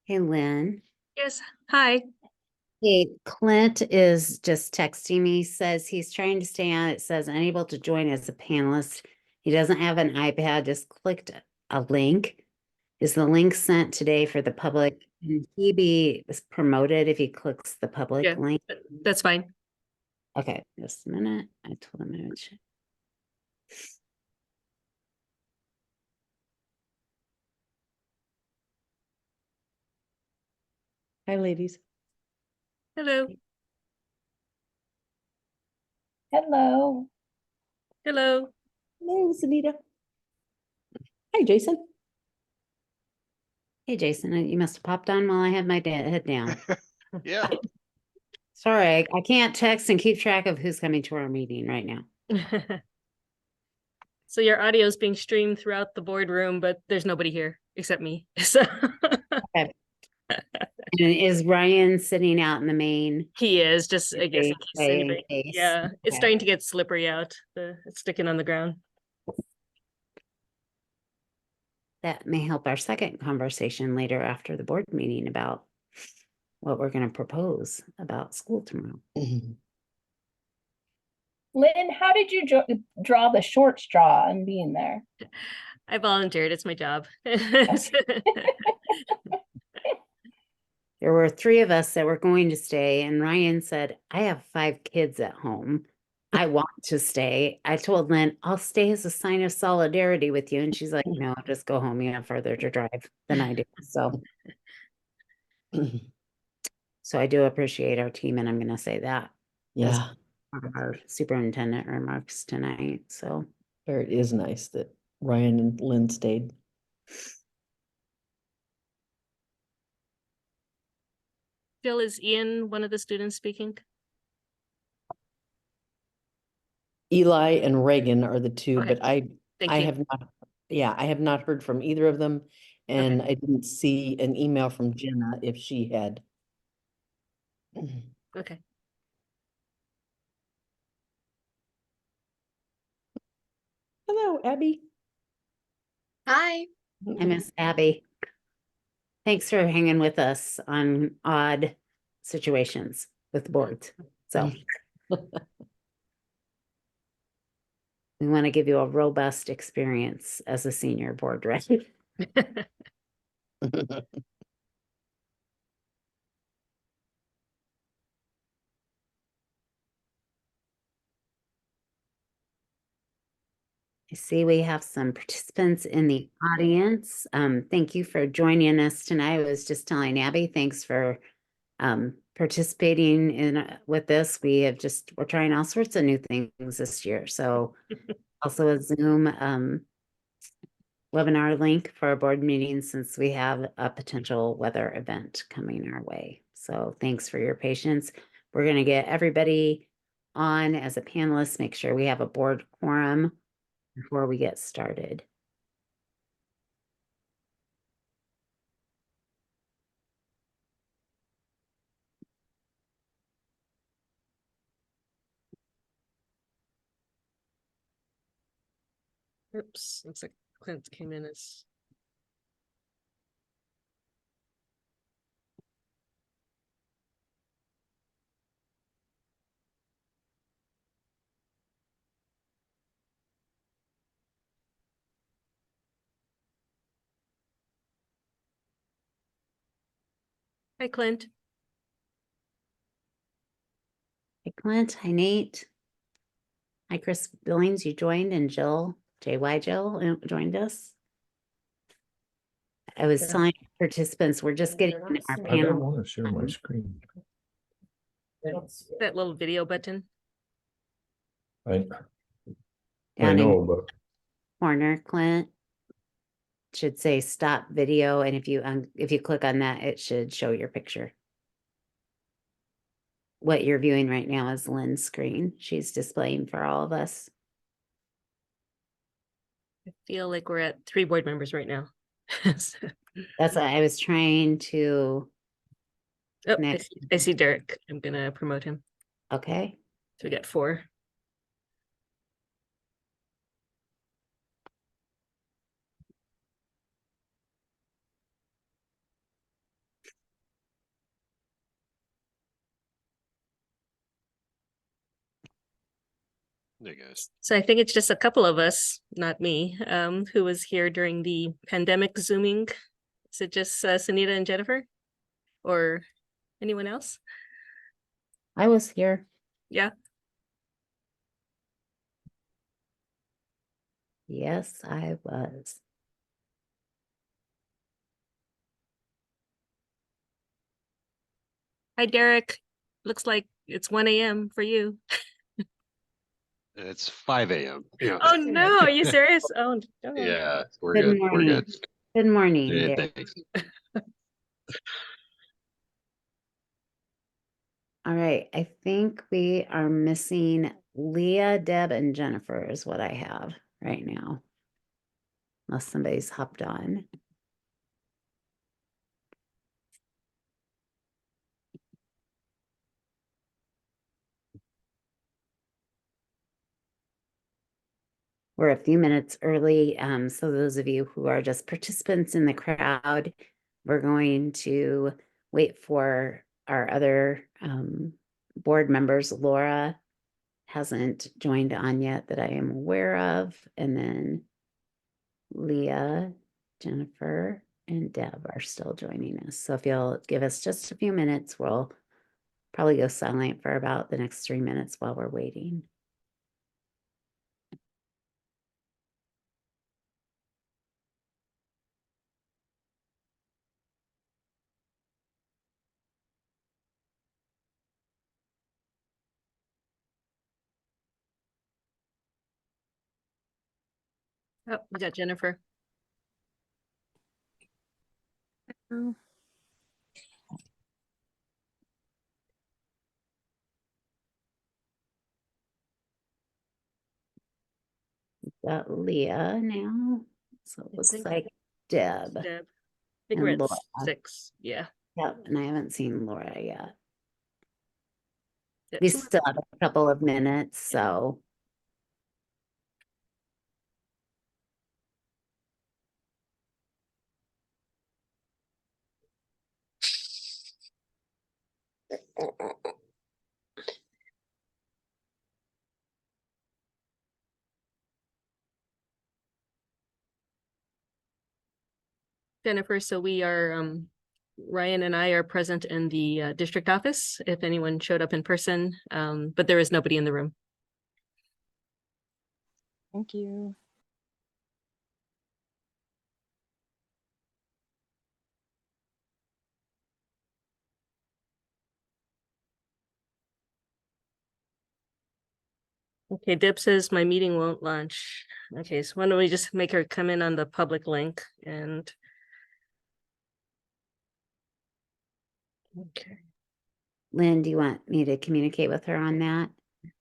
Hey, Lynn. Yes. Hi. Hey, Clint is just texting me, says he's trying to stay on. It says unable to join as a panelist. He doesn't have an iPad, just clicked a link. Is the link sent today for the public? Can he be promoted if he clicks the public Yeah, link? that's fine. Okay, just a minute. I told him I would check. Hi, ladies. Hello. Hello. Hello. Hello, Sunita. Hi, Jason. Hey, Jason, you must have popped on while I had my head down. Yeah, Sorry, I can't text and keep track of who's coming to our meeting right now. So your audio is being streamed throughout the boardroom, but there's nobody here except me. So Okay. And is Ryan sitting out in the main? he is just, I guess, in case Way in anybody. case. Yeah, it's Okay. starting to get slippery out. It's sticking on the ground. That may help our second conversation later after the board meeting about what we're going to propose about school tomorrow. Lynn, how did you draw the short straw on being there? I volunteered. It's my job. There were 3 of us that were going to stay, and Ryan said, I have 5 kids at home. I want to stay. I told Lynn, I'll stay as a sign of solidarity with you. And she's like, no, just go home. You have further to drive than I do. So I do appreciate our team, and I'm going to say that. Yeah, One of our superintendent remarks tonight. So it is nice that Ryan and Lynn stayed. Jill, is Ian one of the students speaking? Eli and Reagan are the two, Okay. but I Thank you. have not, I have not heard from either of them. And I didn't see an email from Jenna if she had. Okay. Hello, Abby. Hi. I miss Abby. Thanks for hanging with us on odd situations with boards. So we want to give you a robust experience as a senior board rep. I see we have some participants in the audience. Thank you for joining us tonight. I was just telling Abby, thanks for participating in with this. We're trying all sorts of new things this year. So also a Zoom webinar link for our board meeting since we have a potential weather event coming our way. So thanks for your patience. We're going to get everybody on as a panelist, make sure we have a board quorum before we get started. Oops, looks like Clint came in as. Hi, Clint. Hi, Clint. Hi, Nate. Hi, Chris Billings. You joined, and Jill, JY Jill, joined us. I was telling participants, we're just getting our I don't panel. want to share my screen. That little video button. I Down in know, your but corner, Clint. Should say stop video, and if you click on that, it should show your picture. What you're viewing right now is Lynn's screen. She's displaying for all of us. I feel like we're at 3 board members right now. That's what I was trying to Oh, connect. I see Derek. I'm gonna promote him. Okay. So we got 4. There you goes. So I think it's just a couple of us, not me, who was here during the pandemic Zooming. Is it just Sunita and Jennifer? Or anyone else? I was here. Yeah. Yes, I was. Hi, Derek. Looks like it's 1 a.m. for you. It's 5 a.m. Yeah. Oh no, are you serious? Oh, no. Yeah, we're Good good. We're morning. good. Good morning, Yeah, Derek. thanks. All right, I think we are missing Leah, Deb, and Jennifer is what I have right now. Unless somebody's hopped on. We're a few minutes early, so those of you who are just participants in the crowd, we're going to wait for our other board members. Laura hasn't joined on yet that I am aware of, and then Leah, Jennifer, and Deb are still joining us. So if you'll give us just a few minutes, we'll probably go silent for about the next 3 minutes while we're waiting. Oh, we got Jennifer. Got Leah now. So it I looks think like Deb. Deb. I think And we're at Laura. 6. Yeah. Yep, and I haven't seen Laura yet. Yeah, We 2 more. still have a couple of minutes, so. Jennifer, so we are, Ryan and I are present in the district office if anyone showed up in person, but there is nobody in the room. Thank you. Okay, Deb says my meeting won't launch. Okay, so why don't we just make her come in on the public link and. Okay. Lynn, do you want me to communicate with her on that?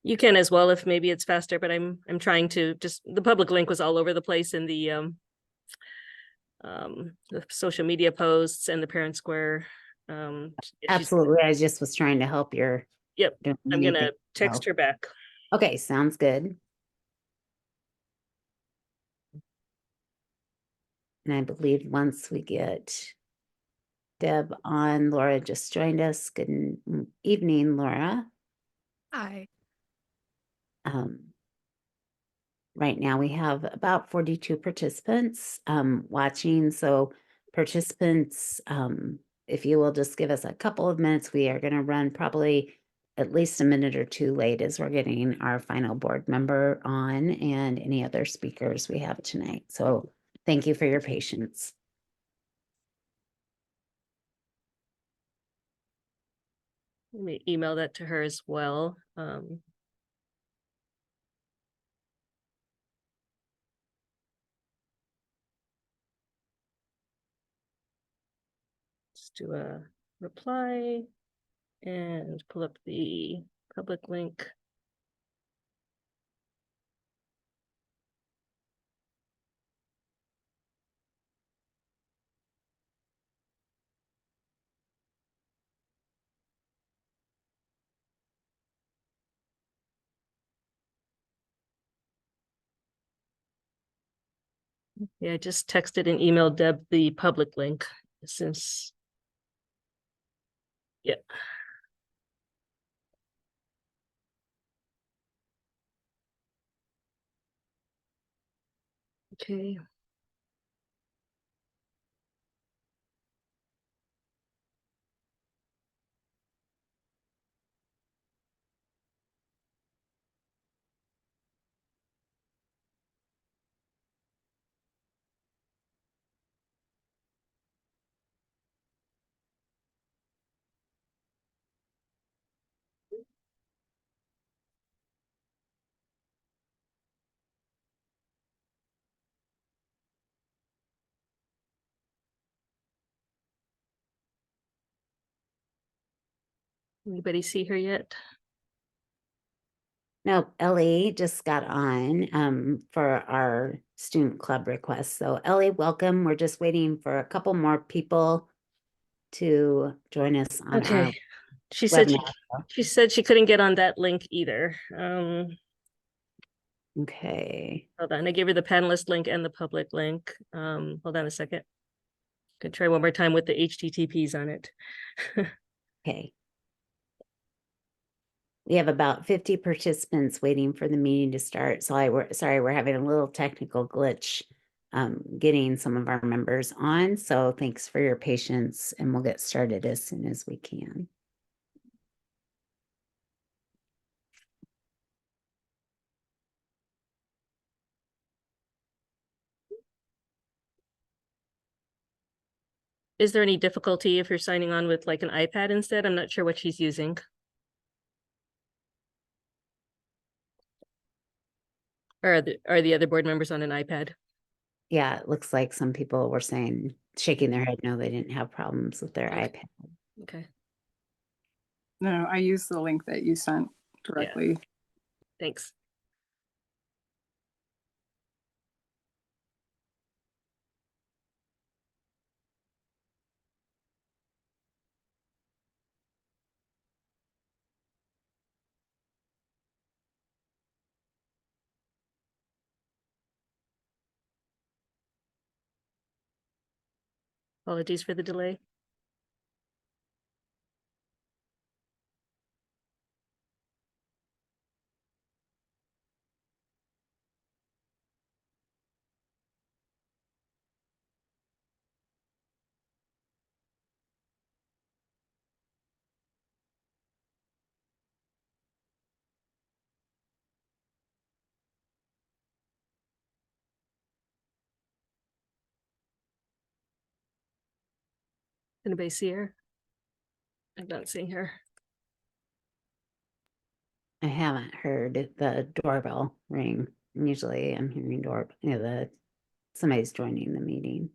You can as well if maybe it's faster, but I'm trying to just, the public link was all over the place in the social media posts and the parent square. Absolutely. I just was trying to help your. Yep, doing I'm gonna anything, text so. her back. Okay, sounds good. And I believe once we get Deb on, Laura just joined us. Good evening, Laura. Hi. Right now we have about 42 participants watching. So participants, if you will just give us a couple of minutes, we are going to run probably at least a minute or two late as we're getting our final board member on and any other speakers we have tonight. So thank you for your patience. Let me email that to her as well. Let's do a reply and pull up the public link. Yeah, I just texted and emailed Deb the public link since. Yeah. Okay. Anybody see her yet? Nope, Ellie just got on for our student club request. So Ellie, welcome. We're just waiting for a couple more people to join us on our Okay. She said webinar. she said she couldn't get on that link either. Okay. Hold on, I gave her the panelist link and the public link. Hold on a second. Could try one more time with the HTTPs on it. Okay. We have about 50 participants waiting for the meeting to start. So sorry, we're having a little technical glitch getting some of our members on. So thanks for your patience, and we'll get started as soon as we can. Is there any difficulty if you're signing on with like an iPad instead? I'm not sure what she's using. Or are the other board members on an iPad? Yeah, it looks like some people were saying, shaking their head, no, they didn't have problems with their Okay. iPad. Okay, No, I used the link that you sent directly. thanks. Apologies for the delay. Anybody see her? I'm not seeing her. I haven't heard the doorbell ring. Usually I'm hearing somebody's joining the meeting.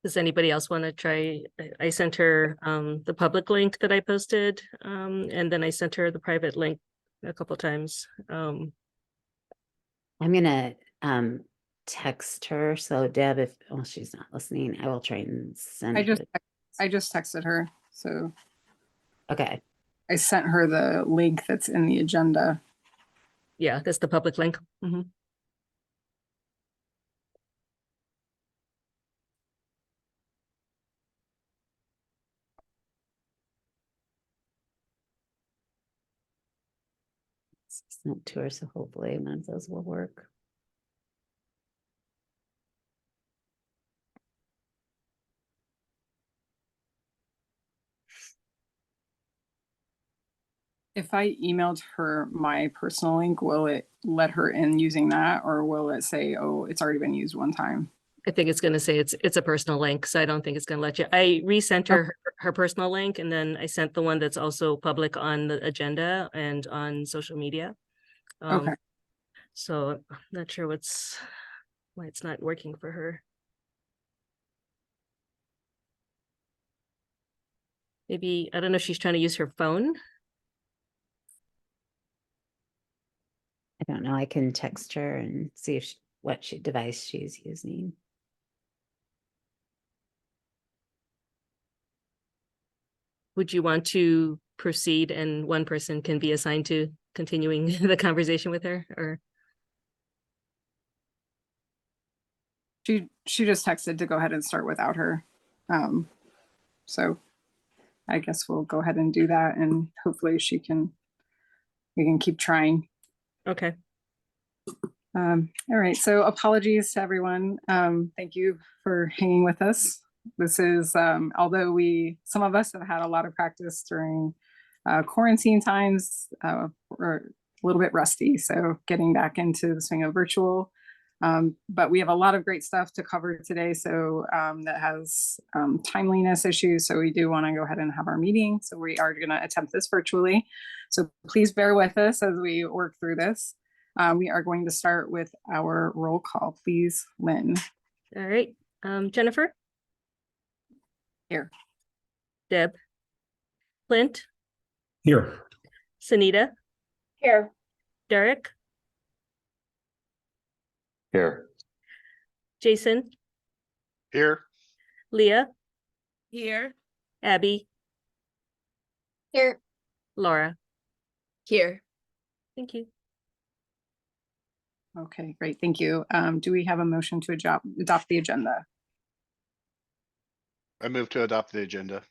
Does anybody else want to try? I sent her the public link that I posted, and then I sent her the private link a couple times. I'm gonna text her. So Deb, if she's not listening, I will try and send I her. just texted her. So Okay. I sent her the link that's in the agenda. Yeah, that's the public link. Sent to her, so hopefully one of those will work. If I emailed her my personal link, will it let her in using that, or will it say, oh, it's already been used one time? I think it's going to say it's a personal link, so I don't think it's going to let you. I resent her her personal link, and then I sent the one that's also public on the agenda and on social media. Okay. So I'm not sure why it's not working for her. Maybe, I don't know if she's trying to use her phone. I don't know. I can text her and see if what device she's using. Would you want to proceed and one person can be assigned to continuing the conversation with her, or? She just texted to go ahead and start without her. So I guess we'll go ahead and do that, and hopefully we can keep trying. Okay. All right, so apologies to everyone. Thank you for hanging with us. This is, although some of us have had a lot of practice during quarantine times, we're a little bit rusty, so getting back into the swing of virtual. But we have a lot of great stuff to cover today, so that has timeliness issues, so we do want to go ahead and have our meeting. So we are going to attempt this virtually. So please bear with us as we work through this. We are going to start with our roll call, please, Lynn. All right. Jennifer? Here. Deb? Clint? Here. Sunita? Here. Derek? Here. Jason? Here. Leah? Here. Abby? Here. Laura? Here. Thank you. Okay, great, thank you. Do we have a motion to adopt the agenda? I move to adopt the agenda.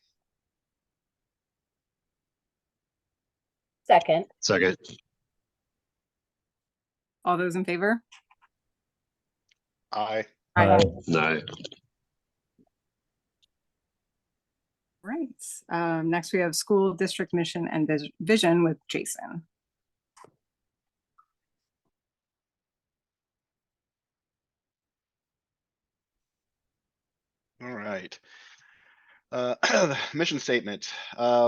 Second. Second. All those in favor? Aye. Aye. No. Right. Next we have school district mission and vision with Jason. All right. Mission statement.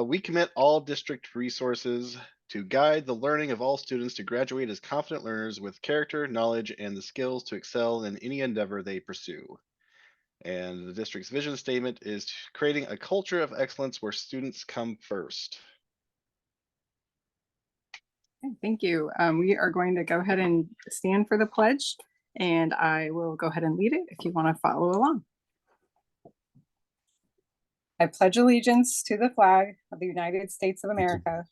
We commit all district resources to guide the learning of all students to graduate as confident learners with character, knowledge, and the skills to excel in any endeavor they pursue. And the district's vision statement is creating a culture of excellence where students come first. Okay, thank you. We are going to go ahead and stand for the pledge, and I will go ahead and lead it if you want to follow along. I pledge allegiance to the flag of the United States of America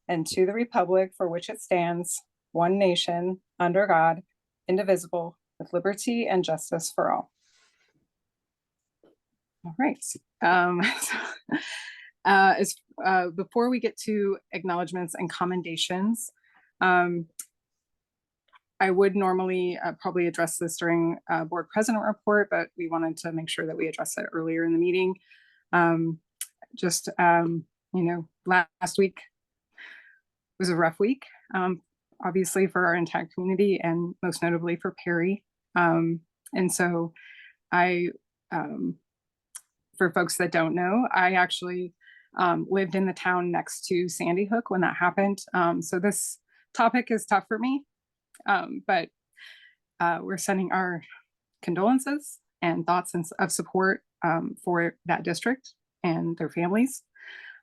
and to the republic for which it stands, one nation, under God, indivisible, with liberty and justice for all. All right. Before we get to acknowledgements and commendations, I would normally probably address this during board president report, but we wanted to make sure that we address it earlier in the meeting. Last week was a rough week, obviously for our entire community and most notably for Perry. And so for folks that don't know, I actually lived in the town next to Sandy Hook when that happened. So this topic is tough for me, but we're sending our condolences and thoughts of support for that district and their families.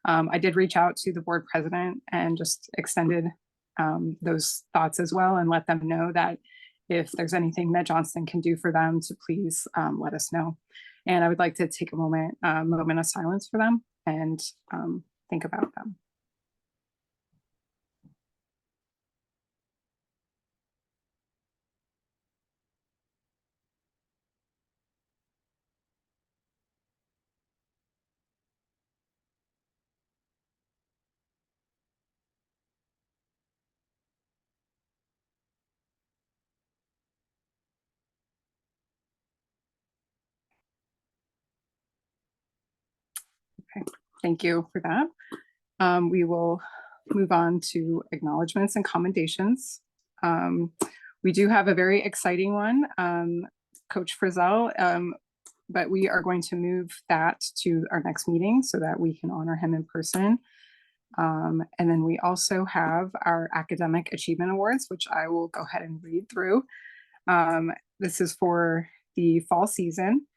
I did reach out to the board president and just extended those thoughts as well and let them know that if there's anything that Johnston can do for them to please let us know. And I would like to take a moment of silence for them and think about them. Okay, thank you for that. We will move on to acknowledgements and commendations. We do have a very exciting one, Coach Frizzell, but we are going to move that to our next meeting so that we can honor him in person. And then we also have our Academic Achievement Awards, which I will go ahead and read through. This is for the fall season.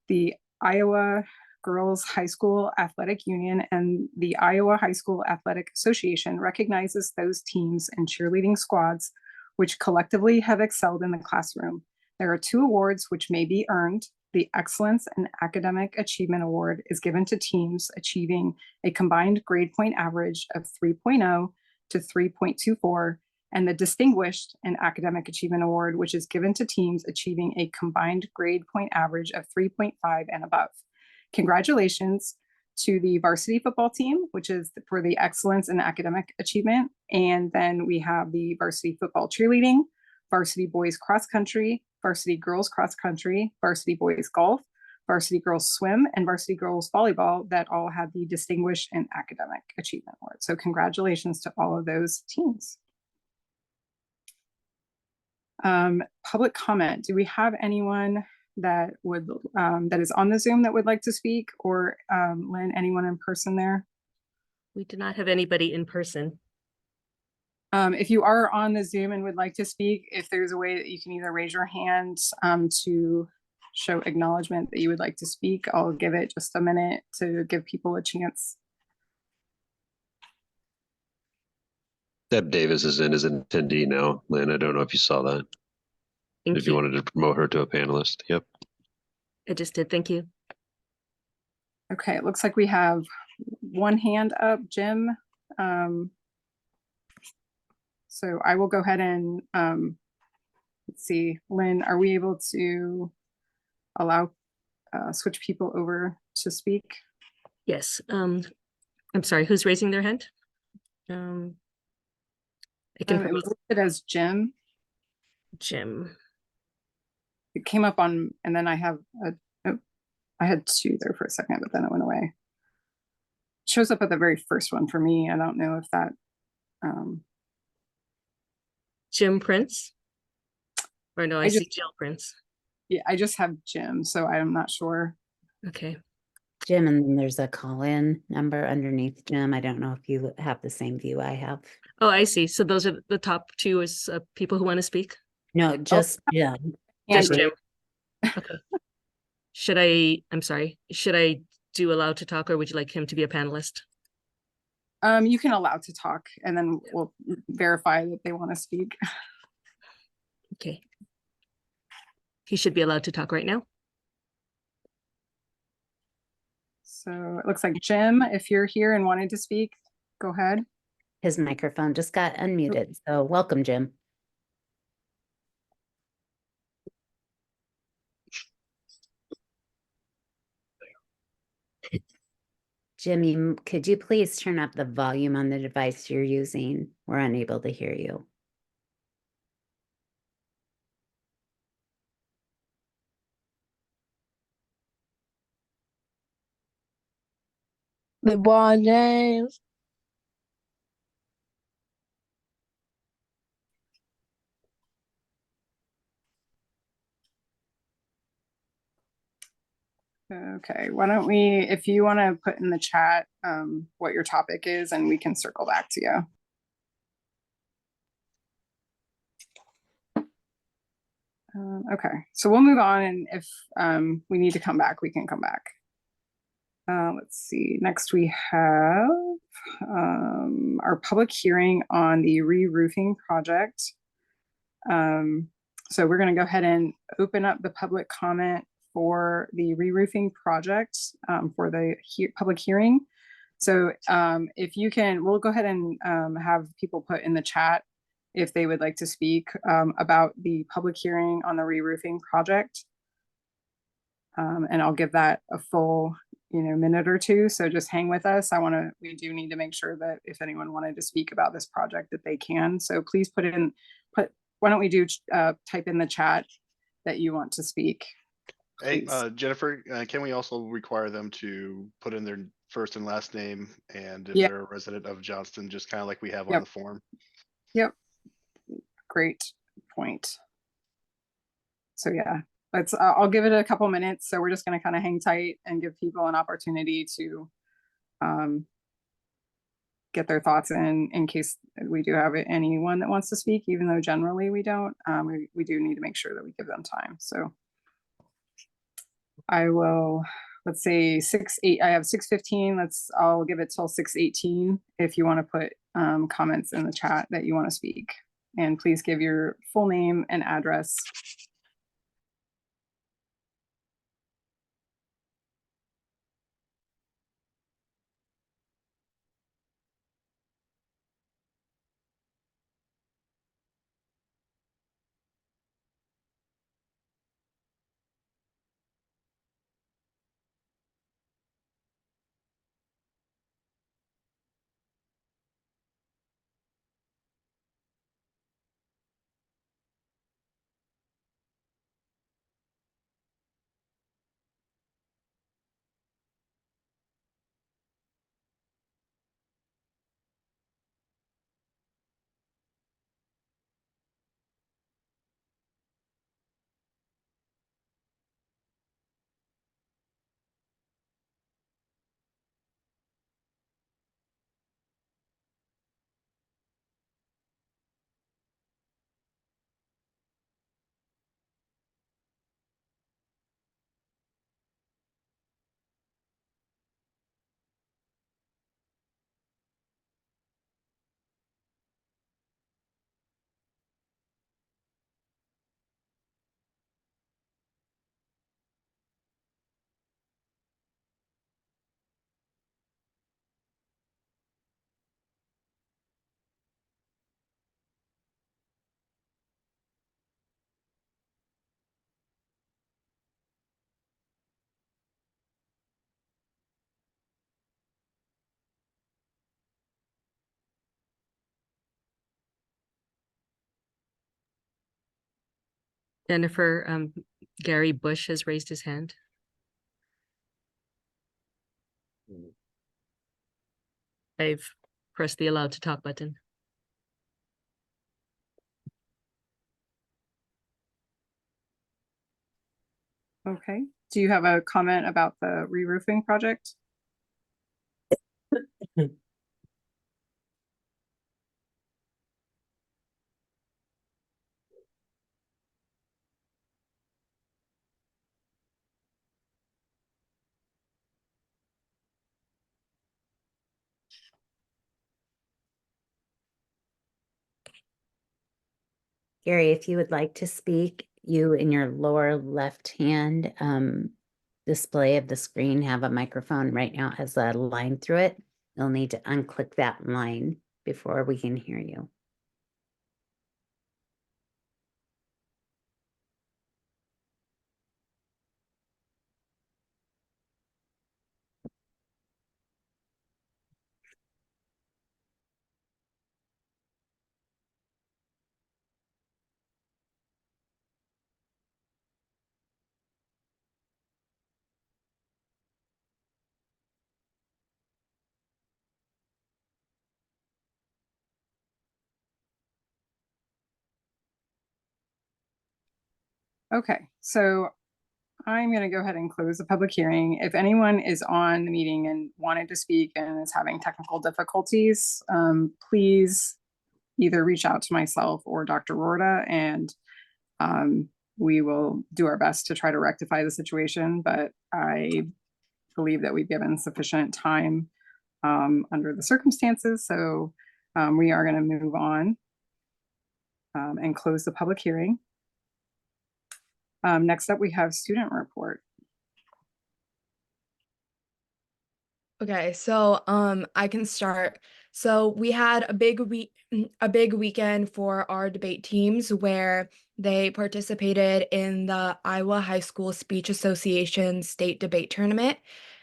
The Iowa Girls High School Athletic Union and the Iowa High School Athletic Association recognizes those teams and cheerleading squads which collectively have excelled in the classroom. There are 2 awards which may be earned. The Excellence and Academic Achievement Award is given to teams achieving a combined grade point average of 3.0 to 3.24, and the Distinguished and Academic Achievement Award, which is given to teams achieving a combined grade point average of 3.5 and above. Congratulations to the varsity football team, which is for the excellence in academic achievement. And then we have the varsity football cheerleading, varsity boys cross country, varsity girls cross country, varsity boys golf, varsity girls swim, and varsity girls volleyball that all had the distinguished and academic achievement award. So congratulations to all of those teams. Public comment. Do we have anyone that would that is on the Zoom that would like to speak, or Lynn, anyone in person there? We do not have anybody in person. If you are on the Zoom and would like to speak, if there's a way that you can either raise your hand to show acknowledgement that you would like to speak, I'll give it just a minute to give people a chance. Deb Davis is in as an attendee now. Lynn, I don't know if you saw that. Thank If you wanted to promote her to a panelist. Yep. I just did. Thank you. Okay, it looks like we have one hand up, Jim. So I will go ahead and let's see, Lynn, are we able to allow switch people over to speak? Yes. I'm sorry. Who's raising their hand? I can It was promote listed as Jim. Jim. It came up on, and then I have I had two there for a second, but then it went away. It shows up at the very first one for me. I don't know if that. Jim Prince. Or no, I see just- Jill Prince. Yeah, I just have Jim, so I'm not sure. Okay. Jim, and then there's a call-in number underneath Jim. I don't know if you have the same view I have. Oh, I see. So those are the top two is people who want to speak. No, just Jim. Just Andrew. Jim. Okay. I'm sorry. Should I do allowed to talk, or would you like him to be a panelist? You can allow to talk, and then we'll verify that they want to speak. Okay. He should be allowed to talk right now. So it looks like Jim, if you're here and wanted to speak, go ahead. His microphone just got unmuted. So welcome, Jim. Jimmy, could you please turn up the volume on the device you're using? We're unable to hear you. LeBron James. Okay, why don't we, if you want to put in the chat what your topic is, and we can circle back to you. Okay, so we'll move on, and if we need to come back, we can come back. Let's see, next we have our public hearing on the re-roofing project. So we're going to go ahead and open up the public comment for the re-roofing project for the public hearing. So if you can, we'll go ahead and have people put in the chat if they would like to speak about the public hearing on the re-roofing project. And I'll give that a full, minute or two. So just hang with us. We do need to make sure that if anyone wanted to speak about this project that they can. So please why don't we type in the chat that you want to speak. Hey, Please. Jennifer, can we also require them to put in their first and last name, and if Yeah. they're a resident of Johnston, just kind of like we have on Yep. the form? Yep. Great point. So yeah, I'll give it a couple minutes. So we're just going to kind of hang tight and give people an opportunity to get their thoughts in case we do have anyone that wants to speak, even though generally we don't. We do need to make sure that we give them time. So I will, let's say 6:08. I have 6:15. I'll give it till 6:18 if you want to put comments in the chat that you want to speak. And please give your full name and address. Jennifer, Gary Bush has raised his hand. I've pressed the allow to talk button. Okay. Do you have a comment about the re-roofing project? Gary, if you would like to speak, you in your lower left hand display of the screen have a microphone right now, has a line through it. You'll need to unclick that line before we can hear you. Okay, so I'm going to go ahead and close the public hearing. If anyone is on the meeting and wanted to speak and is having technical difficulties, please either reach out to myself or Dr. Rorta, and we will do our best to try to rectify the situation. But I believe that we've given sufficient time under the circumstances. So we are going to move on and close the public hearing. Next up, we have student report. Okay, so I can start. So we had a big weekend for our debate teams where they participated in the Iowa High School Speech Association state debate tournament.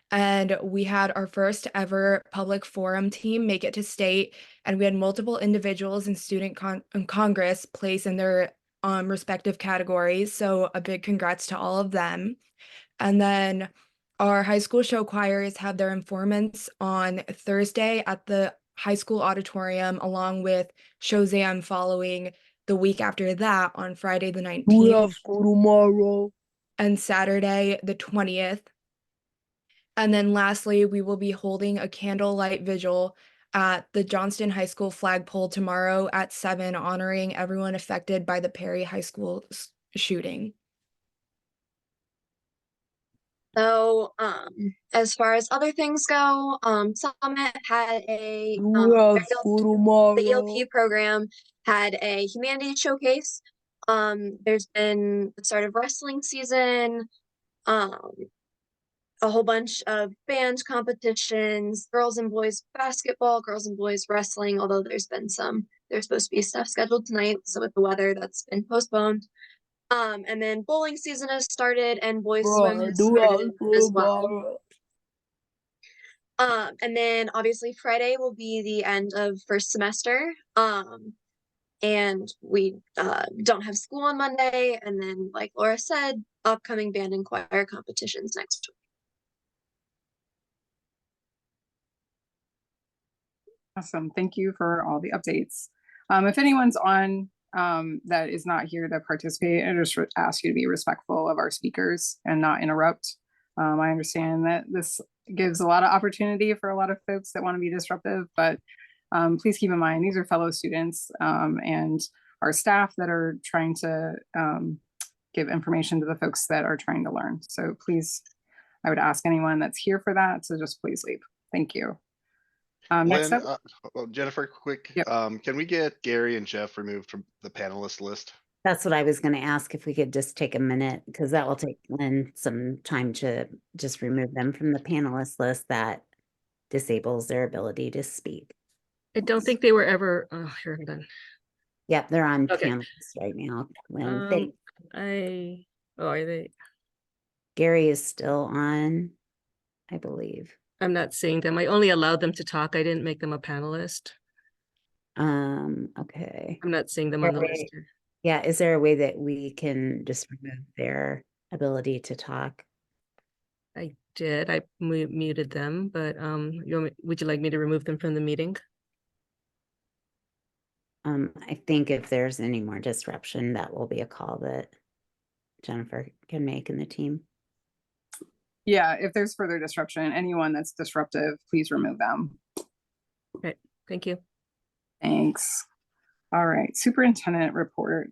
And we had our first ever public forum team make it to state, and we had multiple individuals in student Congress place in their respective categories. So a big congrats to all of them. And then our high school show choirs have their informants on Thursday at the high school auditorium, along with Showzam following the week after that on Friday the 19th. Tomorrow. And Saturday the 20th. And then lastly, we will be holding a candlelight vigil at the Johnston High School flagpole tomorrow at 7, honoring everyone affected by the Perry High School shooting. So, as far as other things go, Summit had the ELP program had a humanities showcase. There's been the start of wrestling season, a whole bunch of band competitions, girls and boys basketball, girls and boys wrestling, although there's supposed to be stuff scheduled tonight. So with the weather, that's been postponed. And then bowling season has started and boys swim has started as well. And then obviously Friday will be the end of first semester. And we don't have school on Monday. And then, like Laura said, upcoming band and choir competitions next week. Awesome. Thank you for all the updates. If anyone's on that is not here to participate, I just ask you to be respectful of our speakers and not interrupt. I understand that this gives a lot of opportunity for a lot of folks that want to be disruptive, but please keep in mind, these are fellow students and our staff that are trying to give information to the folks that are trying to learn. So please, I would ask anyone that's here for that to just please leave. Thank you. Next Lynn, up, Jennifer, quick, Yep. Can we get Gary and Jeff removed from the panelist list? That's what I was going to ask, if we could just take a minute, because that will take Lynn some time to just remove them from the panelist list. That disables their ability to speak. I don't think they were ever, here, hold on. Yep, they're on Okay. panelists right now. Lynn. Are they? Gary is still on, I believe. I'm not seeing them. I only allowed them to talk. I didn't make them a panelist. Okay. I'm not seeing them on the Gary. list here. Yeah, is there a way that we can just remove their ability to talk? I did. I muted them, but would you like me to remove them from the meeting? I think if there's any more disruption, that will be a call that Jennifer can make in the team. Yeah, if there's further disruption, anyone that's disruptive, please remove them. Okay, thank you. Thanks. All right, superintendent report.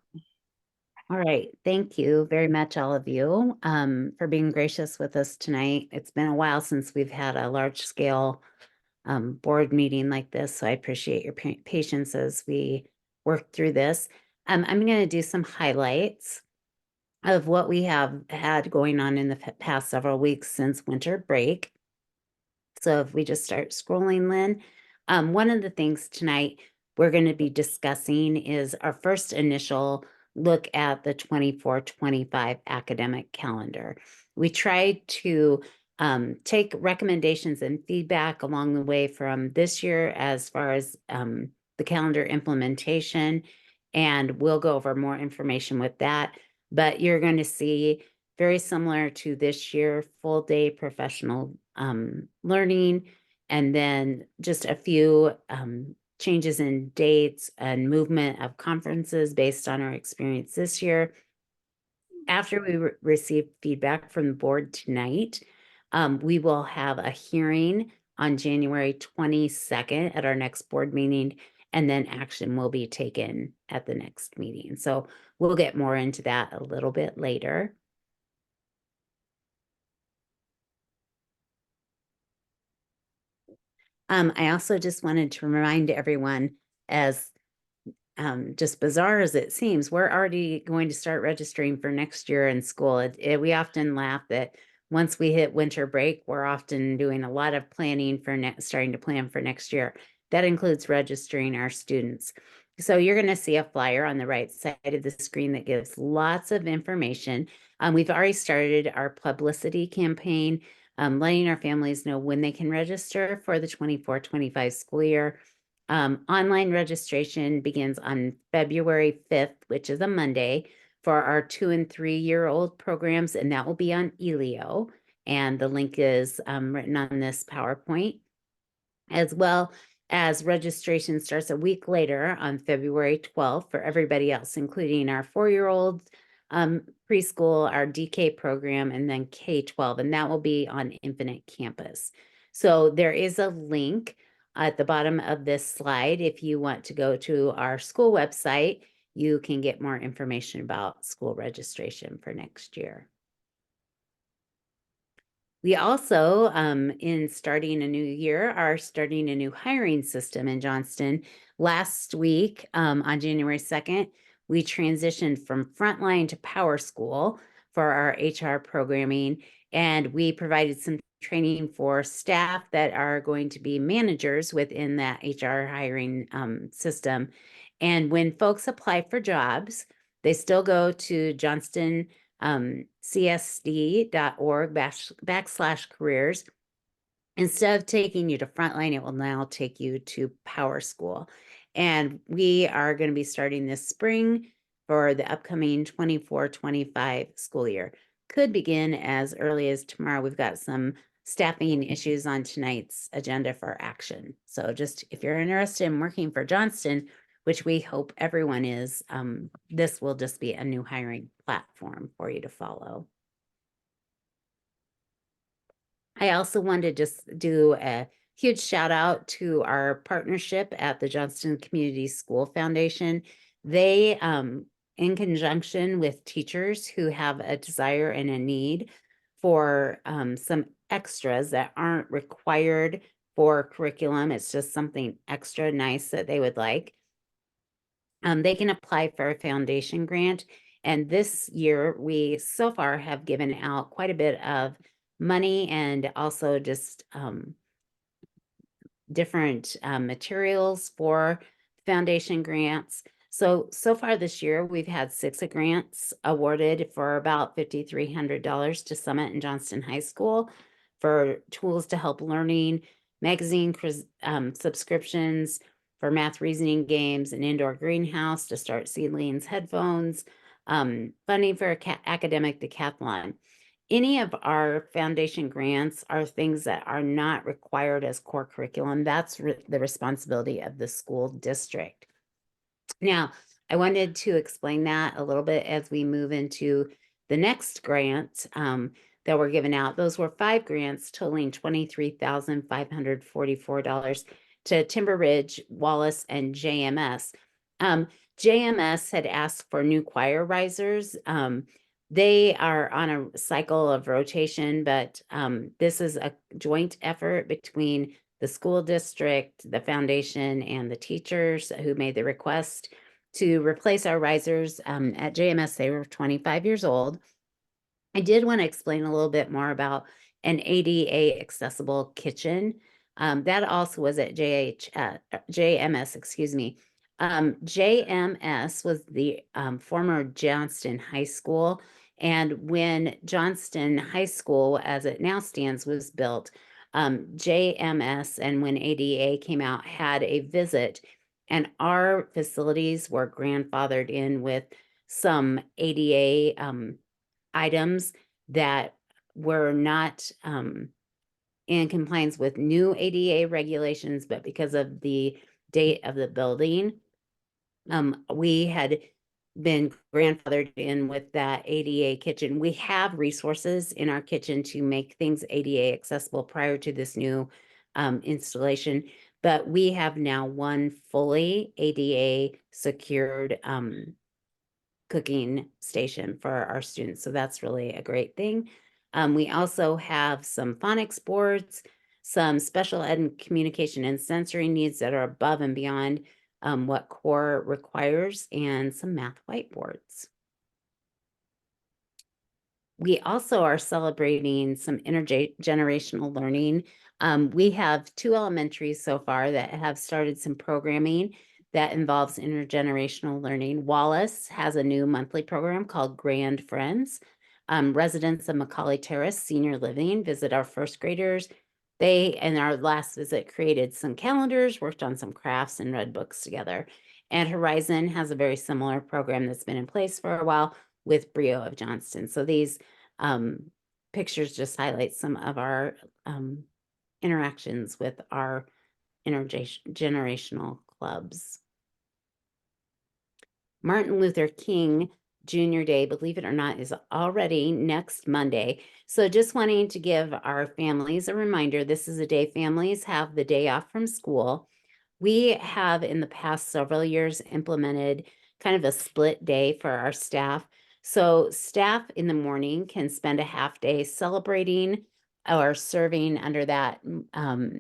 All right, thank you very much, all of you, for being gracious with us tonight. It's been a while since we've had a large scale board meeting like this, so I appreciate your patience as we work through this. I'm going to do some highlights of what we have had going on in the past several weeks since winter break. So if we just start scrolling, Lynn, one of the things tonight we're going to be discussing is our first initial look at the 24-25 academic calendar. We tried to take recommendations and feedback along the way from this year as far as the calendar implementation, and we'll go over more information with that. But you're going to see very similar to this year, full day professional learning, and then just a few changes in dates and movement of conferences based on our experience this year. After we receive feedback from the board tonight, we will have a hearing on January 22nd at our next board meeting, and then action will be taken at the next meeting. So we'll get more into that a little bit later. I also just wanted to remind everyone, as just bizarre as it seems, we're already going to start registering for next year in school. We often laugh that once we hit winter break, we're often doing a lot of planning for starting to plan for next year. That includes registering our students. So you're going to see a flyer on the right side of the screen that gives lots of information. We've already started our publicity campaign, letting our families know when they can register for the 24-25 school year. Online registration begins on February 5th, which is a Monday, for our 2- and 3-year-old programs, and that will be on Elio. And the link is written on this PowerPoint, as well as registration starts a week later on February 12th for everybody else, including our 4-year-olds, preschool, our DK program, and then K-12, and that will be on Infinite Campus. So there is a link at the bottom of this slide. If you want to go to our school website, you can get more information about school registration for next year. We also, in starting a new year, are starting a new hiring system in Johnston. Last week, on January 2nd, we transitioned from Frontline to Power School for our HR programming, and we provided some training for staff that are going to be managers within that HR hiring system. And when folks apply for jobs, they still go to Johnston csd.org/careers. Instead of taking you to Frontline, it will now take you to Power School. And we are going to be starting this spring for the upcoming 24-25 school year. Could begin as early as tomorrow. We've got some staffing issues on tonight's agenda for action. So just if you're interested in working for Johnston, which we hope everyone is, this will just be a new hiring platform for you to follow. I also wanted to just do a huge shout out to our partnership at the Johnston Community School Foundation. They, in conjunction with teachers who have a desire and a need for some extras that aren't required for curriculum, it's just something extra nice that they would like. They can apply for a foundation grant. And this year, we so far have given out quite a bit of money and also just different materials for foundation grants. So far this year, we've had 6 grants awarded for about $5,300 to Summit and Johnston High School for tools to help learning, magazine subscriptions, for math reasoning games, an indoor greenhouse to start seedlings, headphones, funding for academic decathlon. Any of our foundation grants are things that are not required as core curriculum. That's the responsibility of the school district. Now, I wanted to explain that a little bit as we move into the next grant that were given out. Those were 5 grants totaling $23,544 to Timber Ridge, Wallace, and JMS. JMS had asked for new choir risers. They are on a cycle of rotation, but this is a joint effort between the school district, the foundation, and the teachers who made the request to replace our risers. At JMS, they were 25 years old. I did want to explain a little bit more about an ADA accessible kitchen. That also was at JMS, excuse me. JMS was the former Johnston High School. And when Johnston High School, as it now stands, was built, JMS and when ADA came out had a visit, and our facilities were grandfathered in with some ADA items that were not in compliance with new ADA regulations, but because of the date of the building, we had been grandfathered in with that ADA kitchen. We have resources in our kitchen to make things ADA accessible prior to this new installation, but we have now one fully ADA secured cooking station for our students. So that's really a great thing. We also have some phonics boards, some special ed and communication and sensory needs that are above and beyond what core requires, and some math whiteboards. We also are celebrating some intergenerational learning. We have 2 elementaries so far that have started some programming that involves intergenerational learning. Wallace has a new monthly program called Grand Friends. Residents of Macaulay Terrace Senior Living visit our first graders. They, in our last visit, created some calendars, worked on some crafts, and read books together. And Horizon has a very similar program that's been in place for a while with Brio of Johnston. So these pictures just highlight some of our interactions with our intergenerational clubs. Martin Luther King Jr. Day, believe it or not, is already next Monday. So just wanting to give our families a reminder, this is a day families have the day off from school. We have in the past several years implemented kind of a split day for our staff. So staff in the morning can spend a half day celebrating or serving under that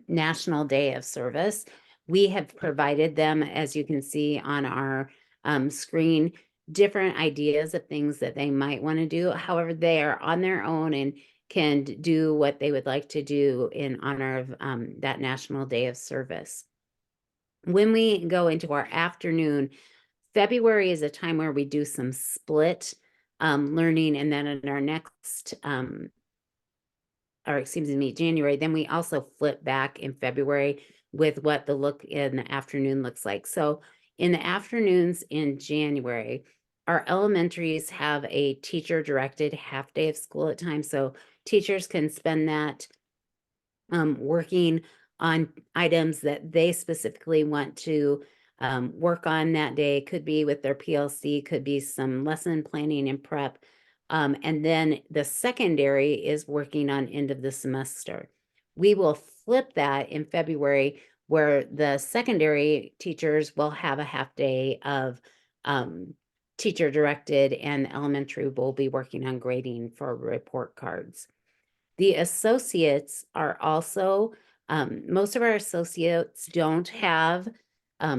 National Day of Service. We have provided them, as you can see on our screen, different ideas of things that they might want to do. However, they are on their own and can do what they would like to do in honor of that National Day of Service. When we go into our afternoon, February is a time where we do some split learning, and then in our next, January, then we also flip back in February with what the look in the afternoon looks like. So in the afternoons in January, our elementaries have a teacher-directed half day of school at times, so teachers can spend that working on items that they specifically want to work on that day. Could be with their PLC, could be some lesson planning and prep. And then the secondary is working on end of the semester. We will flip that in February, where the secondary teachers will have a half day of teacher directed, and elementary will be working on grading for report cards. The associates are also, most of our associates don't have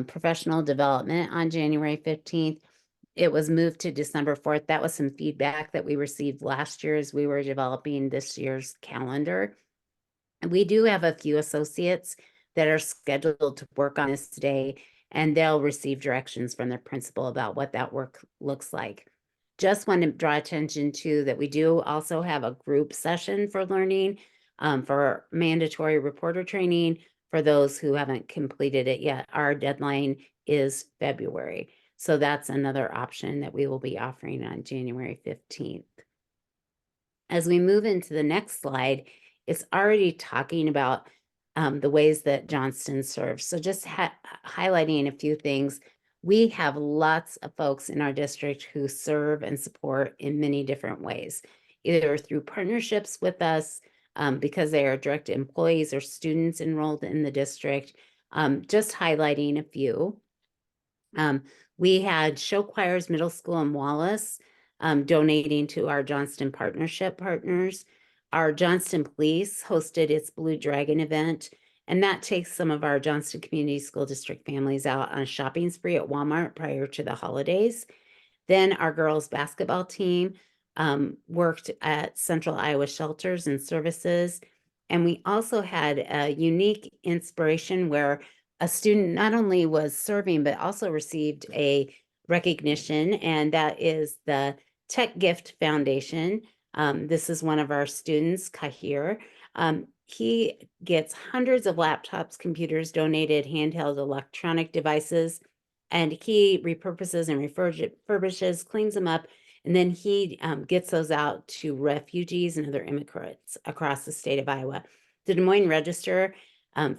professional development on January 15th. It was moved to December 4th. That was some feedback that we received last year as we were developing this year's calendar. And we do have a few associates that are scheduled to work on this day, and they'll receive directions from their principal about what that work looks like. Just want to draw attention to that we do also have a group session for learning, for mandatory reporter training, for those who haven't completed it yet. Our deadline is February. So that's another option that we will be offering on January 15th. As we move into the next slide, it's already talking about the ways that Johnston serves. So just highlighting a few things. We have lots of folks in our district who serve and support in many different ways, either through partnerships with us because they are direct employees or students enrolled in the district. Just highlighting a few. We had show choirs middle school in Wallace donating to our Johnston partnership partners. Our Johnston Police hosted its Blue Dragon event, and that takes some of our Johnston Community School District families out on a shopping spree at Walmart prior to the holidays. Then our girls basketball team worked at Central Iowa Shelters and Services. And we also had a unique inspiration where a student not only was serving, but also received a recognition, and that is the Tech Gift Foundation. This is one of our students, Kahir. He gets hundreds of laptops, computers, donated handheld electronic devices, and he repurposes and refurbishes, cleans them up, and then he gets those out to refugees and other immigrants across the state of Iowa. The Des Moines Register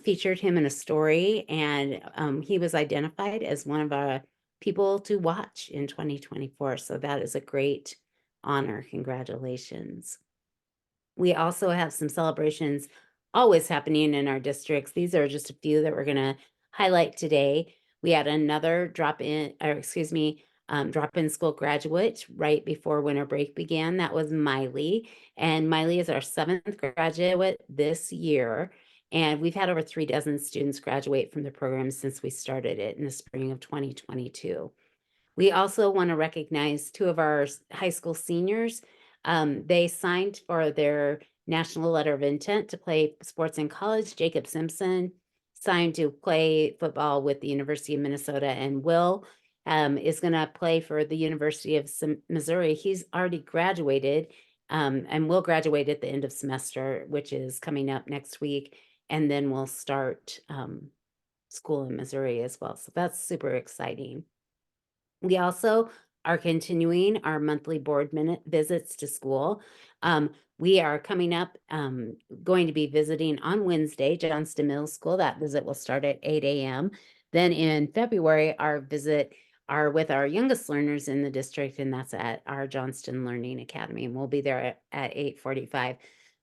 featured him in a story, and he was identified as one of our people to watch in 2024. So that is a great honor. Congratulations. We also have some celebrations always happening in our districts. These are just a few that we're going to highlight today. We had another drop-in school graduate right before winter break began. That was Miley, and Miley is our 7th graduate this year. And we've had over 3 dozen students graduate from the program since we started it in the spring of 2022. We also want to recognize 2 of our high school seniors. They signed for their national letter of intent to play sports in college. Jacob Simpson signed to play football with the University of Minnesota, and Will is going to play for the University of Missouri. He's already graduated and will graduate at the end of semester, which is coming up next week. And then we'll start school in Missouri as well. So that's super exciting. We also are continuing our monthly board minute visits to school. We are coming up, going to be visiting on Wednesday, Johnston Middle School. That visit will start at 8 a.m. Then in February, our visit are with our youngest learners in the district, and that's at our Johnston Learning Academy, and we'll be there at 8:45.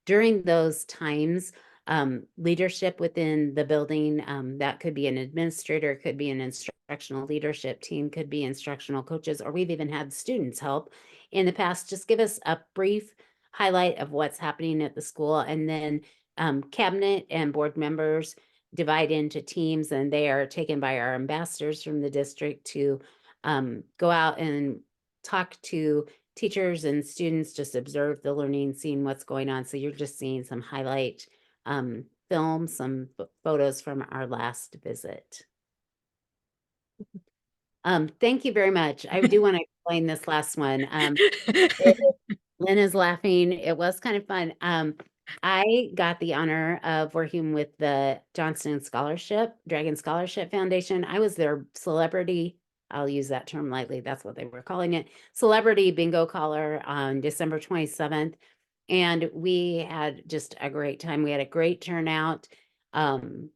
During those times, leadership within the building, that could be an administrator, could be an instructional leadership team, could be instructional coaches, or we've even had students help in the past. Just give us a brief highlight of what's happening at the school, and then cabinet and board members divide into teams, and they are taken by our ambassadors from the district to go out and talk to teachers and students, just observe the learning, seeing what's going on. So you're just seeing some highlight film, some photos from our last visit. Thank you very much. I do want to explain this last one. Lynn is laughing. It was kind of fun. I got the honor of working with the Johnston Dragon Scholarship Foundation. I was their celebrity, I'll use that term lightly, that's what they were calling it, celebrity bingo caller on December 27th. And we had just a great time. We had a great turnout.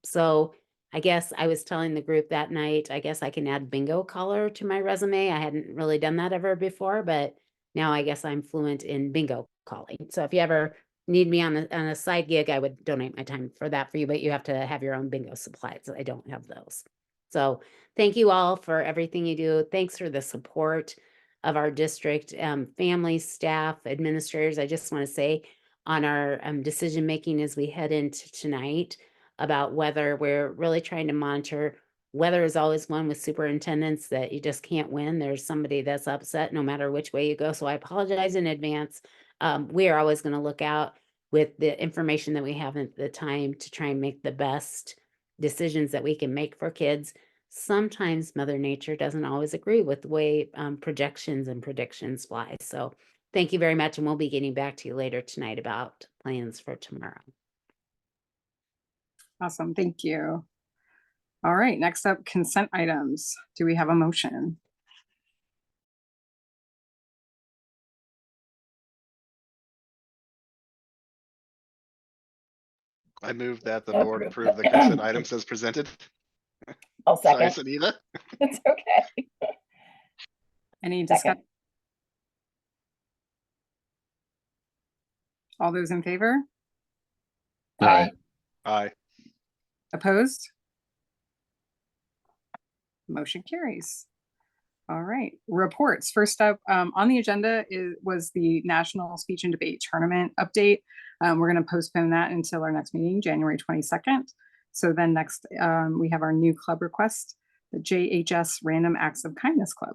So I guess I was telling the group that night, I guess I can add bingo caller to my resume. I hadn't really done that ever before, but now I guess I'm fluent in bingo calling. So if you ever need me on a side gig, I would donate my time for that for you, but you have to have your own bingo supplies. I don't have those. So thank you all for everything you do. Thanks for the support of our district, families, staff, administrators. I just want to say on our decision making as we head into tonight about weather, we're really trying to monitor. Weather is always one with superintendents that you just can't win. There's somebody that's upset no matter which way you go. So I apologize in advance. We are always going to look out with the information that we have at the time to try and make the best decisions that we can make for kids. Sometimes Mother Nature doesn't always agree with the way projections and predictions fly. So thank you very much. And we'll be getting back to you later tonight about plans for tomorrow. Awesome, thank you. All right, next up, consent items. Do we have a motion? I move that the So board approved. approve the consent items as presented. I'll Sorry, second. Sunita. It's okay. Any discussion? Second. All those in favor? Aye. Aye. Opposed? Motion carries. All right, reports. First up on the agenda was the National Speech and Debate Tournament update. We're going to postpone that until our next meeting, January 22nd. So then next, we have our new club request, the JHS Random Acts of Kindness Club.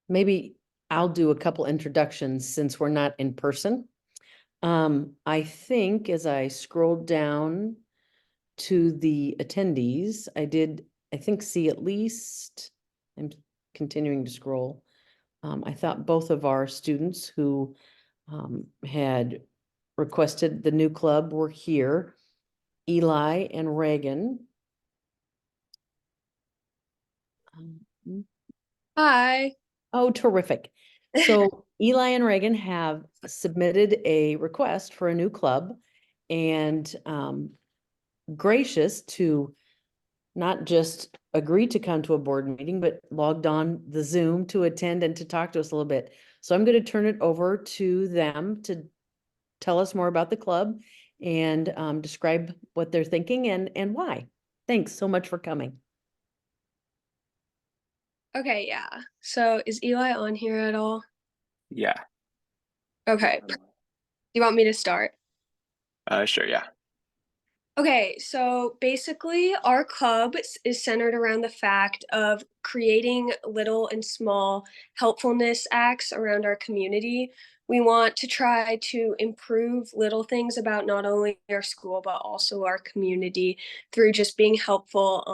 Maybe I'll do a couple introductions since we're not in person. I think as I scrolled down to the attendees, I think see at least, I'm continuing to scroll. I thought both of our students who had requested the new club were here, Eli and Reagan. Hi. Oh, terrific. So Eli and Reagan have submitted a request for a new club and gracious to not just agree to come to a board meeting, but logged on the Zoom to attend and to talk to us a little bit. So I'm going to turn it over to them to tell us more about the club and describe what they're thinking and why. Thanks so much for coming. Okay, yeah. So is Eli on here at all? Yeah. Okay. Do you want me to start? Sure, yeah. Okay, so basically our club is centered around the fact of creating little and small helpfulness acts around our community. We want to try to improve little things about not only our school but also our community through just being helpful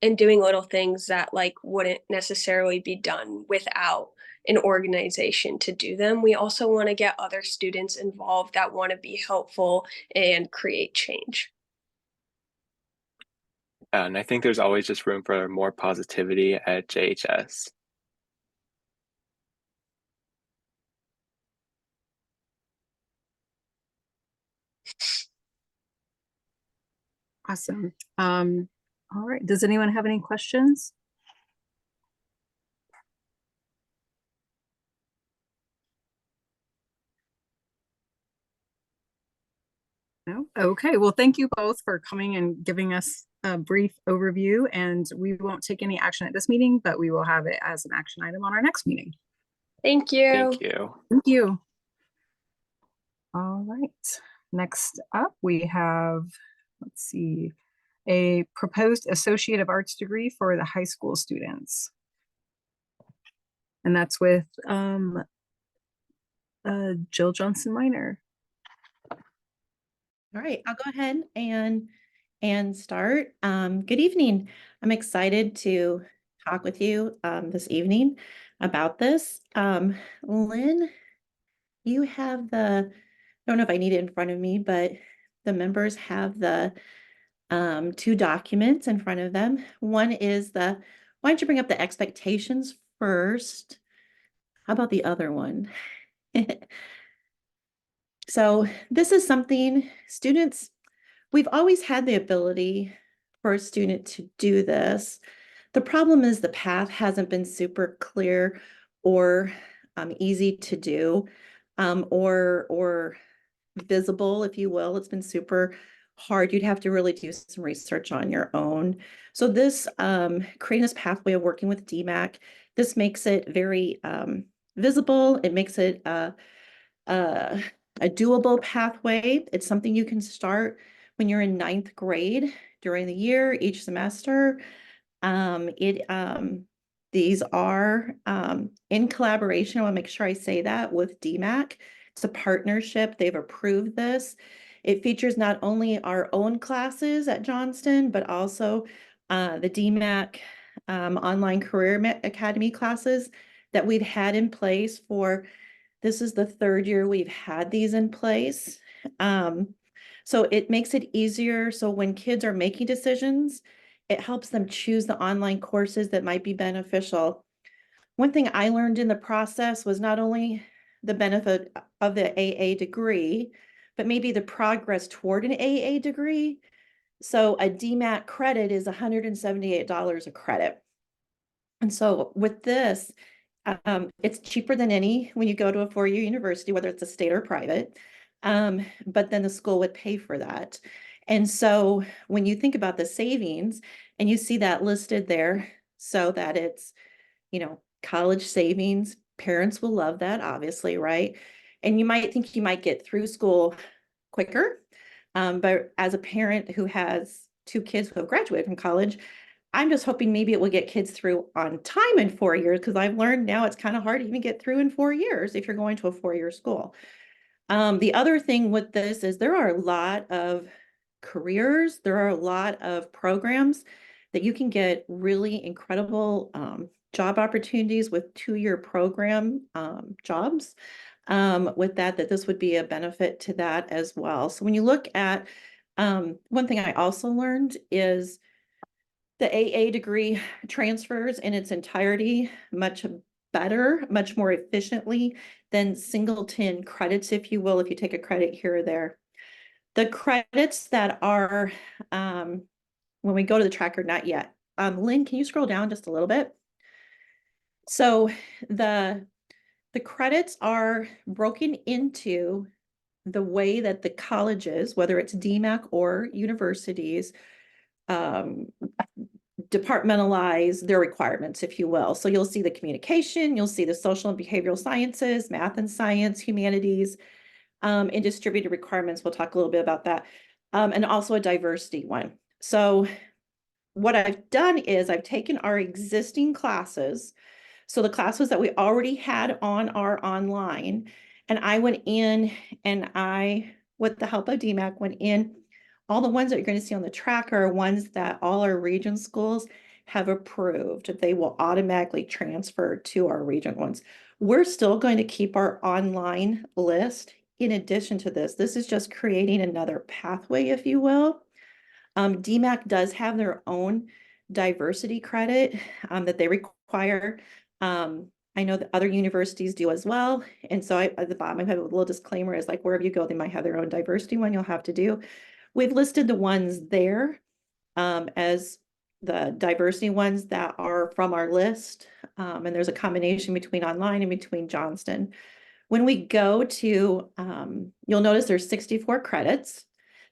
and doing little things that like wouldn't necessarily be done without an organization to do them. We also want to get other students involved that want to be helpful and create change. And I think there's always just room for more positivity at JHS. Awesome. All right, does anyone have any questions? No? Okay, well, thank you both for coming and giving us a brief overview, and we won't take any action at this meeting, but we will have it as an action item on our next meeting. Thank you. Thank you. Thank you. All right, next up we have, let's see, a proposed Associate of Arts degree for the high school students. And that's with Jill Johnson Minor. All right, I'll go ahead and start. Good evening. I'm excited to talk with you this evening about this. Lynn, you have I don't know if I need it in front of me, but the members have the two documents in front of them. One is why don't you bring up the expectations first? How about the other one? So this is something we've always had the ability for a student to do this. The problem is the path hasn't been super clear or easy to do or visible, if you will. It's been super hard. You'd have to really do some research on your own. So this creating this pathway of working with DMAC, this makes it very visible. It makes it a doable pathway. It's something you can start when you're in 9th grade during the year, each semester. These are in collaboration. I want to make sure I say that with DMAC. It's a partnership. They've approved this. It features not only our own classes at Johnston, but also the DMAC Online Career Academy classes that we've had in place this is the third year we've had these in place. So it makes it easier. So when kids are making decisions, it helps them choose the online courses that might be beneficial. One thing I learned in the process was not only the benefit of the AA degree, but maybe the progress toward an AA degree. So a DMAC credit is $178 a credit. And so with this, it's cheaper than any when you go to a four-year university, whether it's a state or private. But then the school would pay for that. And so when you think about the savings and you see that listed there, so that it's, college savings, parents will love that, obviously, right? And you might think you might get through school quicker. But as a parent who has two kids who have graduated from college, I'm just hoping maybe it will get kids through on time in 4 years, because I've learned now it's kind of hard to even get through in 4 years if you're going to a four-year school. The other thing with this is there are a lot of careers, there are a lot of programs that you can get really incredible job opportunities with two-year program jobs. With that this would be a benefit to that as well. So when you look at, one thing I also learned is the AA degree transfers in its entirety much better, much more efficiently than singleton credits, if you will, if you take a credit here or there. The credits that are, when we go to the tracker, not yet. Lynn, can you scroll down just a little bit? So the credits are broken into the way that the colleges, whether it's DMAC or universities, departmentalize their requirements, if you will. So you'll see the communication, you'll see the social and behavioral sciences, math and science, humanities, and distributed requirements. We'll talk a little bit about that. And also a diversity one. So what I've done is I've taken our existing classes, so the classes that we already had on our online, and I went in and I, with the help of DMAC, went in. All the ones that you're going to see on the tracker are ones that all our region schools have approved. They will automatically transfer to our region ones. We're still going to keep our online list in addition to this. This is just creating another pathway, if you will. DMAC does have their own diversity credit that they require. I know that other universities do as well. And so at the bottom, I have a little disclaimer is like, wherever you go, they might have their own diversity one you'll have to do. We've listed the ones there as the diversity ones that are from our list. And there's a combination between online and between Johnston. When we go to, you'll notice there's 64 credits.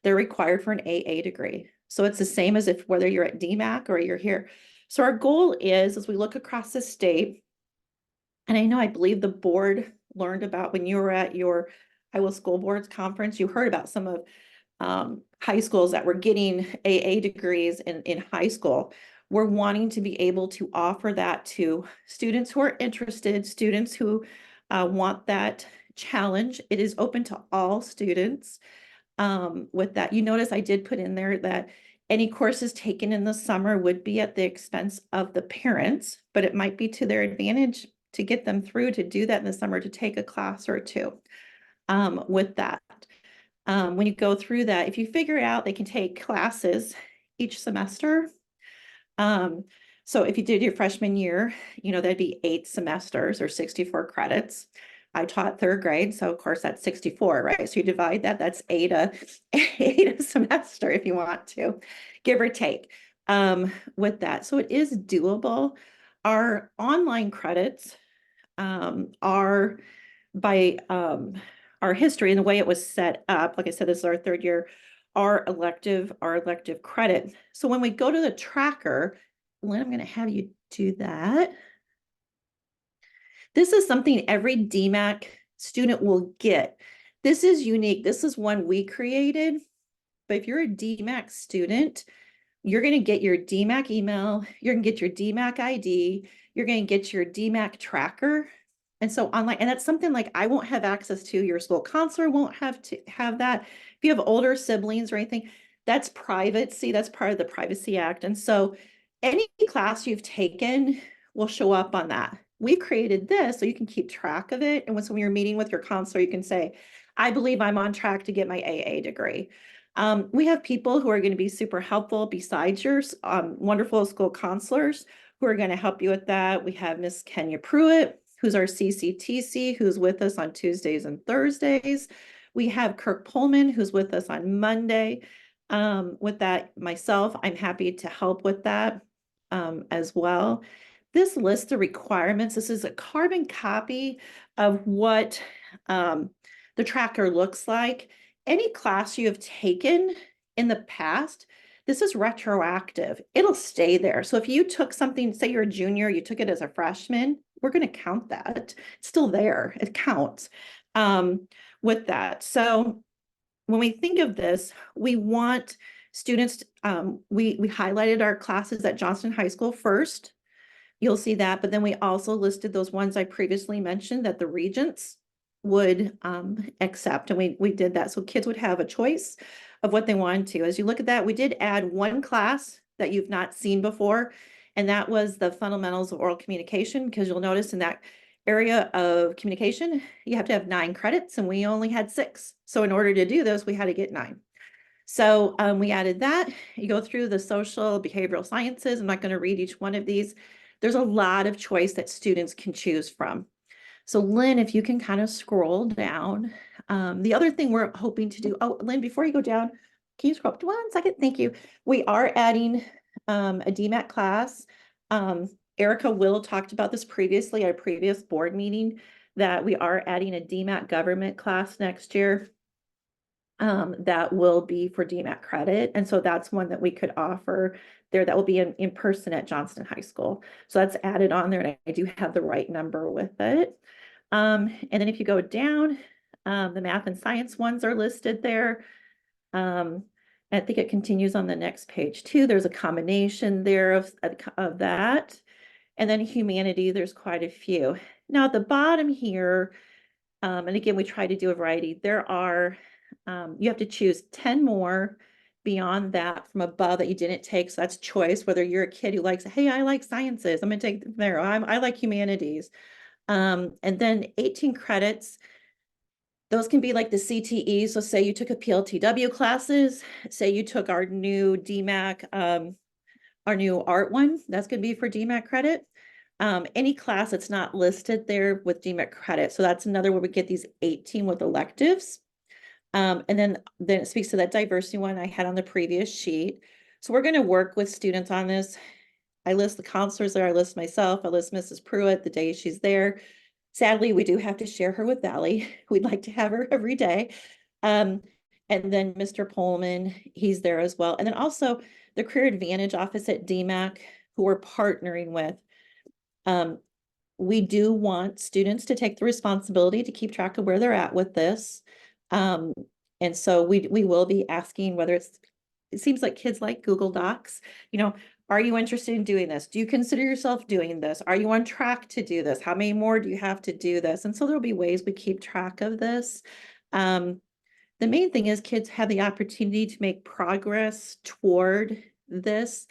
They're required for an AA degree. So it's the same as if whether you're at DMAC or you're here. So our goal is, as we look across the state, and I believe the board learned about when you were at your Iowa School Boards conference, you heard about some of high schools that were getting AA degrees in high school. We're wanting to be able to offer that to students who are interested, students who want that challenge. It is open to all students. With that, you notice I did put in there that any courses taken in the summer would be at the expense of the parents, but it might be to their advantage to get them through to do that in the summer, to take a class or two with that. When you go through that, if you figure it out, they can take classes each semester. So if you did your freshman year, that'd be 8 semesters or 64 credits. I taught third grade, so of course that's 64, right? So you divide that, that's 8 a semester if you want to, give or take, with that. So it is doable. Our online credits are by our history and the way it was set up. Like I said, this is our third year, our elective credit. So when we go to the tracker, Lynn, I'm going to have you do that. This is something every DMAC student will get. This is unique. This is one we created. But if you're a DMAC student, you're going to get your DMAC email, you're going to get your DMAC ID, you're going to get your DMAC tracker. And so online, and that's something like I won't have access to, your school counselor won't have to have that. If you have older siblings or anything, that's private. See, that's part of the Privacy Act. And so any class you've taken will show up on that. we've created this so you can keep track of it. And when you're meeting with your counselor, you can say, I believe I'm on track to get my AA degree. We have people who are going to be super helpful besides your wonderful school counselors who are going to help you with that. We have Miss Kenya Pruitt, who's our CCTC, who's with us on Tuesdays and Thursdays. We have Kirk Pullman, who's with us on Monday. With that, myself, I'm happy to help with that as well. This list of requirements, this is a carbon copy of what the tracker looks like. Any class you have taken in the past, this is retroactive. It'll stay there. So if you took something, say you're a junior, you took it as a freshman, we're going to count that. It's still there. It counts with that. So when we think of this, we want students, we highlighted our classes at Johnston High School first. You'll see that, but then we also listed those ones I previously mentioned that the regents would accept, and we did that so kids would have a choice of what they wanted to. As you look at that, we did add one class that you've not seen before, and that was the fundamentals of oral communication, because you'll notice in that area of communication, you have to have 9 credits, and we only had 6. So in order to do this, we had to get 9. So we added that. You go through the social behavioral sciences. I'm not going to read each one of these. There's a lot of choice that students can choose from. So Lynn, if you can kind of scroll down. The other thing we're hoping to do, oh, Lynn, before you go down, can you scroll up to 1 second? Thank you. We are adding a DMAT class. Erica Will talked about this previously at a previous board meeting, that we are adding a DMAT government class next year. That will be for DMAT credit. And so that's one that we could offer there that will be in person at Johnston High School. So that's added on there, and I do have the right number with it. And then if you go down, the math and science ones are listed there. I think it continues on the next page too. There's a combination there of that. And then humanity, there's quite a few. Now at the bottom here, and again, we try to do a variety. There are, you have to choose 10 more beyond that from above that you didn't take. So that's choice, whether you're a kid who likes, hey, I like sciences, I'm going to take them there. I like humanities. And then 18 credits. Those can be like the CTE. So say you took a PLTW classes, say you took our new DMAC, our new art one, that's going to be for DMAC credit. Any class that's not listed there with DMAC credit. So that's another where we get these 18 with electives. And then it speaks to that diversity one I had on the previous sheet. So we're going to work with students on this. I list the counselors there. I list myself. I list Mrs. Pruitt the day she's there. Sadly, we do have to share her with Valley. We'd like to have her every day. And then Mr. Pullman, he's there as well. And then also the Career Advantage office at DMAC, who we're partnering with. We do want students to take the responsibility to keep track of where they're at with this. And so we will be asking whether it seems like kids like Google Docs, are you interested in doing this? Do you consider yourself doing this? Are you on track to do this? How many more do you have to do this? And so there'll be ways we keep track of this. The main thing is kids have the opportunity to make progress toward this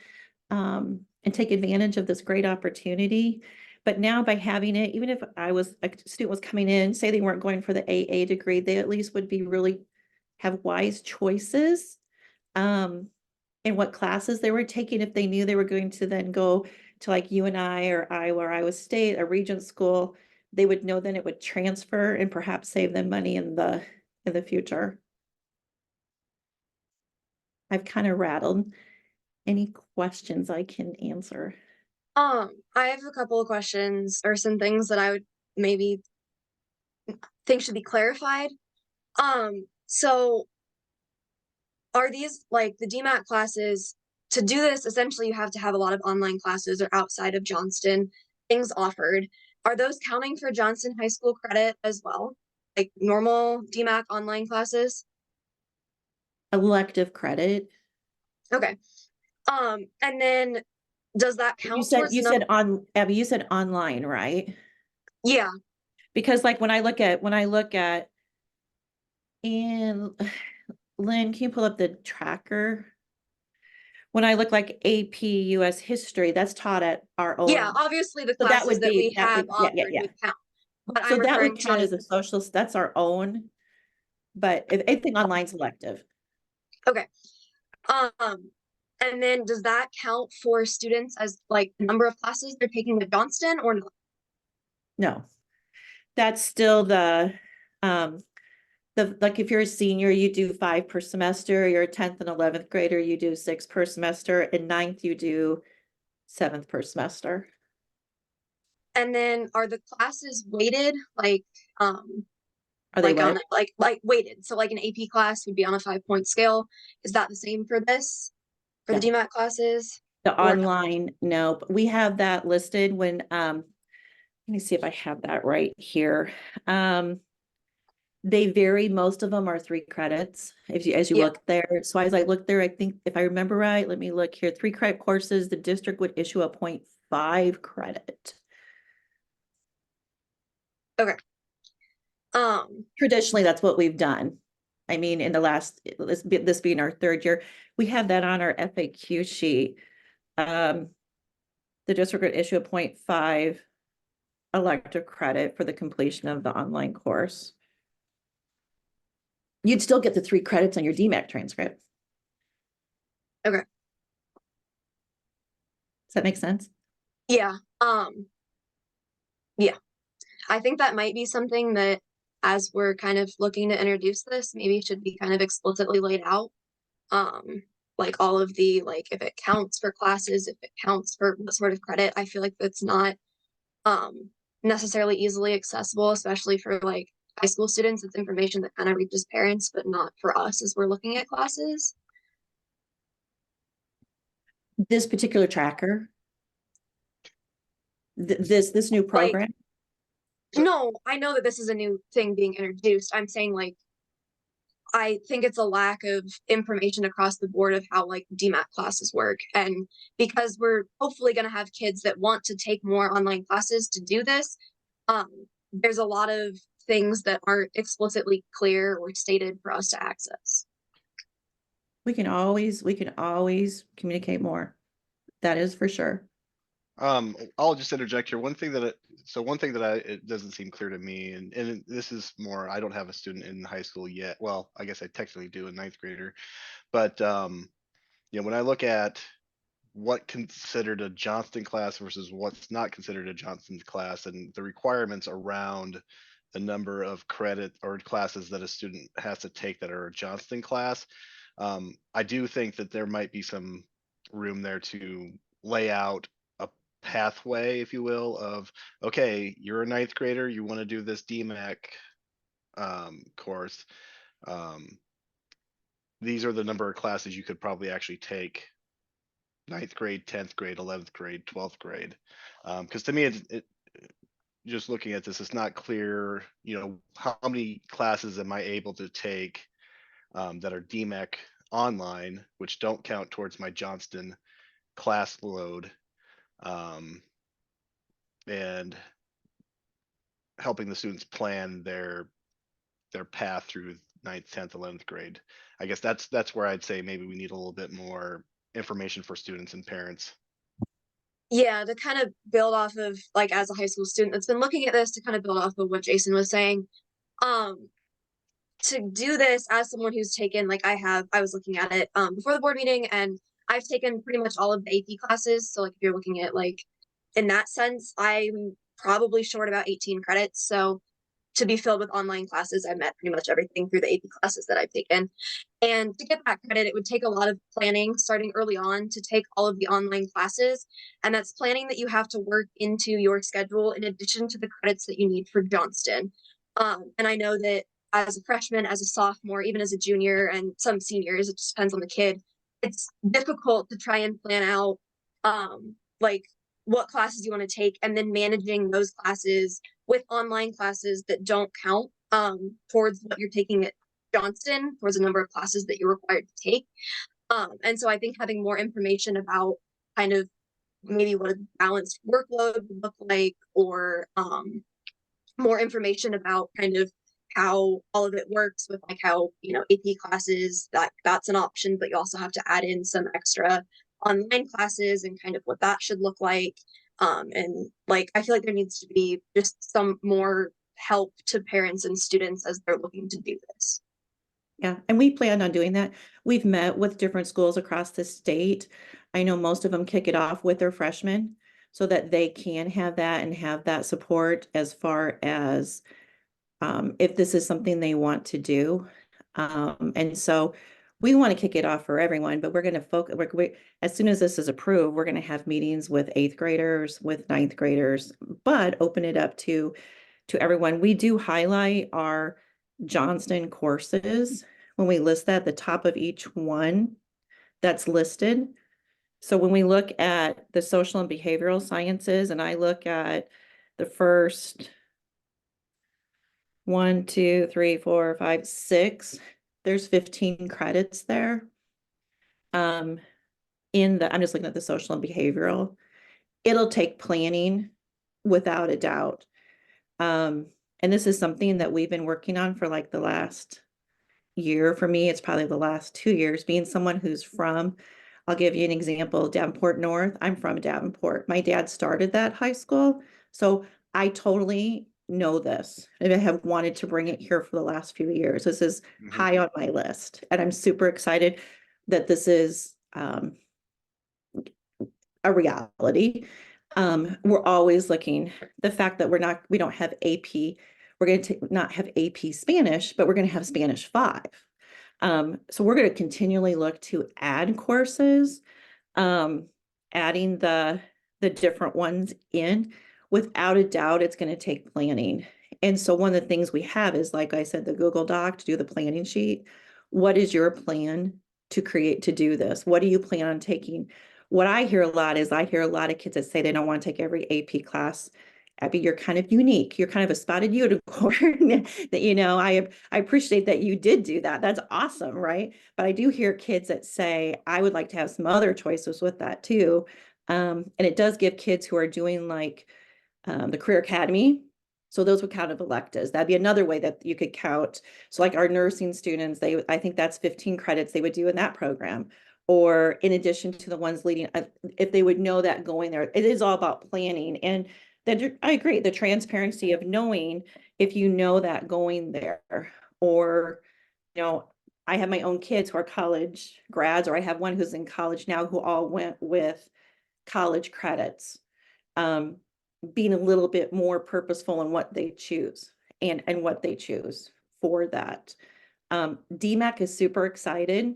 and take advantage of this great opportunity. But now by having it, even if a student was coming in, say they weren't going for the AA degree, they at least would be really have wise choices in what classes they were taking. If they knew they were going to then go to like UNI or Iowa or Iowa State, a regent school, they would know then it would transfer and perhaps save them money in the future. I've kind of rattled. Any questions I can answer? I have a couple of questions or some things that I would maybe think should be clarified. So are these like the DMAT classes? To do this, essentially you have to have a lot of online classes or outside of Johnston things offered. Are those counting for Johnston High School credit as well? Like normal DMAC online classes? Elective credit. Okay. And then does that count? You said Abby, you said online, right? Yeah. Because like when I look at and Lynn, can you pull up the tracker? when I look like AP US history, that's taught at our own. Yeah, obviously the So that classes would that we be, that have would, yeah, offered would count. But So I'm that referring would count to, as a social, that's our own. But if anything online selective, okay. And then does that count for students as like the number of classes they're taking at Johnston or not? no. That's still like if you're a senior, you do 5 per semester, you're a 10th and 11th grader, you do 6 per semester, and 9th you do 7th per semester. And then are the classes weighted like Are they like on what? like weighted? So like an AP class would be on a 5-point scale. Is that the same for this? For the No. GMAT classes? The Or no? online, no, but we have that listed when let me see if I have that right here. They vary, most of them are 3 credits as you Yeah. look there. So as I look there, I think if I remember right, let me look here, 3 credit courses, the district would issue a 0.5 credit. Okay. Traditionally, that's what we've done. I mean, in the last, this being our 3rd year, we have that on our FAQ sheet. The district would issue a 0.5 elective credit for the completion of the online course. You'd still get the 3 credits on your DMAC transcript. Okay. Does that make sense? Yeah. Yeah. I think that might be something that as we're kind of looking to introduce this, maybe should be kind of explicitly laid out. Like all of the, like if it counts for classes, if it counts for what sort of credit, I feel like that's not necessarily easily accessible, especially for like high school students. It's information that kind of reaches parents, but not for us as we're looking at classes. This particular tracker, this new program. No, I know that this is a new thing being introduced. I'm saying like I think it's a lack of information across the board of how like DMAT classes work. And because we're hopefully going to have kids that want to take more online classes to do this, there's a lot of things that aren't explicitly clear or stated for us to access. We can always communicate more. That is for sure. I'll just interject here. One thing that it doesn't seem clear to me, and this is more, I don't have a student in high school yet. Well, I guess I technically do, a 9th grader, but you know, when I look at what considered a Johnston class versus what's not considered a Johnston class, and the requirements around the number of credit or classes that a student has to take that are a Johnston class, I do think that there might be some room there to lay out a pathway, if you will, of, okay, you're a 9th grader, you want to do this DMAC course. These are the number of classes you could probably actually take 9th grade, 10th grade, 11th grade, 12th grade. Because to me, it just looking at this, it's not clear, you know, how many classes am I able to take that are DMAC online, which don't count towards my Johnston class load, and helping the students plan their path through 9th, 10th, 11th grade. I guess that's where I'd say maybe we need a little bit more information for students and parents. Yeah, to kind of build off of like as a high school student that's been looking at this, to kind of build off of what Jason was saying. To do this as someone who's taken, like I was looking at it before the board meeting, and I've taken pretty much all of the AP classes. So like if you're looking at like in that sense, I'm probably short about 18 credits. So to be filled with online classes, I've met pretty much everything through the AP classes that I've taken. And to get that credit, it would take a lot of planning starting early on to take all of the online classes. And that's planning that you have to work into your schedule in addition to the credits that you need for Johnston. And I know that as a freshman, as a sophomore, even as a junior, and some seniors, it just depends on the kid, it's difficult to try and plan out like what classes you want to take, and then managing those classes with online classes that don't count towards what you're taking at Johnston, towards the number of classes that you're required to take. And so I think having more information about kind of maybe what a balanced workload would look like, or more information about kind of how all of it works with like how, you know, AP classes, that's an option, but you also have to add in some extra online classes and kind of what that should look like. And like, I feel like there needs to be just some more help to parents and students as they're looking to do this. Yeah, and we plan on doing that. We've met with different schools across the state. I know most of them kick it off with their freshmen so that they can have that and have that support as far as if this is something they want to do. And so we want to kick it off for everyone, but we're going to focus, as soon as this is approved, we're going to have meetings with 8th graders, with 9th graders, but open it up to everyone. We do highlight our Johnston courses when we list that at the top of each one that's listed. So when we look at the social and behavioral sciences, and I look at the first 1, 2, 3, 4, 5, 6, there's 15 credits there. I'm just looking at the social and behavioral. It'll take planning without a doubt. And this is something that we've been working on for like the last year. For me, it's probably the last 2 years, being someone who's from, I'll give you an example, Davenport North. I'm from Davenport. My dad started that high school. So I totally know this. And I have wanted to bring it here for the last few years. This is high on my list. And I'm super excited that this is a reality. We're always looking, the fact that we don't have AP, we're going to not have AP Spanish, but we're going to have Spanish 5. So we're going to continually look to add courses, adding the different ones in. Without a doubt, it's going to take planning. And so one of the things we have is, like I said, the Google Doc to do the planning sheet. What is your plan to do this? What do you plan on taking? What I hear a lot is I hear a lot of kids that say they don't want to take every AP class. Abby, you're kind of unique. You're kind of a spotted unicorn. That, I appreciate that you did do that. That's awesome, right? But I do hear kids that say, I would like to have some other choices with that too. And it does give kids who are doing like the Career Academy. So those would count as electives. That'd be another way that you could count. So like our nursing students, I think that's 15 credits they would do in that program. Or in addition to the ones leading, if they would know that going there, it is all about planning. And then I agree, the transparency of knowing if you know that going there, or, I have my own kids who are college grads, or I have one who's in college now who all went with college credits. Being a little bit more purposeful in what they choose and what they choose for that. DMAC is super excited.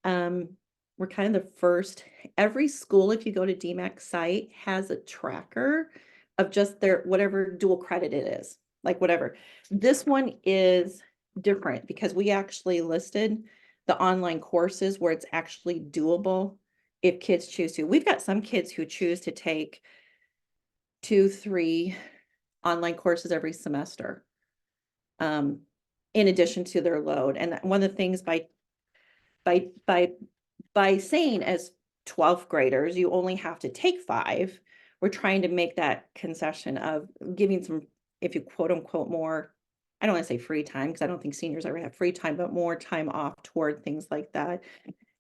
We're kind of the first, every school, if you go to DMAC site, has a tracker of just their whatever dual credit it is, like whatever. This one is different because we actually listed the online courses where it's actually doable if kids choose to. We've got some kids who choose to take 2, 3 online courses every semester, in addition to their load. And one of the things by saying as 12th graders, you only have to take 5, we're trying to make that concession of giving some, if you quote unquote, more, I don't want to say free time, because I don't think seniors ever have free time, but more time off toward things like that.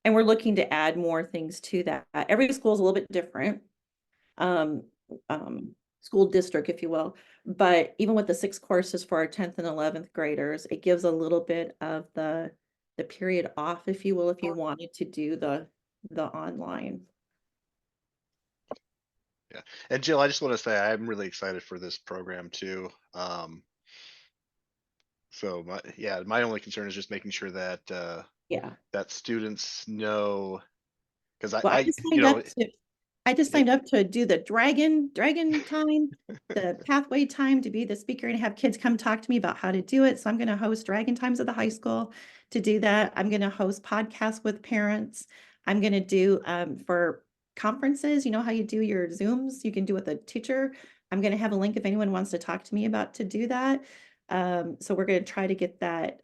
And we're looking to add more things to that. Every school is a little bit different. School district, if you will. But even with the 6 courses for our 10th and 11th graders, it gives a little bit of the period off, if you will, if you wanted to do the online. Yeah. And Jill, I just want to say I'm really excited for this program too. So my only concern is just making sure that that students know, because I just signed up to do the dragon time, the pathway time to be the speaker and have kids come talk to me about how to do it. So I'm going to host dragon times at the high school to do that. I'm going to host podcasts with parents. I'm going to do for conferences, how you do your Zooms, you can do with a teacher. I'm going to have a link if anyone wants to talk to me about to do that. So we're going to try to get that,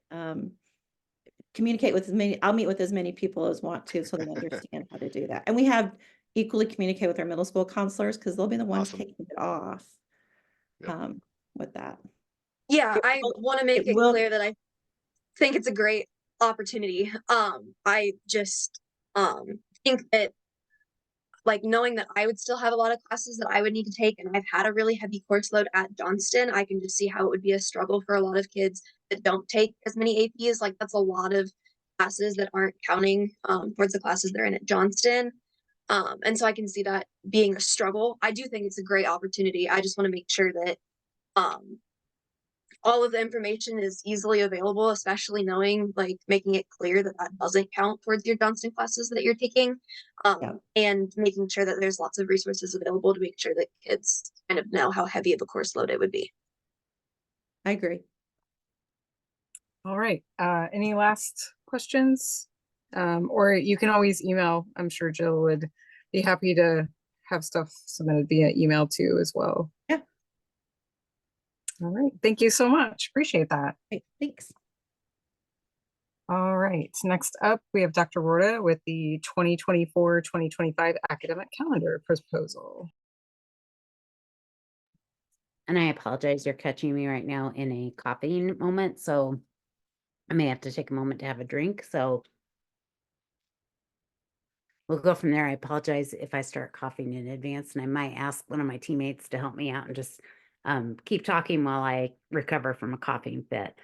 communicate with I'll meet with as many people as want to, so they understand how to do that. And we have equally communicate with our middle school counselors, because they'll be the ones taking it off with that. Yeah, I want to make it clear that I think it's a great opportunity. I just think that like knowing that I would still have a lot of classes that I would need to take, and I've had a really heavy course load at Johnston, I can just see how it would be a struggle for a lot of kids that don't take as many APs. Like that's a lot of classes that aren't counting towards the classes they're in at Johnston. And so I can see that being a struggle. I do think it's a great opportunity. I just want to make sure that all of the information is easily available, especially knowing, like, making it clear that that doesn't count towards your Johnston classes that you're taking, and making sure that there's lots of resources available to make sure that kids kind of know how heavy of a course load it would be. I agree. All right. Any last questions? Or you can always email. I'm sure Jill would be happy to have stuff submitted via email too as well. Yeah. All right. Thank you so much. Appreciate that. Okay, thanks. All right. Next up, we have Dr. Rorta with the 2024-2025 academic calendar proposal. And I apologize, you're catching me right now in a coughing moment, so I may have to take a moment to have a drink, so we'll go from there. I apologize if I start coughing in advance, and I might ask one of my teammates to help me out and just keep talking while I recover from a coughing fit.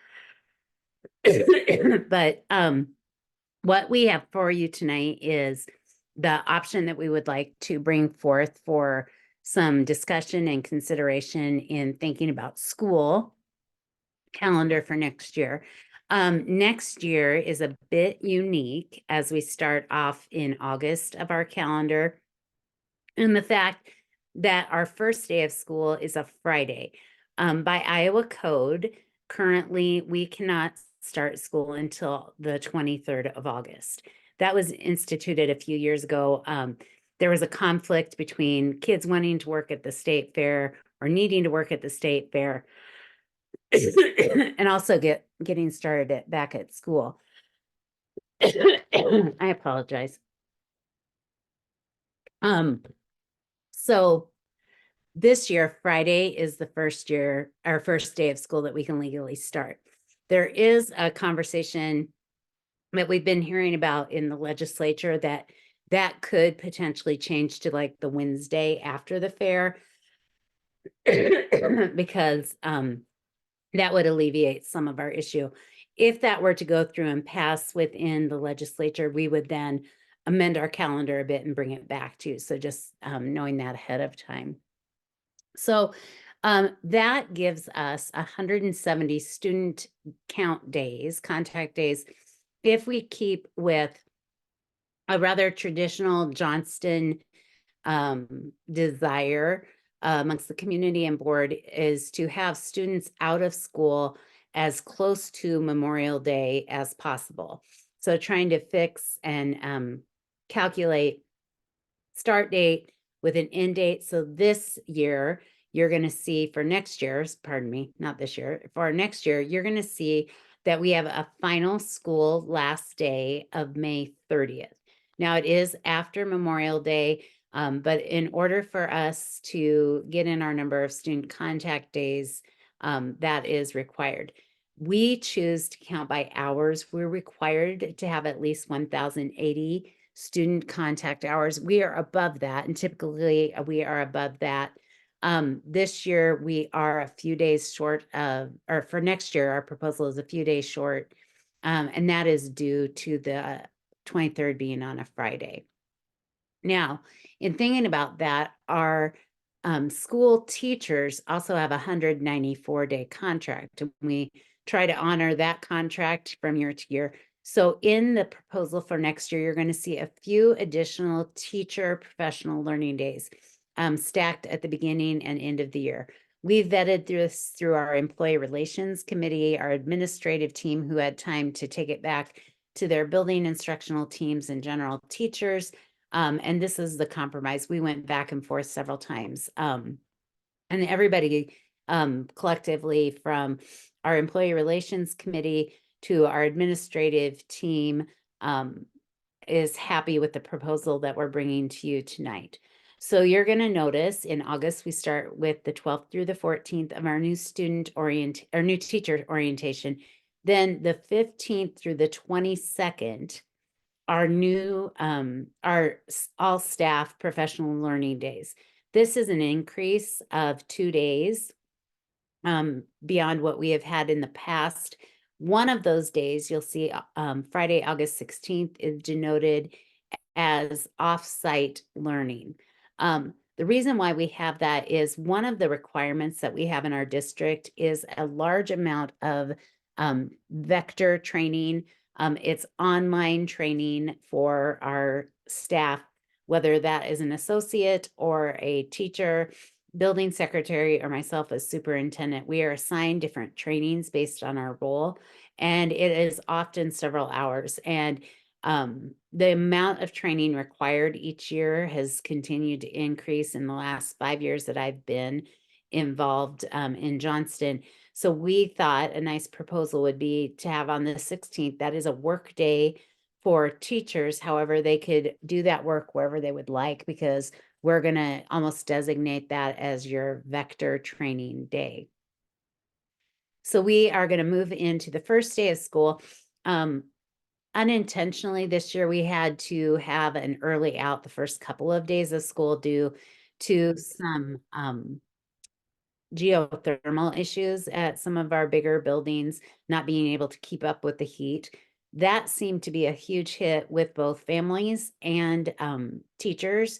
But what we have for you tonight is the option that we would like to bring forth for some discussion and consideration in thinking about school calendar for next year. Next year is a bit unique as we start off in August of our calendar, and the fact that our first day of school is a Friday. By Iowa code, currently we cannot start school until the 23rd of August. That was instituted a few years ago. There was a conflict between kids wanting to work at the state fair or needing to work at the state fair and also getting started back at school. I apologize. So this year, Friday is the our first day of school that we can legally start. There is a conversation that we've been hearing about in the legislature that could potentially change to like the Wednesday after the fair because that would alleviate some of our issue. If that were to go through and pass within the legislature, we would then amend our calendar a bit and bring it back to you. So just knowing that ahead of time. So that gives us 170 student count days, contact days, if we keep with a rather traditional Johnston desire amongst the community and board is to have students out of school as close to Memorial Day as possible. So trying to fix and calculate start date with an end date. So this year, you're going to see for next year's, pardon me, not this year, for next year, you're going to see that we have a final school last day of May 30th. Now it is after Memorial Day, but in order for us to get in our number of student contact days, that is required. We choose to count by hours. We're required to have at least 1,080 student contact hours. We are above that, and typically we are above that. This year we are a few days short of, or for next year, our proposal is a few days short, and that is due to the 23rd being on a Friday. Now, in thinking about that, our school teachers also have a 194-day contract, and we try to honor that contract from year to year. So in the proposal for next year, you're going to see a few additional teacher professional learning days stacked at the beginning and end of the year. We've vetted this through our employee relations committee, our administrative team who had time to take it back to their building instructional teams and general teachers. And this is the compromise. We went back and forth several times. And everybody collectively, from our employee relations committee to our administrative team, is happy with the proposal that we're bringing to you tonight. So you're going to notice in August, we start with the 12th through the 14th of our new new teacher orientation. Then the 15th through the 22nd our new, all staff professional learning days. This is an increase of 2 days beyond what we have had in the past. One of those days, you'll see Friday, August 16th is denoted as off-site learning. The reason why we have that is one of the requirements that we have in our district is a large amount of vector training. It's online training for our staff, whether that is an associate or a teacher, building secretary, or myself as superintendent. We are assigned different trainings based on our role, and it is often several hours. And the amount of training required each year has continued to increase in the last 5 years that I've been involved in Johnston. So we thought a nice proposal would be to have on the 16th, that is a work day for teachers. However, they could do that work wherever they would like, because we're going to almost designate that as your vector training day. So we are going to move into the first day of school. Unintentionally this year, we had to have an early out the first couple of days of school due to some geothermal issues at some of our bigger buildings, not being able to keep up with the heat. That seemed to be a huge hit with both families and teachers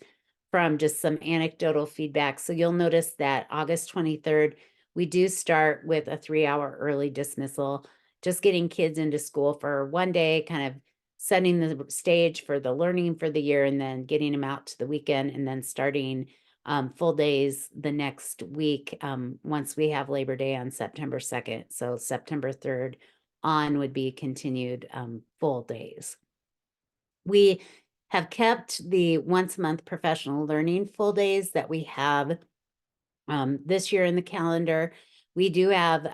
from just some anecdotal feedback. So you'll notice that August 23rd, we do start with a 3-hour early dismissal, just getting kids into school for one day, kind of setting the stage for the learning for the year, and then getting them out to the weekend, and then starting full days the next week once we have Labor Day on September 2nd. So September 3rd on would be continued full days. We have kept the once a month professional learning full days that we have this year in the calendar. We do have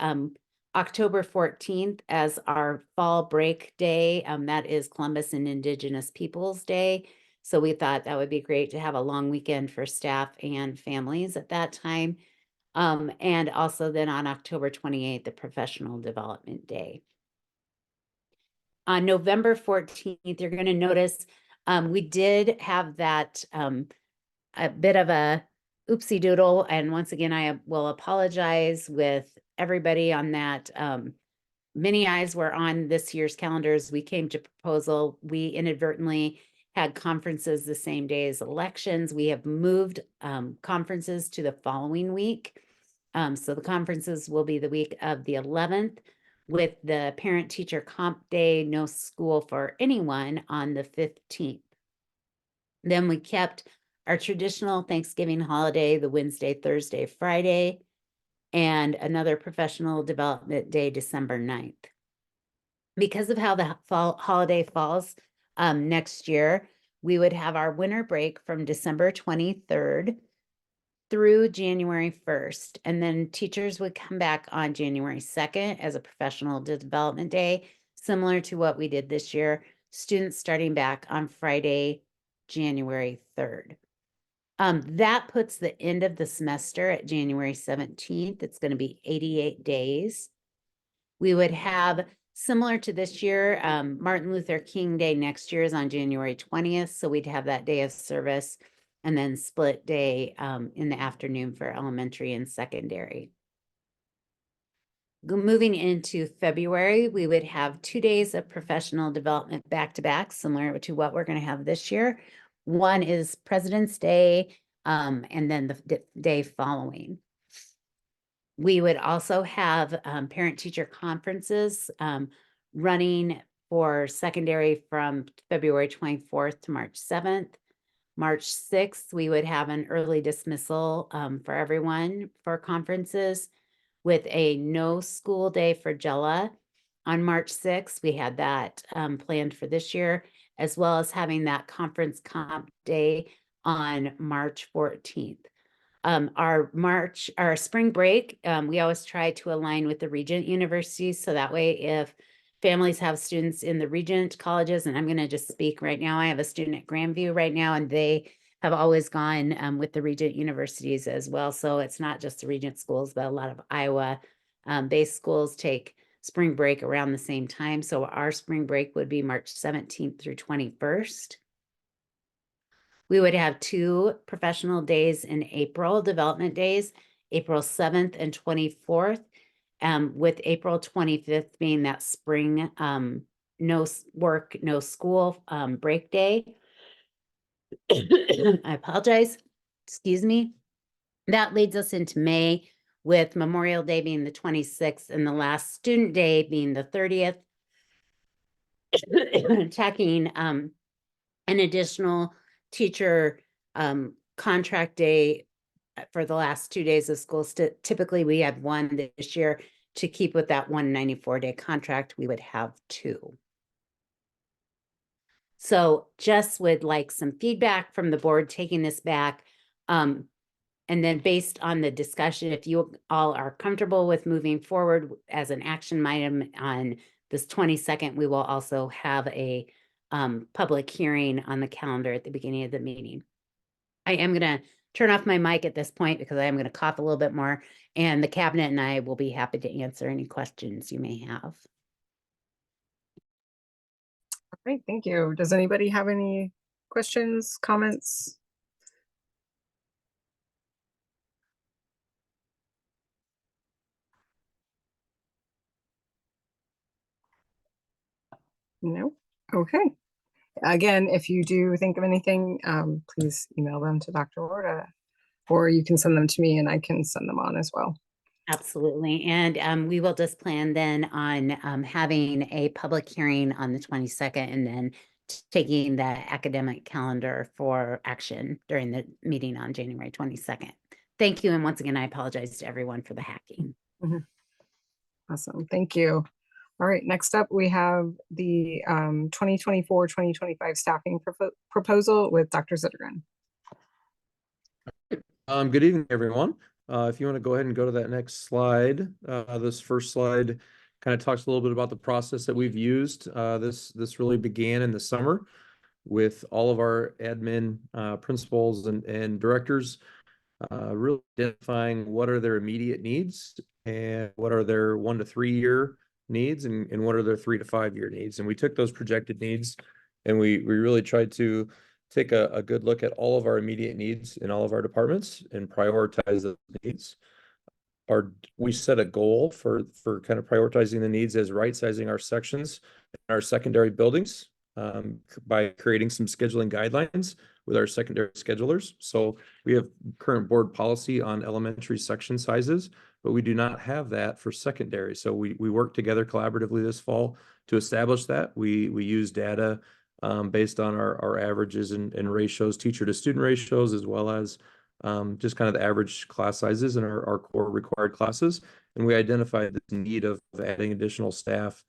October 14th as our fall break day. That is Columbus and Indigenous Peoples Day. So we thought that would be great to have a long weekend for staff and families at that time. And also then on October 28th, the Professional Development Day. On November 14th, you're going to notice we did have that a bit of a oopsie doodle. And once again, I will apologize with everybody on that. Many eyes were on this year's calendars. We came to proposal. We inadvertently had conferences the same day as elections. We have moved conferences to the following week. So the conferences will be the week of the 11th, with the parent-teacher comp day, no school for anyone, on the 15th. Then we kept our traditional Thanksgiving holiday, the Wednesday, Thursday, Friday, and another professional development day, December 9th. Because of how the fall holiday falls next year, we would have our winter break from December 23rd through January 1st. And then teachers would come back on January 2nd as a professional development day, similar to what we did this year. Students starting back on Friday, January 3rd. That puts the end of the semester at January 17th. It's going to be 88 days. We would have, similar to this year, Martin Luther King Day next year is on January 20th. So we'd have that day of service, and then split day in the afternoon for elementary and secondary. Moving into February, we would have 2 days of professional development back-to-back, similar to what we're going to have this year. One is President's Day, and then the day following. We would also have parent-teacher conferences running for secondary from February 24th to March 7th. March 6th, we would have an early dismissal for everyone for conferences, with a no school day for JELA. On March 6th, we had that planned for this year, as well as having that conference comp day on March 14th. Our spring break, we always try to align with the Regent universities. So that way, if families have students in the Regent colleges, and I'm going to just speak right now, I have a student at Grandview right now, and they have always gone with the Regent universities as well. So it's not just the Regent schools, but a lot of Iowa based schools take spring break around the same time. So our spring break would be March 17th through 21st. We would have 2 professional days in April, development days, April 7th and 24th, with April 25th being that spring no work, no school break day. I apologize. Excuse me. That leads us into May with Memorial Day being the 26th and the last student day being the 30th. Tacking an additional teacher contract day for the last 2 days of school. Typically, we had 1 this year. To keep with that 194-day contract, we would have 2. So just would like some feedback from the board taking this back. And then based on the discussion, if you all are comfortable with moving forward as an action item on this 22nd, we will also have a public hearing on the calendar at the beginning of the meeting. I am going to turn off my mic at this point because I am going to cough a little bit more, and the cabinet and I will be happy to answer any questions you may have. All right, thank you. Does anybody have any questions, comments? No? Okay. Again, if you do think of anything, please email them to Dr. Orta, or you can send them to me and I can send them on as well. Absolutely. And we will just plan then on having a public hearing on the 22nd and then taking the academic calendar for action during the meeting on January 22nd. Thank you. And once again, I apologize to everyone for the hacking. Awesome. Thank you. All right, next up, we have the 2024-2025 staffing proposal with Dr. Zittergren. Good evening, everyone. If you want to go ahead and go to that next slide, this first slide kind of talks a little bit about the process that we've used. This really began in the summer with all of our admin principals and directors really identifying what are their immediate needs and what are their 1 to 3 year needs and what are their 3 to 5 year needs. And we took those projected needs and we really tried to take a good look at all of our immediate needs in all of our departments and prioritize those needs. We set a goal for kind of prioritizing the needs as right sizing our sections in our secondary buildings by creating some scheduling guidelines with our secondary schedulers. So we have current board policy on elementary section sizes, but we do not have that for secondary. So we worked together collaboratively this fall to establish that. We use data based on our averages and ratios, teacher to student ratios, as well as just kind of the average class sizes in our core required classes. And we identified this need of adding additional staff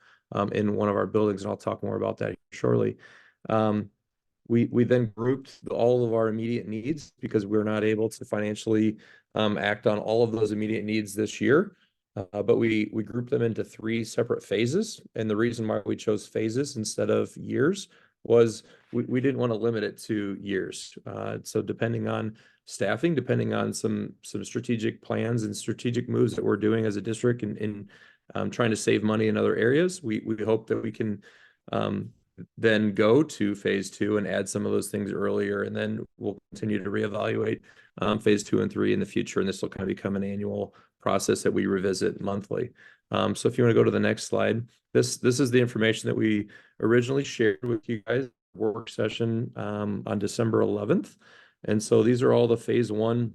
in one of our buildings, and I'll talk more about that shortly. We then grouped all of our immediate needs because we're not able to financially act on all of those immediate needs this year. But we grouped them into 3 separate phases. And the reason why we chose phases instead of years was we didn't want to limit it to years. So depending on staffing, depending on some strategic plans and strategic moves that we're doing as a district in trying to save money in other areas, we hope that we can then go to phase 2 and add some of those things earlier. And then we'll continue to reevaluate phase 2 and 3 in the future. And this will kind of become an annual process that we revisit monthly. So if you want to go to the next slide, this is the information that we originally shared with you guys work session on December 11th. And so these are all the phase 1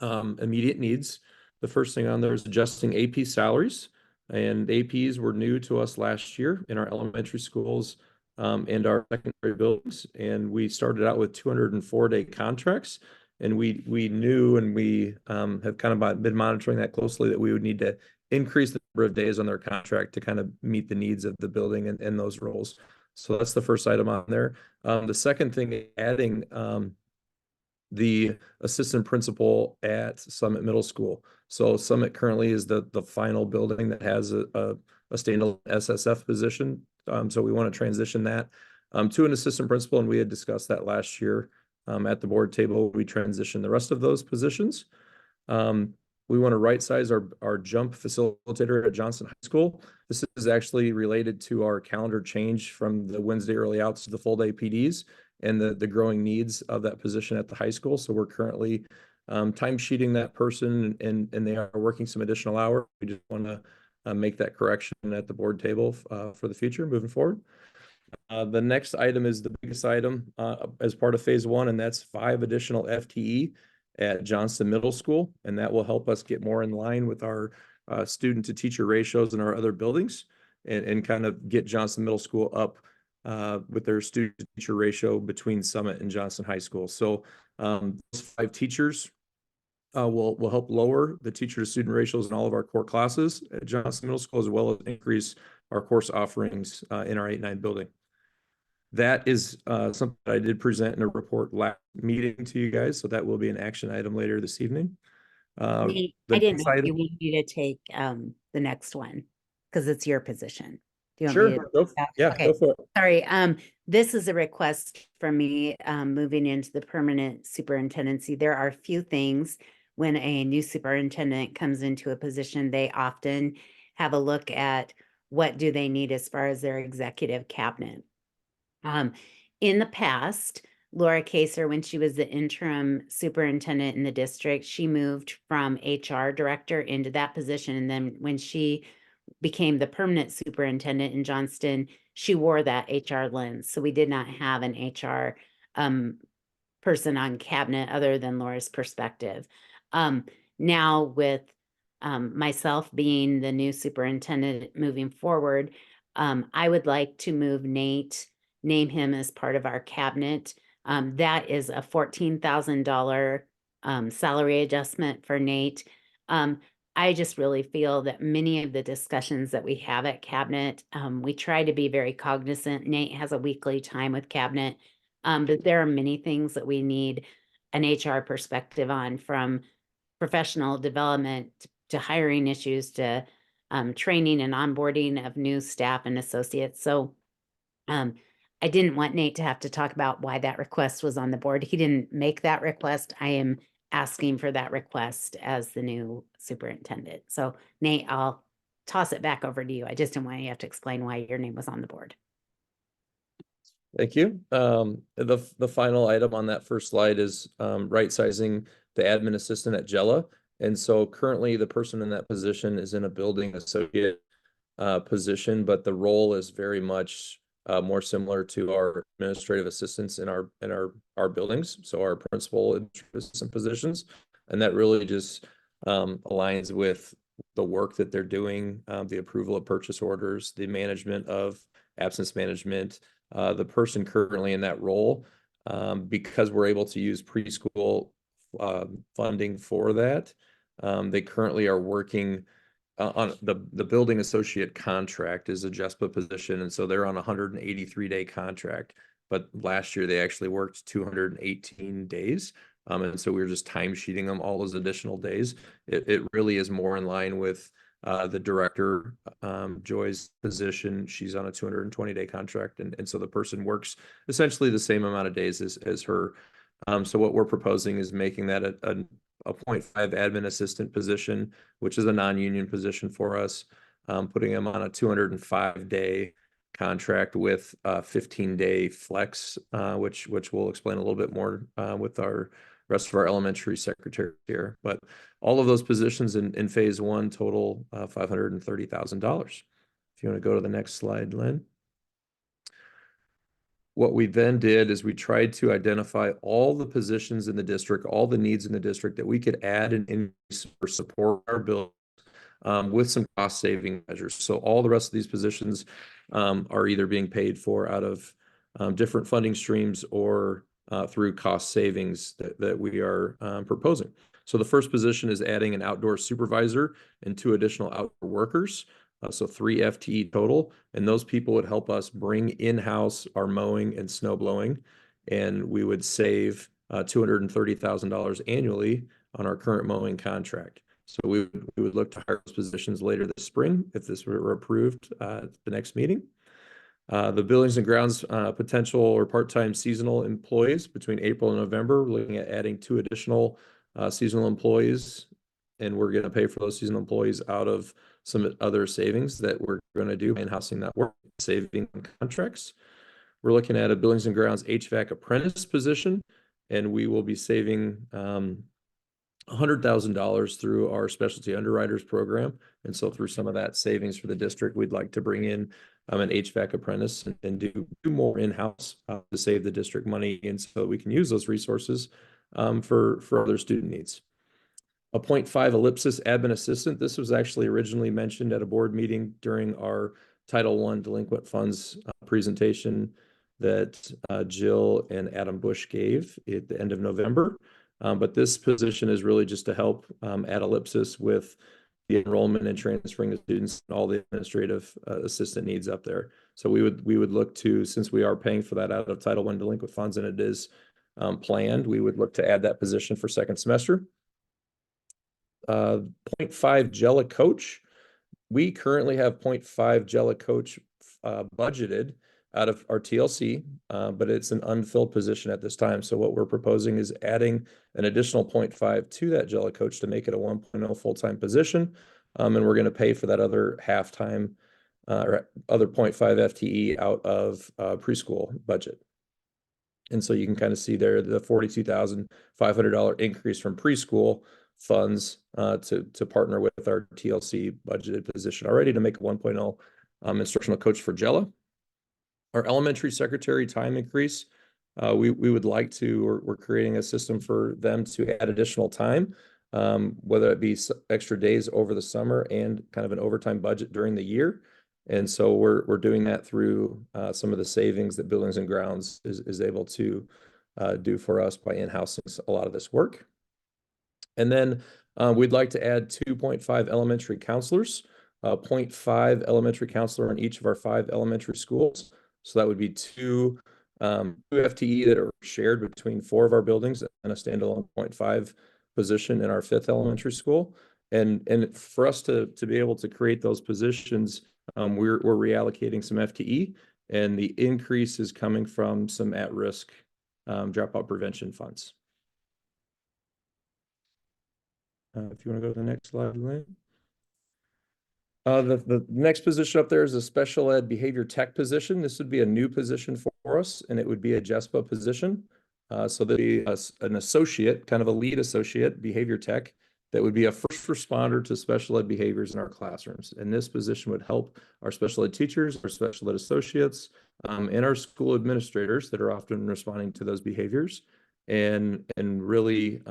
immediate needs. The first thing on there is adjusting AP salaries, and APs were new to us last year in our elementary schools and our secondary buildings. And we started out with 204-day contracts. And we knew, and we have kind of been monitoring that closely, that we would need to increase the number of days on their contract to kind of meet the needs of the building and those roles. So that's the first item on there. The second thing is adding the assistant principal at Summit Middle School. So Summit currently is the final building that has a standalone SSF position. So we want to transition that to an assistant principal, and we had discussed that last year at the board table. We transitioned the rest of those positions. we want to right size our jump facilitator at Johnston High School. This is actually related to our calendar change from the Wednesday early outs to the full day PDs and the growing needs of that position at the high school. So we're currently time sheeting that person, and they are working some additional hours. We just want to make that correction at the board table for the future moving forward. The next item is the biggest item as part of phase one, and that's 5 additional FTE at Johnston Middle School, and that will help us get more in line with our student to teacher ratios in our other buildings, and kind of get Johnston Middle School up with their student to teacher ratio between Summit and Johnston High School. So those 5 teachers will help lower the teacher to student ratios in all of our core classes at Johnston Middle School, as well as increase our course offerings in our 8-9 building. That is something that I did present in a report last meeting to you guys, so that will be an action item later this evening. Nate, the I didn't next know item- you want me to take the next one because it's your position. Do you want Sure, me to? yeah, Okay. go for it. Sorry, this is a request from me, moving into the permanent superintendency. There are a few things when a new superintendent comes into a position, they often have a look at what do they need as far as their executive cabinet. In the past, Laura Kaser, when she was the interim superintendent in the district, she moved from HR director into that position. And then when she became the permanent superintendent in Johnston, she wore that HR lens. So we did not have an HR person on cabinet other than Laura's perspective. Now with myself being the new superintendent moving forward, I would like to move Nate, name him as part of our cabinet. That is a $14,000 salary adjustment for Nate. I just really feel that many of the discussions that we have at cabinet, we try to be very cognizant. Nate has a weekly time with cabinet, but there are many things that we need an HR perspective on, from professional development to hiring issues to training and onboarding of new staff and associates. So I didn't want Nate to have to talk about why that request was on the board. He didn't make that request. I am asking for that request as the new superintendent. So Nate, I'll toss it back over to you. I just didn't want you to have to explain why your name was on the board. Thank you. The final item on that first slide is right sizing the admin assistant at Jella. And so currently the person in that position is in a building associate position, but the role is very much more similar to our administrative assistants in our buildings. So our principal assistant positions, and that really just aligns with the work that they're doing, the approval of purchase orders, the management of absence management. The person currently in that role, because we're able to use preschool funding for that, they currently are working on the building associate contract is a JESPA position, and so they're on a 183-day contract. But last year they actually worked 218 days, and so we were just time sheeting them all those additional days. It really is more in line with the director, Joy's position. She's on a 220-day contract, and so the person works essentially the same amount of days as her. So what we're proposing is making that a 0.5 admin assistant position, which is a non-union position for us, putting them on a 205-day contract with a 15-day flex, which we'll explain a little bit more with our rest of our elementary secretary here. But all of those positions in phase one total $530,000. If you want to go to the next slide, Lynn. What we then did is we tried to identify all the positions in the district, all the needs in the district that we could add and increase or support our bill with some cost saving measures. So all the rest of these positions are either being paid for out of different funding streams or through cost savings that we are proposing. So the first position is adding an outdoor supervisor and 2 additional outdoor workers. So 3 FTE total, and those people would help us bring in-house our mowing and snow blowing, and we would save $230,000 annually on our current mowing contract. So we would look to hire those positions later this spring if this were approved at the next meeting. The buildings and grounds potential or part-time seasonal employees between April and November, we're looking at adding 2 additional seasonal employees and we're going to pay for those seasonal employees out of some other savings that we're going to do in-housing that work, saving contracts. We're looking at a buildings and grounds HVAC apprentice position, and we will be saving $100,000 through our specialty underwriters program. And so through some of that savings for the district, we'd like to bring in an HVAC apprentice and do more in-house to save the district money, and so we can use those resources for other student needs. A 0.5 ellipsis admin assistant. This was actually originally mentioned at a board meeting during our Title I delinquent funds presentation that Jill and Adam Bush gave at the end of November. But this position is really just to help add ellipsis with the enrollment and transferring of students and all the administrative assistant needs up there. So we would look to, since we are paying for that out of Title I delinquent funds and it is planned, we would look to add that position for second semester. 0.5 Jella coach. We currently have 0.5 Jella coach budgeted out of our TLC, but it's an unfilled position at this time. So what we're proposing is adding an additional 0.5 to that Jella coach to make it a 1.0 full-time position. And we're going to pay for that other half-time or other 0.5 FTE out of preschool budget. And so you can kind of see there the $42,500 increase from preschool funds to partner with our TLC budgeted position already to make a 1.0 instructional coach for Jella. Our elementary secretary time increase, we would like to, we're creating a system for them to add additional time, whether it be extra days over the summer and kind of an overtime budget during the year. And so we're doing that through some of the savings that Buildings and Grounds is able to do for us by in-housing a lot of this work. And then we'd like to add 2.5 elementary counselors, 0.5 elementary counselor in each of our 5 elementary schools. So that would be two FTE that are shared between 4 of our buildings and a standalone 0.5 position in our 5th elementary school. And for us to be able to create those positions, we're reallocating some FTE, and the increase is coming from some at-risk dropout prevention funds. If you want to go to the next slide, Elaine. The next position up there is a special ed behavior tech position. This would be a new position for us, and it would be a JESPA position. So there'd be an associate, kind of a lead associate behavior tech that would be a first responder to special ed behaviors in our classrooms. And this position would help our special ed teachers, our special ed associates, and our school administrators that are often responding to those behaviors, and really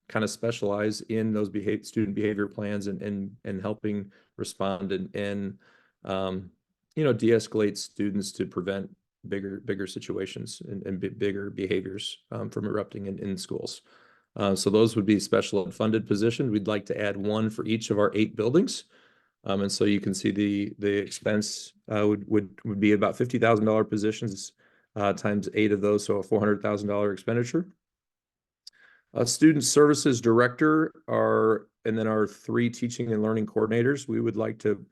kind of specialize in those student behavior plans and helping respond and de-escalate students to prevent bigger situations and bigger behaviors from erupting in schools. So those would be special ed funded positions. We'd like to add 1 for each of our 8 buildings. And so you can see the expense would be about $50,000 positions times 8 of those, so a $400,000 expenditure. A student services director and then our 3 teaching and learning coordinators. We would like to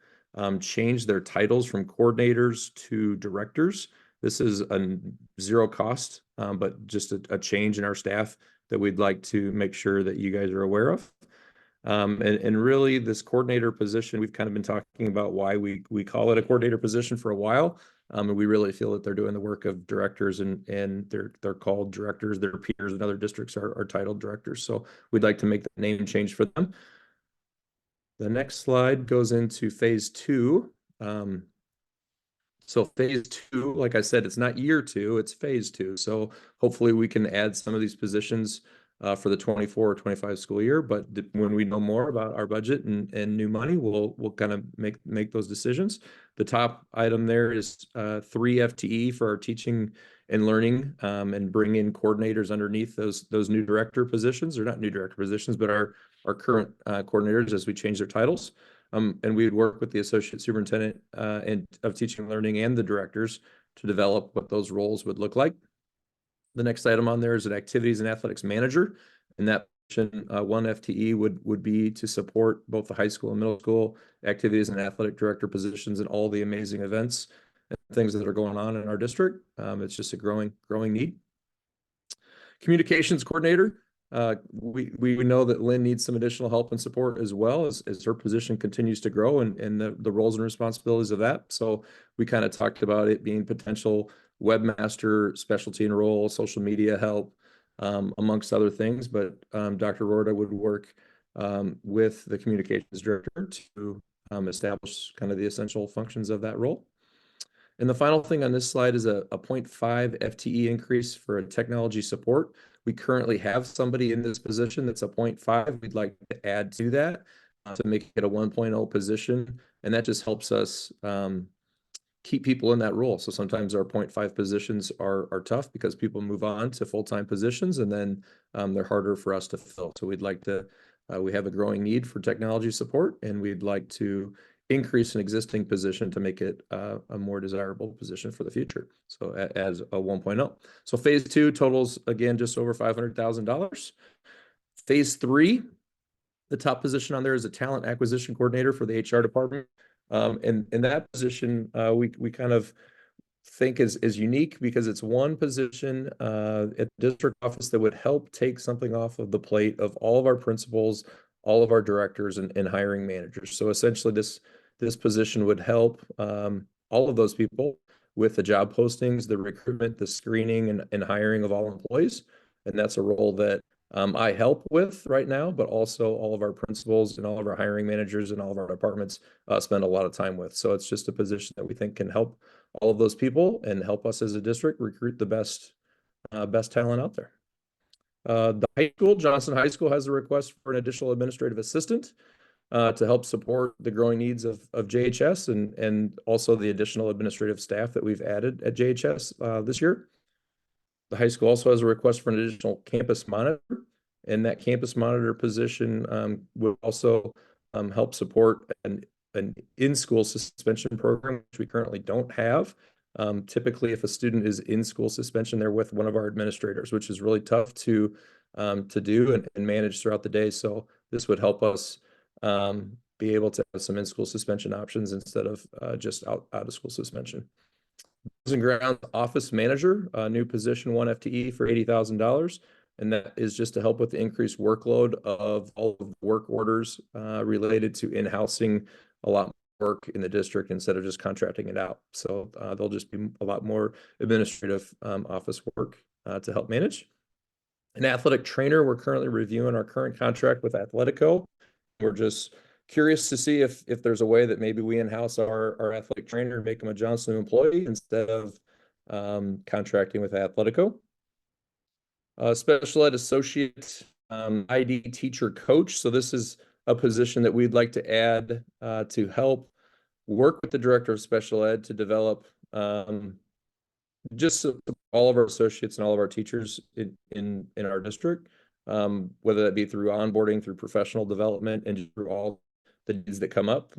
change their titles from coordinators to directors. This is a 0 cost, but just a change in our staff that we'd like to make sure that you guys are aware of. And really this coordinator position, we've kind of been talking about why we call it a coordinator position for a while. And we really feel that they're doing the work of directors, and they're called directors. Their peers in other districts are titled directors. So we'd like to make the name change for them. The next slide goes into phase 2. So phase 2, like I said, it's not year 2, it's phase 2. So hopefully we can add some of these positions for the 24 or 25 school year. But when we know more about our budget and new money, we'll kind of make those decisions. The top item there is 3 FTE for our teaching and learning, and bring in coordinators underneath those new director positions, or not new director positions, but our current coordinators as we change their titles. And we would work with the associate superintendent of teaching and learning and the directors to develop what those roles would look like. The next item on there is an activities and athletics manager, and that position, 1 FTE would be to support both the high school and middle school activities and athletic director positions and all the amazing events and things that are going on in our district. It's just a growing need. Communications coordinator. We know that Lynn needs some additional help and support as well as her position continues to grow and the roles and responsibilities of that. So we kind of talked about it being potential webmaster, specialty and role, social media help, amongst other things. But Dr. Rorda would work with the communications director to establish kind of the essential functions of that role. And the final thing on this slide is a 0.5 FTE increase for a technology support. We currently have somebody in this position that's a 0.5. We'd like to add to that to make it a 1.0 position. And that just helps us keep people in that role. So sometimes our 0.5 positions are tough because people move on to full-time positions and then they're harder for us to fill. So we'd like to, we have a growing need for technology support and we'd like to increase an existing position to make it a more desirable position for the future. So as a 1.0. So phase 2 totals, again, just over $500,000. Phase 3, the top position on there is a talent acquisition coordinator for the HR department. And that position, we kind of think is unique because it's one position at the district office that would help take something off of the plate of all of our principals, all of our directors and hiring managers. So essentially this position would help all of those people with the job postings, the recruitment, the screening and hiring of all employees. And that's a role that I help with right now, but also all of our principals and all of our hiring managers and all of our departments spend a lot of time with. So it's just a position that we think can help all of those people and help us as a district recruit the best talent out there. The high school, Johnston High School, has a request for an additional administrative assistant to help support the growing needs of JHS and also the additional administrative staff that we've added at JHS this year. The high school also has a request for an additional campus monitor, and that campus monitor position will also help support an in-school suspension program, which we currently don't have. Typically, if a student is in school suspension, they're with one of our administrators, which is really tough to do and manage throughout the day. So this would help us be able to have some in-school suspension options instead of just out of school suspension. Buildings and Grounds Office Manager, a new position, 1 FTE for $80,000. And that is just to help with the increased workload of all of the work orders related to in-housing a lot more work in the district instead of just contracting it out. So there'll just be a lot more administrative office work to help manage. An athletic trainer, we're currently reviewing our current contract with Athletico. We're just curious to see if there's a way that maybe we in-house our athletic trainer and make them a Johnston employee instead of contracting with Athletico. Special ed associate ID teacher coach. So this is a position that we'd like to add to help work with the director of special ed to develop just all of our associates and all of our teachers in our district, whether that be through onboarding, through professional development, and through all the needs that come up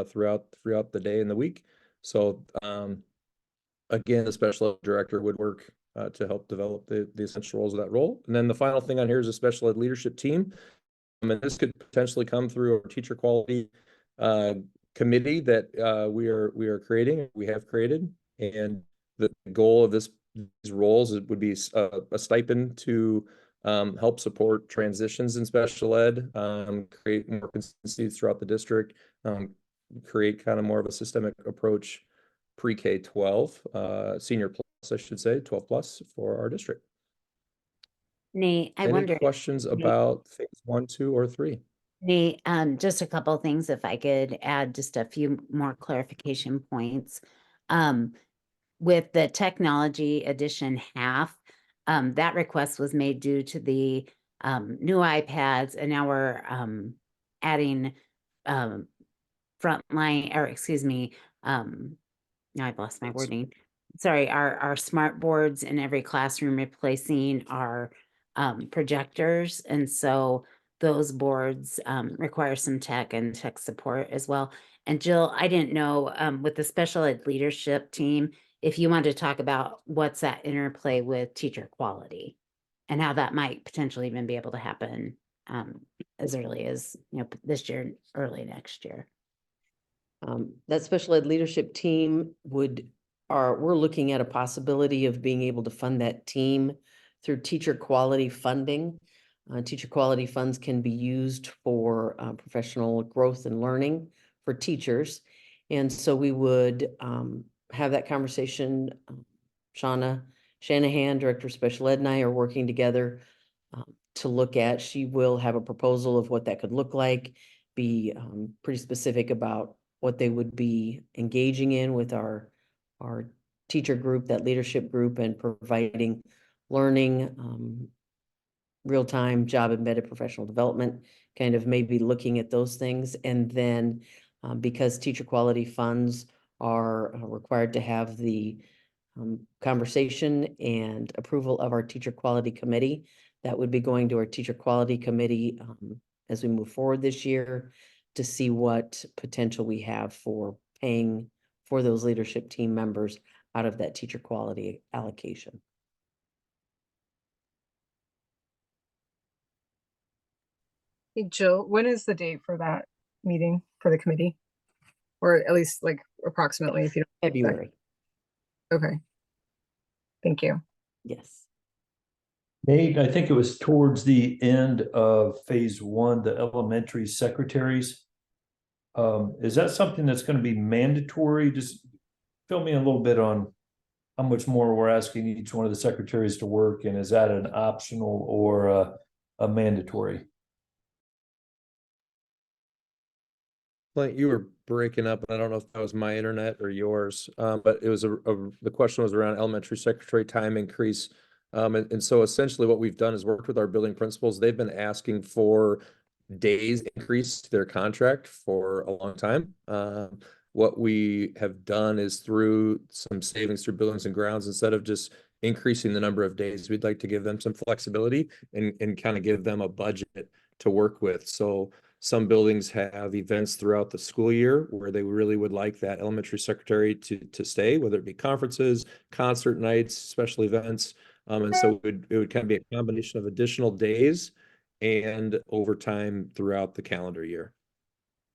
throughout the day and the week. So again, the special ed director would work to help develop the essential roles of that role. And then the final thing on here is a special ed leadership team. And this could potentially come through our teacher quality committee that we are creating, we have created. And the goal of these roles would be a stipend to help support transitions in special ed, create more consistency throughout the district, create kind of more of a systemic approach pre-K 12, senior plus, I should say, 12 plus for our district. Nate, I Any wonder, questions about phase 1, 2, or 3? Nate, just a couple of things, if I could add just a few more clarification points. With the technology edition half, that request was made due to the new iPads, and now we're adding frontline, or excuse me, now I've lost my wording. Sorry, our smart boards in every classroom, replacing our projectors. And so those boards require some tech and tech support as well. And Jill, I didn't know with the special ed leadership team, if you wanted to talk about what's that interplay with teacher quality and how that might potentially even be able to happen as early as, this year, early next year. That special ed leadership team we're looking at a possibility of being able to fund that team through teacher quality funding. Teacher quality funds can be used for professional growth and learning for teachers. And so we would have that conversation. Shauna Shanahan, Director of Special Ed, and I are working together to look at. She will have a proposal of what that could look like, be pretty specific about what they would be engaging in with our teacher group, that leadership group, and providing learning, real-time job embedded professional development, kind of maybe looking at those things. And then because teacher quality funds are required to have the conversation and approval of our teacher quality committee, that would be going to our teacher quality committee as we move forward this year to see what potential we have for paying for those leadership team members out of that teacher quality allocation. Hey, Jill, when is the date for that meeting for the committee? Or at least like approximately, if you don't. February. Okay. Thank you. Yes. Nate, I think it was towards the end of phase one, the elementary secretaries. Is that something that's going to be mandatory? Just fill me a little bit on how much more we're asking each one of the secretaries to work, and is that an optional or a mandatory? Clint, you were breaking up, and I don't know if that was my internet or yours, but it was the question was around elementary secretary time increase. And so essentially what we've done is worked with our building principals. They've been asking for days increase to their contract for a long time. What we have done is through some savings through buildings and grounds, instead of just increasing the number of days, we'd like to give them some flexibility and kind of give them a budget to work with. So some buildings have events throughout the school year where they really would like that elementary secretary to stay, whether it be conferences, concert nights, special events. And so it would kind of be a combination of additional days and overtime throughout the calendar year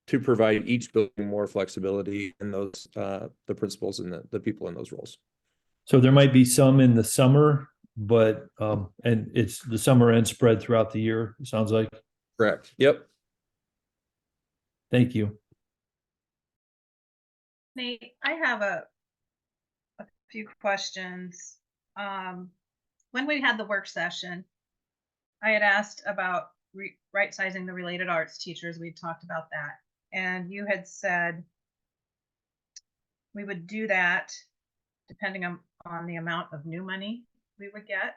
to provide each building more flexibility in those, the principals and the people in those roles. So there might be some in the summer, but, and it's the summer and spread throughout the year, it sounds like. Correct. Yep. Thank you. Nate, I have a few questions. When we had the work session, I had asked about right sizing the related arts teachers. We talked about that. And you had said we would do that depending on the amount of new money we would get.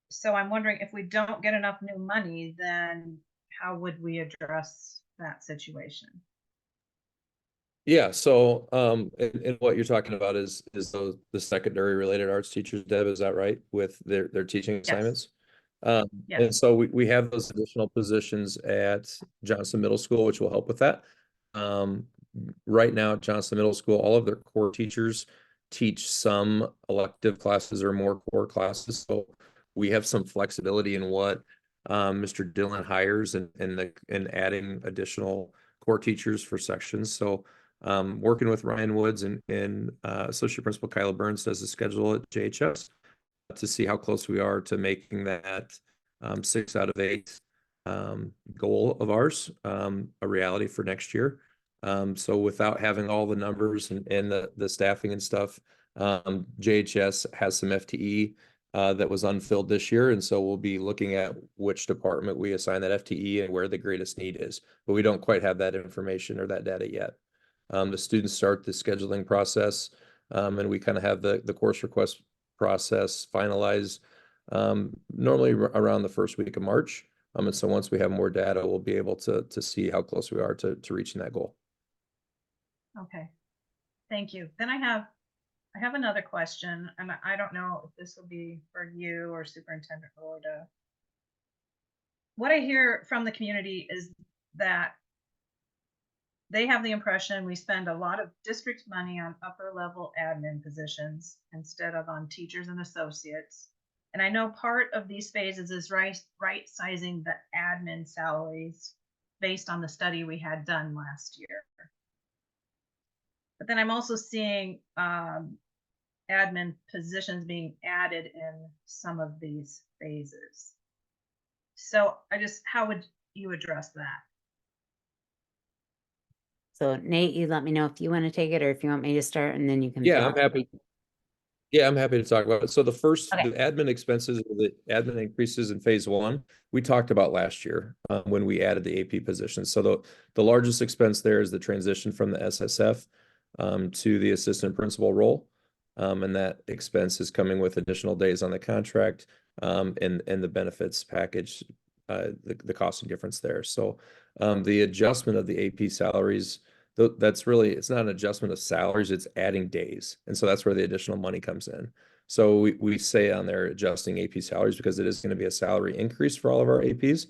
So I'm wondering, if we don't get enough new money, then how would we address that situation? Yeah, so and what you're talking about is the secondary related arts teachers, Deb, is that right, with their teaching assignments? Yes. And so we have those additional positions at Johnston Middle School, which will help with that. Right now at Johnston Middle School, all of their core teachers teach some elective classes or more core classes. So we have some flexibility in what Mr. Dillon hires and adding additional core teachers for sections. So working with Ryan Woods and Associate Principal Kyla Burns does the schedule at JHS to see how close we are to making that 6 out of 8 goal of ours a reality for next year. So without having all the numbers and the staffing and stuff, JHS has some FTE that was unfilled this year. And so we'll be looking at which department we assign that FTE and where the greatest need is. But we don't quite have that information or that data yet. The students start the scheduling process, and we kind of have the course request process finalized normally around the first week of March. And so once we have more data, we'll be able to see how close we are to reaching that goal. Okay, thank you. Then I have another question, and I don't know if this will be for you or Superintendent Rhoda. What I hear from the community is that they have the impression we spend a lot of district money on upper level admin positions instead of on teachers and associates. And I know part of these phases is right sizing the admin salaries based on the study we had done last year. But then I'm also seeing admin positions being added in some of these phases. So how would you address that? So Nate, you let me know if you want to take it or if you want me to start, and then you can. Yeah, fill I'm in. happy. Yeah, I'm happy to talk about it. So the Okay. admin expenses, the admin increases in phase one, we talked about last year when we added the AP positions. So the largest expense there is the transition from the SSF to the assistant principal role. And that expense is coming with additional days on the contract and the benefits package, the costing difference there. So the adjustment of the AP salaries, that's really, it's not an adjustment of salaries, it's adding days. And so that's where the additional money comes in. So we say on there adjusting AP salaries because it is going to be a salary increase for all of our APs,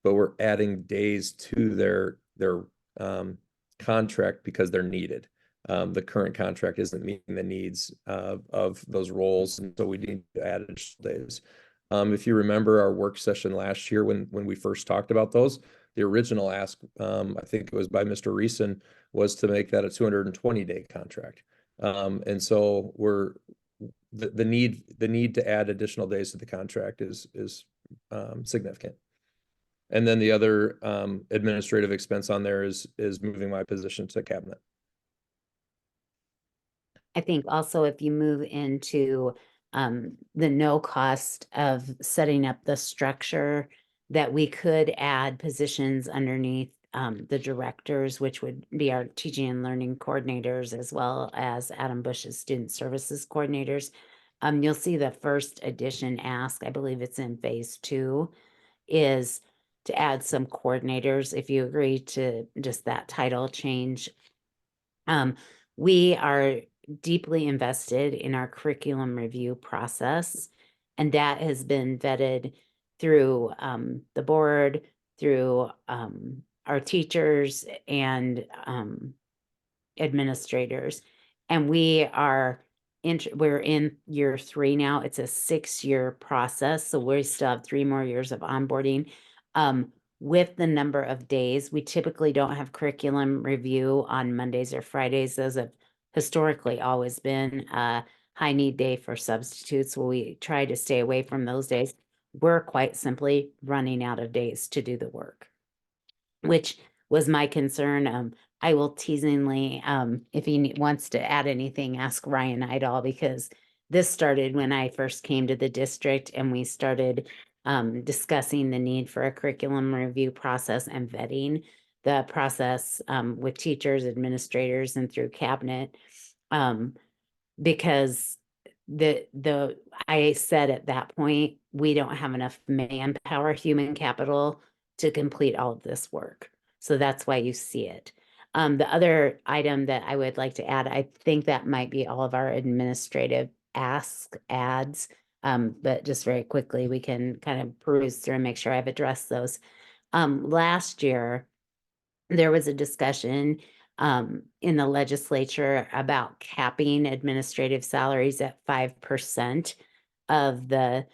but we're adding days to their contract because they're needed. The current contract isn't meeting the needs of those roles, and so we need to add additional days. If you remember our work session last year when we first talked about those, the original ask, I think it was by Mr. Reeson, was to make that a 220-day contract. And so the need to add additional days to the contract is significant. And then the other administrative expense on there is moving my position to cabinet. I think also if you move into the no cost of setting up the structure, that we could add positions underneath the directors, which would be our teaching and learning coordinators, as well as Adam Bush's student services coordinators. You'll see the first edition ask, I believe it's in phase 2, is to add some coordinators, if you agree to just that title change. We are deeply invested in our curriculum review process, and that has been vetted through the board, through our teachers and administrators. And we're in year 3 now. It's a 6-year process, so we still have 3 more years of onboarding. With the number of days, we typically don't have curriculum review on Mondays or Fridays. Those have historically always been a high need day for substitutes. So we try to stay away from those days. We're quite simply running out of days to do the work, which was my concern. I will teasingly, if he wants to add anything, ask Ryan Idol, because this started when I first came to the district and we started discussing the need for a curriculum review process and vetting the process with teachers, administrators, and through cabinet. Because I said at that point, we don't have enough manpower, human capital, to complete all of this work. So that's why you see it. The other item that I would like to add, I think that might be all of our administrative ads. But just very quickly, we can kind of peruse through and make sure I've addressed those. Last year, there was a discussion in the legislature about capping administrative salaries at 5% of the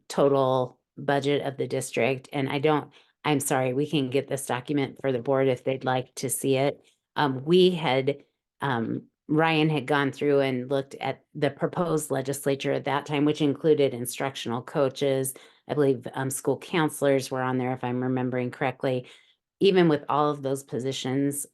total budget of the district. And I'm sorry, we can get this document for the board if they'd like to see it. Ryan had gone through and looked at the proposed legislature at that time, which included instructional coaches. I believe school counselors were on there, if I'm remembering correctly. Even with all of those positions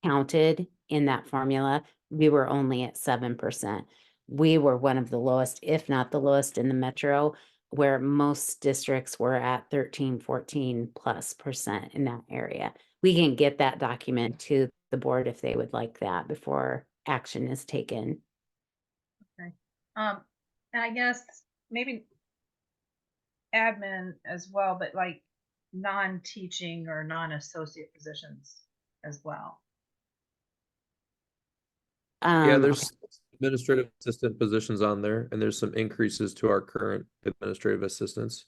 counted in that formula, we were only at 7%. We were one of the lowest, if not the lowest in the metro, where most districts were at 13, 14+% in that area. We can get that document to the board if they would like that before action is taken. Okay. And I guess maybe admin as well, but like non-teaching or non-associate positions as well. Yeah, there's administrative assistant positions on there, and there's some increases to our current administrative assistants.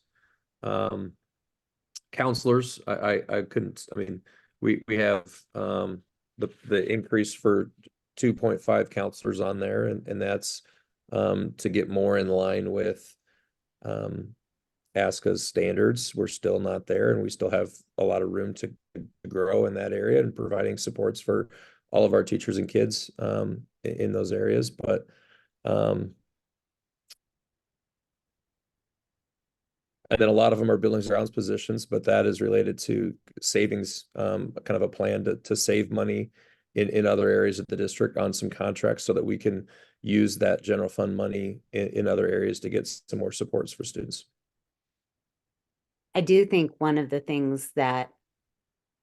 Counselors, I couldn't, I mean, we have the increase for 2.5 counselors on there, and that's to get more in line with ASCA's standards. We're still not there, and we still have a lot of room to grow in that area and providing supports for all of our teachers and kids in those areas. But And then a lot of them are buildings grounds positions, but that is related to savings, kind of a plan to save money in other areas of the district on some contracts so that we can use that general fund money in other areas to get some more supports for students. I do think one of the things that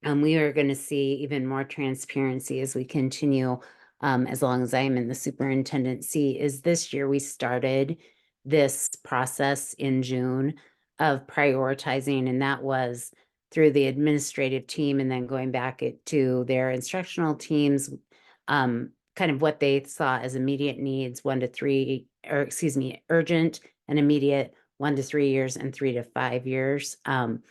we are going to see even more transparency as we continue, as long as I am in the superintendent seat, is this year we started this process in June of prioritizing, and that was through the administrative team and then going back to their instructional teams, kind of what they saw as immediate needs, 1 to 3, or excuse me, urgent and immediate, 1 to 3 years and 3 to 5 years. And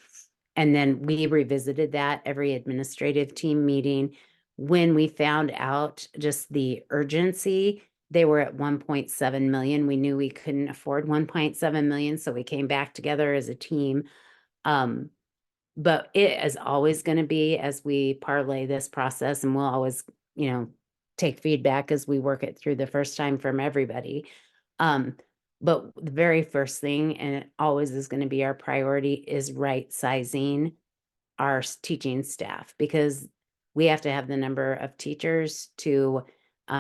then we revisited that every administrative team meeting. When we found out just the urgency, they were at 1.7 million. We knew we couldn't afford 1.7 million, so we came back together as a team. But it is always going to be, as we parlay this process, and we'll always, take feedback as we work it through the first time from everybody. But the very first thing, and it always is going to be our priority, is right sizing our teaching staff, because we have to have the number of teachers to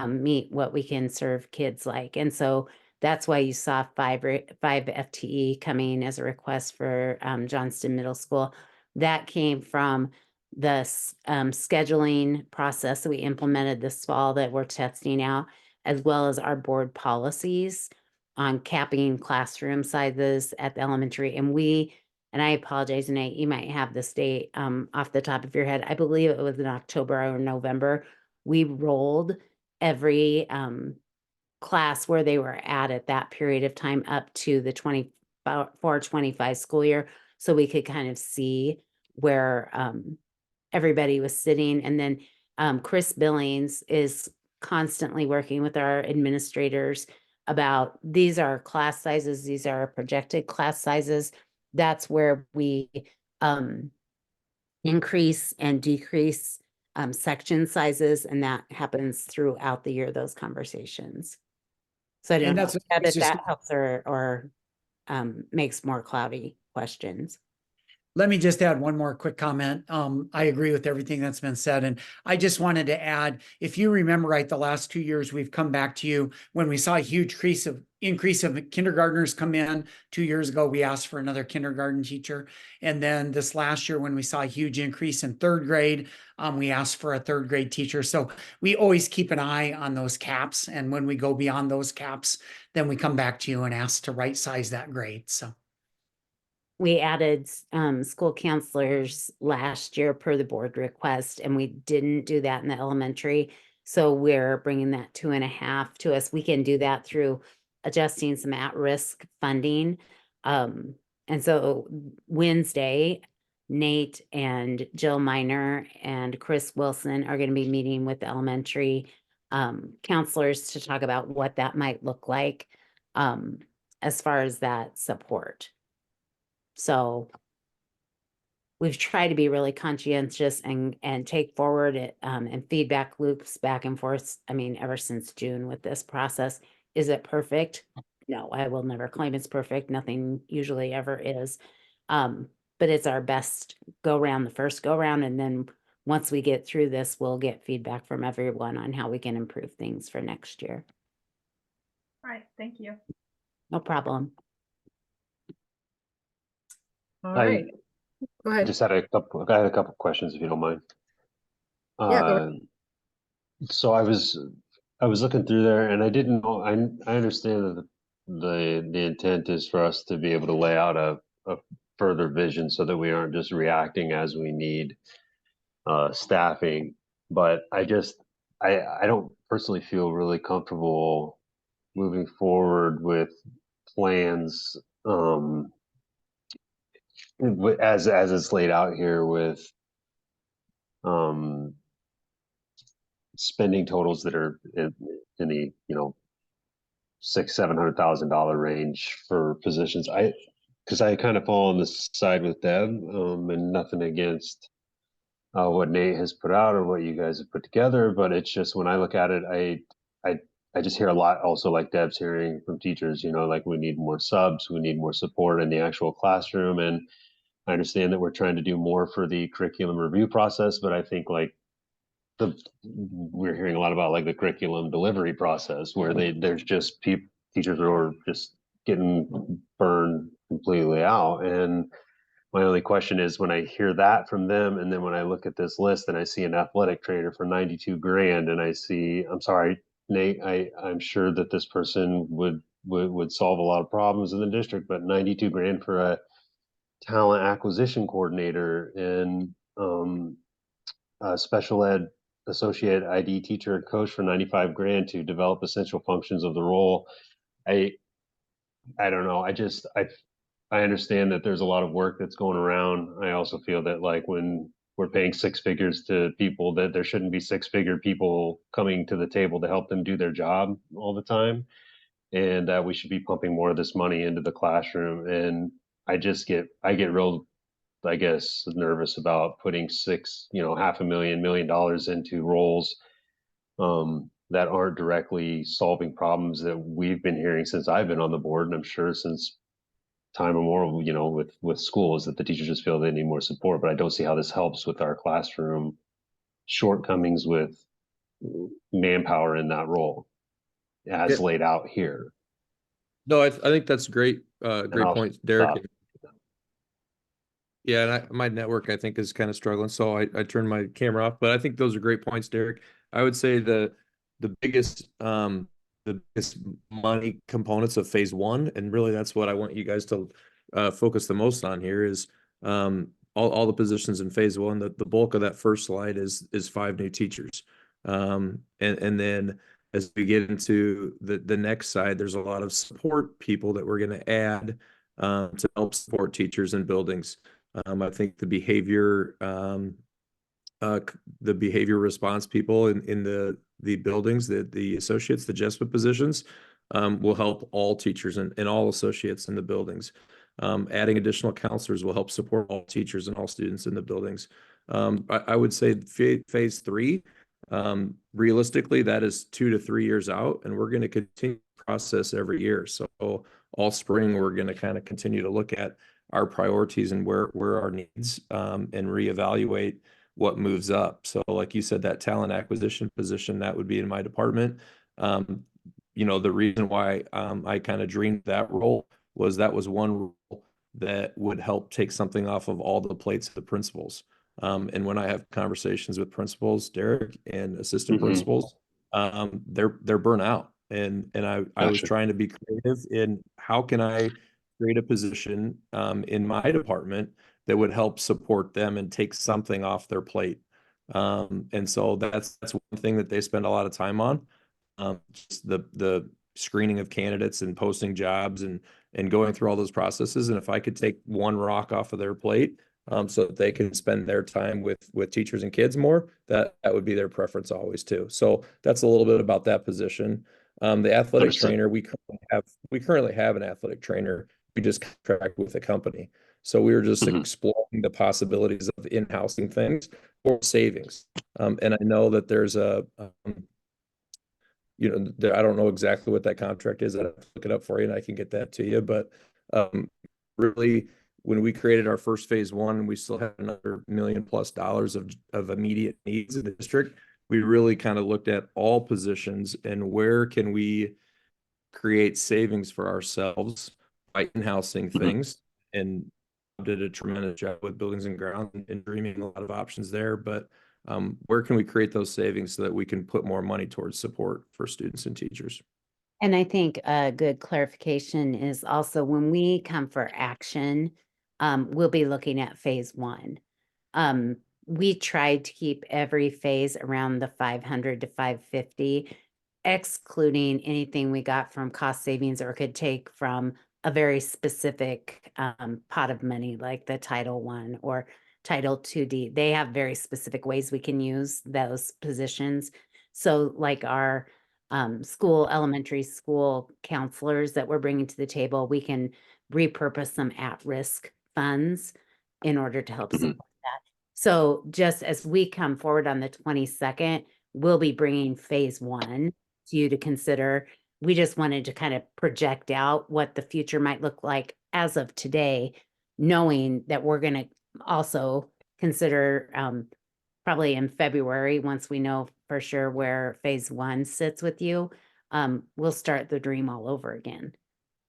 meet what we can serve kids like. And so that's why you saw five FTE coming as a request for Johnston Middle School. That came from the scheduling process that we implemented this fall that we're testing out, as well as our board policies on capping classroom sizes at the elementary. And I apologize, Nate, you might have this date off the top of your head. I believe it was in October or November. We rolled every class where they were at that period of time up to the 24-25 school year, so we could kind of see where everybody was sitting. And then Chris Billings is constantly working with our administrators about, these are class sizes, these are projected class sizes. That's where we increase and decrease section sizes, and that happens throughout the year, those conversations. So I don't know if that helps or makes more cloudy questions. Let me just add one more quick comment. I agree with everything that's been said. And I just wanted to add, if you remember right, the last 2 years, we've come back to you when we saw a huge increase of kindergartners come in. 2 years ago, we asked for another kindergarten teacher. And then this last year, when we saw a huge increase in third grade, we asked for a third grade teacher. So we always keep an eye on those caps. And when we go beyond those caps, then we come back to you and ask to right size that grade. So we added school counselors last year per the board request, and we didn't do that in the elementary. So we're bringing that 2.5 to us. We can do that through adjusting some at-risk funding. And so Wednesday, Nate and Jill Miner and Chris Wilson are going to be meeting with the elementary counselors to talk about what that might look like as far as that support. So we've tried to be really conscientious and take forward it and feedback loops back and forth. I mean, ever since June with this process. Is it perfect? No, I will never claim it's perfect. Nothing usually ever is. But it's our best go round, the first go round. And then once we get through this, we'll get feedback from everyone on how we can improve things for next year. All right, thank you. No problem. All right. Go ahead. I had a couple questions, if you don't mind. Yeah, go ahead. So I was looking through there, and I didn't know. I understand that the intent is for us to be able to lay out a further vision so that we aren't just reacting as we need staffing. But I don't personally feel really comfortable moving forward with plans as it's laid out here with spending totals that are in the $600,000-700,000 range for positions. Because I kind of fall on the side with Deb, and nothing against what Nate has put out or what you guys have put together, but it's just when I look at it, I just hear a lot also like Deb's hearing from teachers, you know, like we need more subs, we need more support in the actual classroom. And I understand that we're trying to do more for the curriculum review process, but I think like we're hearing a lot about like the curriculum delivery process where there's just teachers who are just getting burned completely out. And my only question is when I hear that from them, and then when I look at this list and I see an athletic trainer for 92 grand, and I see, I'm sorry, Nate, I'm sure that this person would solve a lot of problems in the district, but 92 grand for a talent acquisition coordinator and a special ed associate ID teacher and coach for 95 grand to develop essential functions of the role. I don't know. I understand that there's a lot of work that's going around. I also feel that like when we're paying six figures to people, that there shouldn't be six-figure people coming to the table to help them do their job all the time. And we should be pumping more of this money into the classroom. And I get real, I guess, nervous about putting $500,000, $1 million into roles that aren't directly solving problems that we've been hearing since I've been on the board. And I'm sure since time immemorial, you know, with schools, that the teachers just feel they need more support. But I don't see how this helps with our classroom shortcomings with manpower in that role as Yeah. laid out here. No, I think that's great. Great I'll point, Derek. stop. Yeah, and my network I think is kind of struggling, so I turned my camera off. But I think those are great points, Derek. I would say the biggest money components of phase one, and really that's what I want you guys to focus the most on here is all the positions in phase one. The bulk of that first slide is 5 new teachers, and then as we get into the next side, there's a lot of support people that we're going to add to help support teachers in buildings. I think the behavior response people in the buildings, the associates, the JESPA positions will help all teachers and all associates in the buildings. Adding additional counselors will help support all teachers and all students in the buildings. I would say phase three, realistically, that is 2 to 3 years out, and we're going to continue the process every year. So all spring, we're going to kind of continue to look at our priorities and where our needs and reevaluate what moves up. So like you said, that talent acquisition position, that would be in my department. You know, the reason why I kind of dreamed that role was that was one role that would help take something off of all the plates of the principals. And when I have conversations with principals, Derek, and assistant principals, they're burnt out. And I was trying to be creative in how can I create a position in my department that would help support them and take something off their plate. And so that's one thing that they spend a lot of time on. Just the screening of candidates and posting jobs and going through all those processes. And if I could take one rock off of their plate so that they can spend their time with teachers and kids more, that would be their preference always too. So that's a little bit about that position. The athletic trainer, we currently have an athletic trainer. We just contract with a company. So we were just exploring the possibilities of in-housing things or savings. And I know that there's I don't know exactly what that contract is. I'll look it up for you and I can get that to you. But really, when we created our first phase one, we still had another $1 million+ of immediate needs in the district. We really kind of looked at all positions and where can we create savings for ourselves by in-housing things, and did a tremendous job with buildings and grounds and dreaming a lot of options there. But where can we create those savings so that we can put more money towards support for students and teachers? And I think a good clarification is also when we come for action, we'll be looking at phase one. We tried to keep every phase around the 500 to 550, excluding anything we got from cost savings or could take from a very specific pot of money like the Title I or Title IID. They have very specific ways we can use those positions. So like our elementary school counselors that we're bringing to the table, we can repurpose some at-risk funds in order to help support that. So just as we come forward on the 22nd, we'll be bringing phase one to you to consider. We just wanted to kind of project out what the future might look like as of today, knowing that we're going to also consider probably in February, once we know for sure where phase 1 sits with you, we'll start the dream all over again.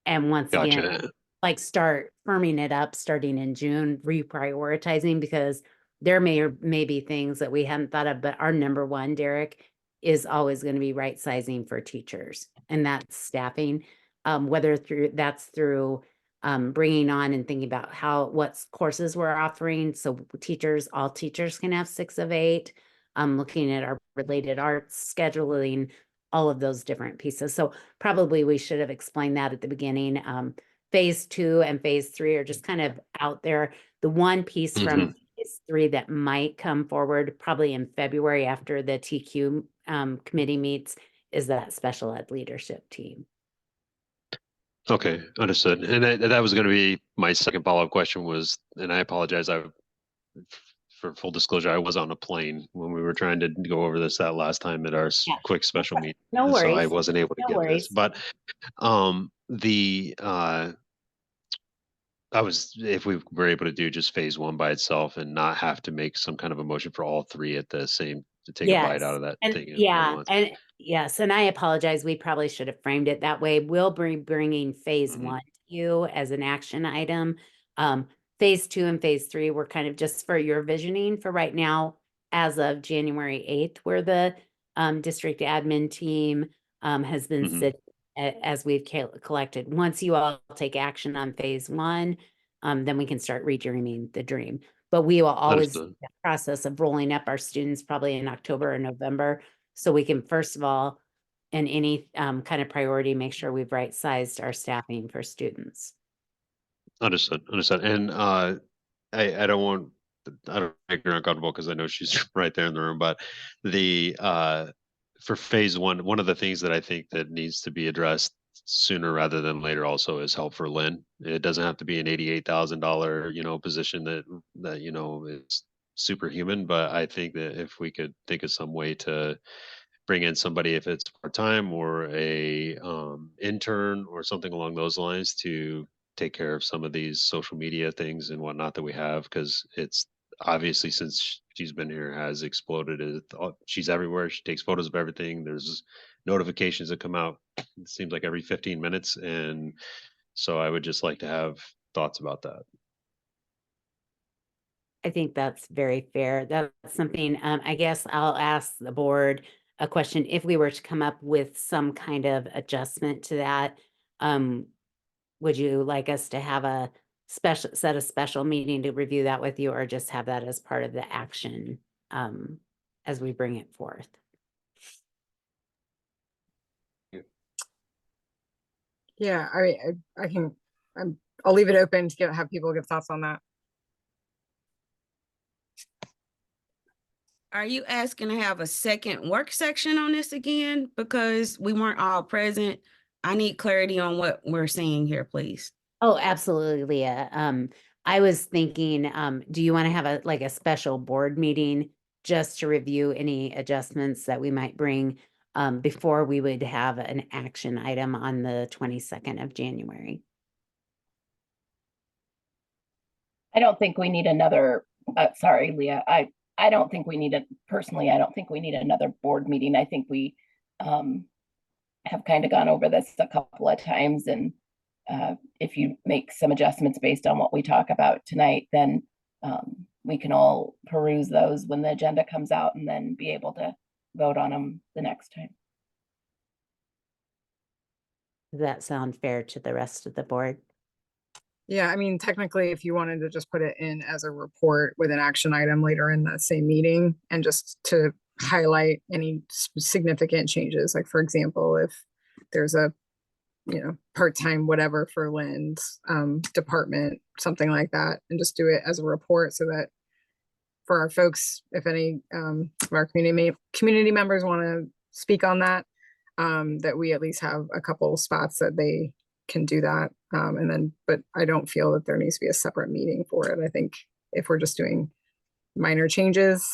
And once again, Gotcha. like start firming it up starting in June, reprioritizing, because there may be things that we hadn't thought of, but our number one, Derek, is always going to be right sizing for teachers, and that's staffing, whether that's through bringing on and thinking about what courses we're offering. So all teachers can have 6 of 8, looking at our related arts scheduling, all of those different pieces. So probably we should have explained that at the beginning. Phase 2 and phase 3 are just kind of out there. The one piece from phase 3 that might come forward probably in February after the TQ committee meets is that special ed leadership team. Okay, understood. And that was going to be my second follow-up question was, and I apologize, for full disclosure, I was on a plane when we were trying to go over this that last time at our quick special meeting. No worries. So I wasn't able to No get worries. this, but if we were able to do just phase 1 by itself and not have to make some kind of a motion for all 3 at the same, to take a bite out of that and thing at yeah, once. and yes, and I apologize. We probably should have framed it that way. We'll be bringing phase 1 to you as an action item. Phase 2 and phase 3 were kind of just for your visioning for right now, as of January 8th, where the district admin team has been sitting as we've collected. Once you all take action on phase 1, then we can start redreaming the dream. But we will always do the process of rolling up our students probably in October or November, so we can first of all, in any kind of priority, make sure we've right-sized our staffing for students. Understood. And I don't make her uncomfortable because I know she's right there in the room, but for phase 1, one of the things that I think that needs to be addressed sooner rather than later also is help for Lynn. It doesn't have to be an $88,000, position that is superhuman, but I think that if we could think of some way to bring in somebody, if it's part-time or a intern or something along those lines, to take care of some of these social media things and whatnot that we have, because it's obviously, since she's been here, has exploded. She's everywhere. She takes photos of everything. There's notifications that come out, it seems like every 15 minutes. And so I would just like to have thoughts about that. I think that's very fair. That's something, I guess I'll ask the board a question. If we were to come up with some kind of adjustment to that, would you like us to have a special meeting to review that with you, or just have that as part of the action as we bring it forth? Yeah, I mean, I'll leave it open to have people give thoughts on that. Are you asking to have a second work section on this again? Because we weren't all present. I need clarity on what we're saying here, please. Oh, absolutely, Leah. I was thinking, do you want to have a special board meeting just to review any adjustments that we might bring before we would have an action item on the 22nd of January? I don't think we need another, sorry, Leah, I don't think we need personally, I don't think we need another board meeting. I think we have kind of gone over this a couple of times, and if you make some adjustments based on what we talk about tonight, then we can all peruse those when the agenda comes out and then be able to vote on them the next time. Does that sound fair to the rest of the board? Yeah, I mean, technically, if you wanted to just put it in as a report with an action item later in the same meeting, and just to highlight any significant changes, like for example, if there's a part-time whatever for Lynn's department, something like that, and just do it as a report, so that for our folks, if any of our community members want to speak on that, that we at least have a couple spots that they can do that. But I don't feel that there needs to be a separate meeting for it. I think if we're just doing minor changes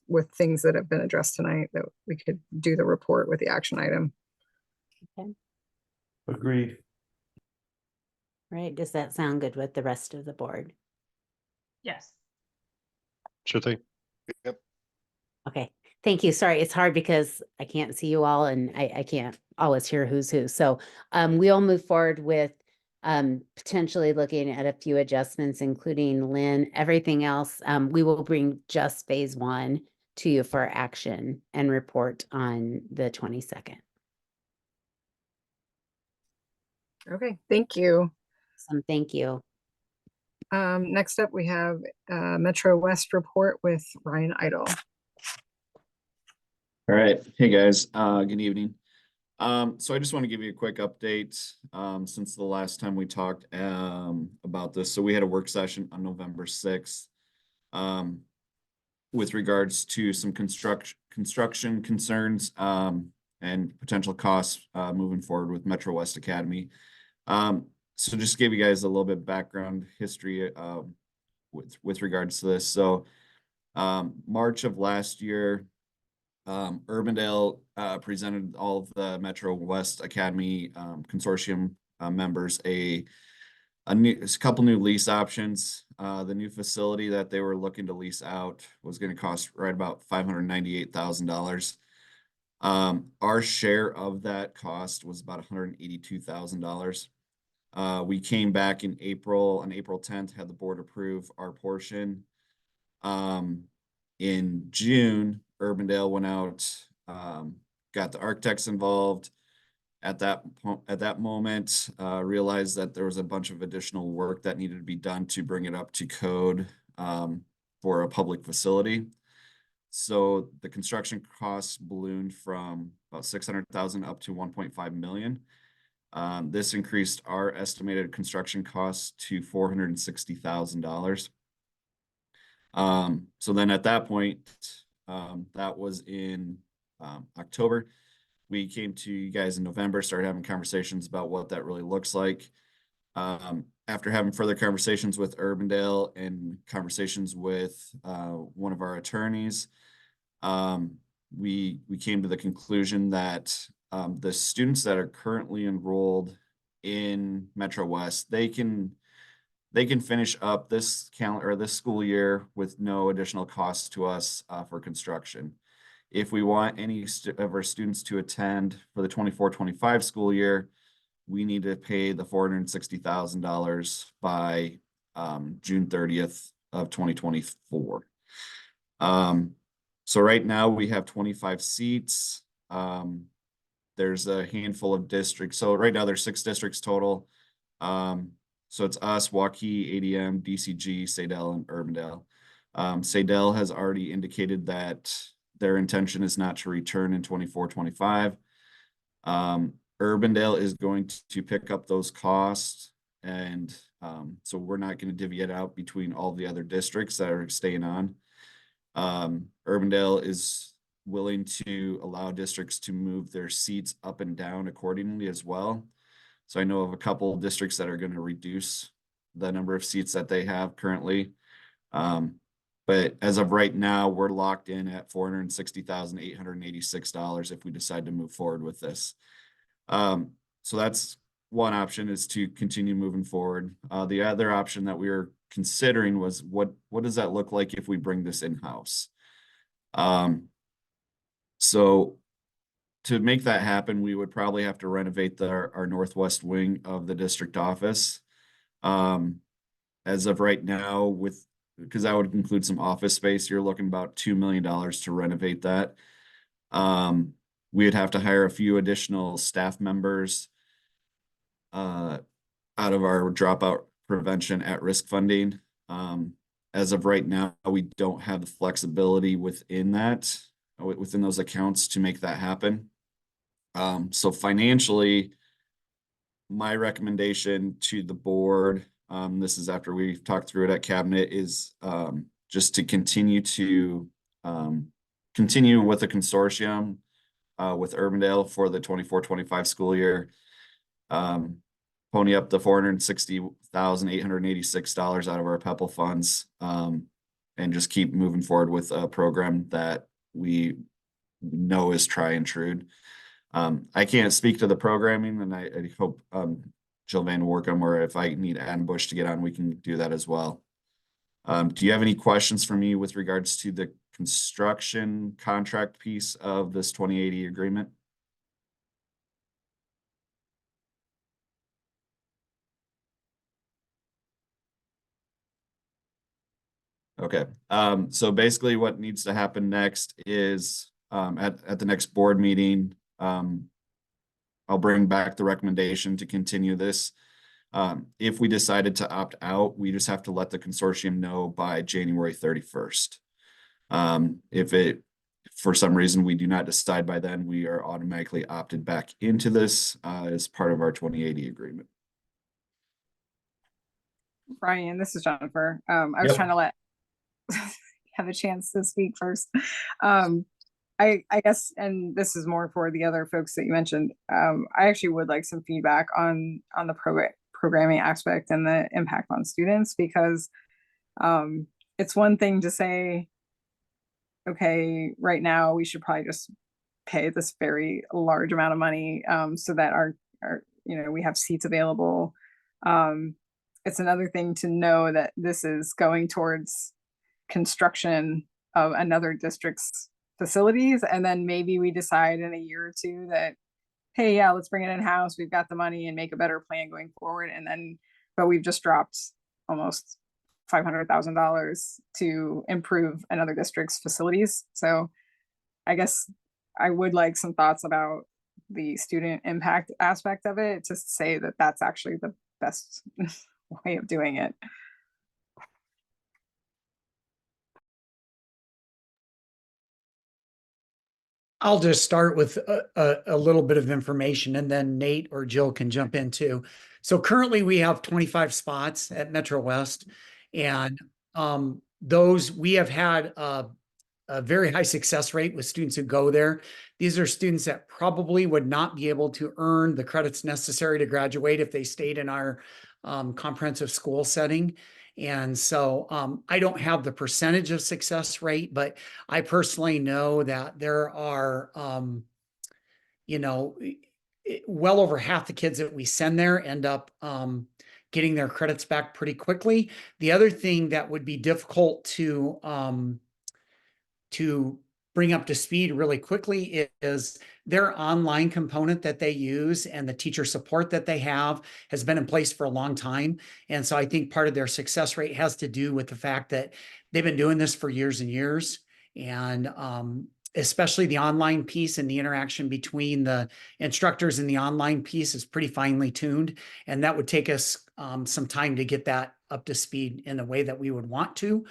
with things that have been addressed tonight, that we could do the report with the action item. Okay. Agreed. Right, does that sound good with the rest of the board? Yes. Sure thing. Yep. Okay, thank you. Sorry, it's hard because I can't see you all and I can't always hear who's who. So we'll move forward with potentially looking at a few adjustments, including Lynn. Everything else, we will bring just phase one to you for action and report on the 22nd. Okay, thank you. Thank you. Next up, we have Metro West report with Ryan Idle. All right. Hey guys, good evening. So I just want to give you a quick update since the last time we talked about this. So we had a work session on November 6th with regards to some construction concerns and potential costs moving forward with Metro West Academy. So just give you guys a little bit of background history with regards to this. So March of last year, Urbandale presented all of the Metro West Academy consortium members a couple new lease options. The new facility that they were looking to lease out was going to cost right about $598,000. Our share of that cost was about $182,000. We came back in April, on April 10th, had the board approve our portion. In June, Urbandale went out, got the architects involved. At that moment, realized that there was a bunch of additional work that needed to be done to bring it up to code for a public facility. So the construction costs ballooned from about $600,000 up to $1.5 million. This increased our estimated construction costs to $460,000. So then at that point, that was in October. We came to you guys in November, started having conversations about what that really looks like. After having further conversations with Urbandale and conversations with one of our attorneys, we came to the conclusion that the students that are currently enrolled in Metro West, they can finish up this calendar or this school year with no additional costs to us for construction. If we want any of our students to attend for the 24-25 school year, we need to pay the $460,000 by June 30th of 2024. So right now we have 25 seats. There's a handful of districts. So right now there's 6 districts total. So it's us, Waukee, ADM, DCG, Sadell, and Urbandale. Sadell has already indicated that their intention is not to return in 24-25. Urbandale is going to pick up those costs, and so we're not going to divvy it out between all the other districts that are staying on. Urbandale is willing to allow districts to move their seats up and down accordingly as well. So I know of a couple of districts that are going to reduce the number of seats that they have currently. But as of right now, we're locked in at $460,886 if we decide to move forward with this. So that's one option, is to continue moving forward. The other option that we were considering was what does that look like if we bring this in-house? So to make that happen, we would probably have to renovate our northwest wing of the district office. As of right now, because that would include some office space, you're looking about $2 million to renovate that. We'd have to hire a few additional staff members out of our dropout prevention at-risk funding. As of right now, we don't have the flexibility within those accounts to make that happen. So financially, my recommendation to the board, this is after we've talked through it at cabinet, is just to continue with the consortium with Urbandale for the 24-25 school year. Pony up the $460,886 out of our PEPL funds. and just keep moving forward with a program that we know is tried and true. I can't speak to the programming, and I hope Jill Van will work on where if I need Adam Bush to get on, we can do that as well. Do you have any questions for me with regards to the construction contract piece of this 2080 agreement? Okay, so basically what needs to happen next is at the next board meeting, I'll bring back the recommendation to continue this. If we decided to opt out, we just have to let the consortium know by January 31st. If for some reason we do not decide by then, we are automatically opted back into this as part of our 2080 agreement. Brian, this is Jennifer. I was Yep. trying to let have a chance to speak first. I guess, and this is more for the other folks that you mentioned. I actually would like some feedback on the programming aspect and the impact on students, because it's one thing to say, okay, right now we should probably just pay this very large amount of money so that our we have seats available. It's another thing to know that this is going towards construction of another district's facilities, and then maybe we decide in a year or two that, hey, yeah, let's bring it in-house, we've got the money, and make a better plan going forward. And then, but we've just dropped almost $500,000 to improve another district's facilities. So I guess I would like some thoughts about the student impact aspect of it, to say that that's actually the best way of doing it. I'll just start with a little bit of information, and then Nate or Jill can jump in too. So currently we have 25 spots at Metro West, and those we have had a very high success rate with students who go there. These are students that probably would not be able to earn the credits necessary to graduate if they stayed in our comprehensive school setting. And so I don't have the percentage of success rate, but I personally know that there are, well over half the kids that we send there end up getting their credits back pretty quickly. The other thing that would be difficult to bring up to speed really quickly is their online component that they use, and the teacher support that they have has been in place for a long time. And so I think part of their success rate has to do with the fact that they've been doing this for years and years. And especially the online piece and the interaction between the instructors and the online piece is pretty finely tuned. And that would take us some time to get that up to speed in the way that we would want to.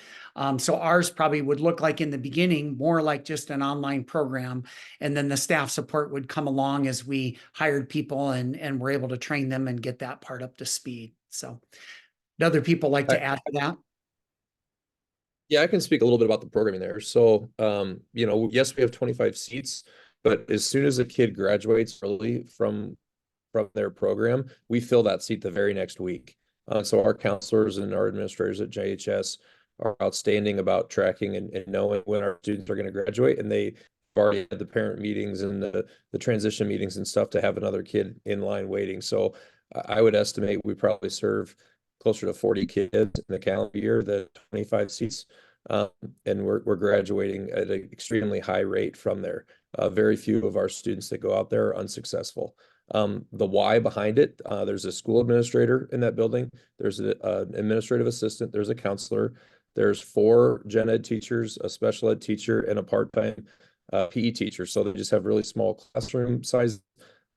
So ours probably would look like in the beginning, more like just an online program. And then the staff support would come along as we hired people and were able to train them and get that part up to speed. So do other people like to add to that? Yeah, I can speak a little bit about the programming there. So, yes, we have 25 seats, but as soon as a kid graduates early from their program, we fill that seat the very next week. So our counselors and our administrators at JHS are outstanding about tracking and knowing when our students are going to graduate, and they've already had the parent meetings and the transition meetings and stuff to have another kid in line waiting. So I would estimate we probably serve closer to 40 kids in the calendar year, the 25 seats. And we're graduating at an extremely high rate from there. Very few of our students that go out there are unsuccessful. The why behind it, there's a school administrator in that building. There's an administrative assistant. There's a counselor. There's 4 gen ed teachers, a special ed teacher, and a part-time PE teacher. So they just have really small classroom size.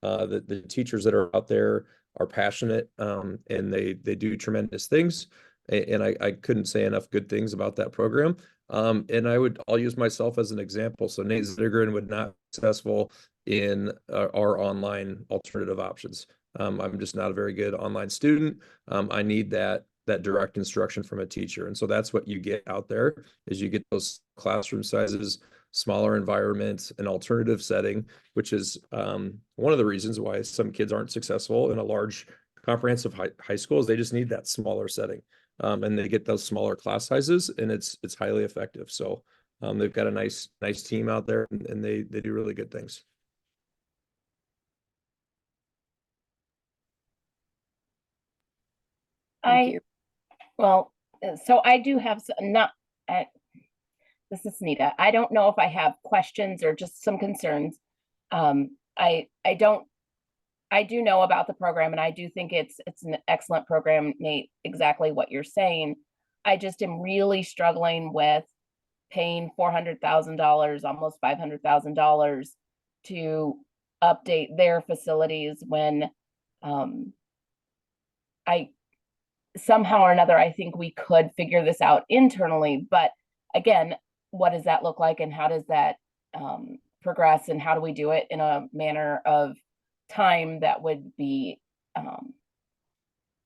The teachers that are out there are passionate, and they do tremendous things. And I couldn't say enough good things about that program. And I'll use myself as an example. So Nate Zittergren would not be successful in our online alternative options. I'm just not a very good online student. I need that direct instruction from a teacher. And so that's what you get out there, is you get those classroom sizes, smaller environments, an alternative setting, which is one of the reasons why some kids aren't successful in a large comprehensive high school, is they just need that smaller setting. and they get those smaller class sizes, and it's highly effective. So they've got a nice team out there, and they do really good things. Well, so I do have not, this is Nita. I don't know if I have questions or just some concerns. I do know about the program, and I do think it's an excellent program, Nate, exactly what you're saying. I just am really struggling with paying $400,000, almost $500,000 to update their facilities when I somehow or another, I think we could figure this out internally. But again, what does that look like, and how does that progress, and how do we do it in a manner of time that would be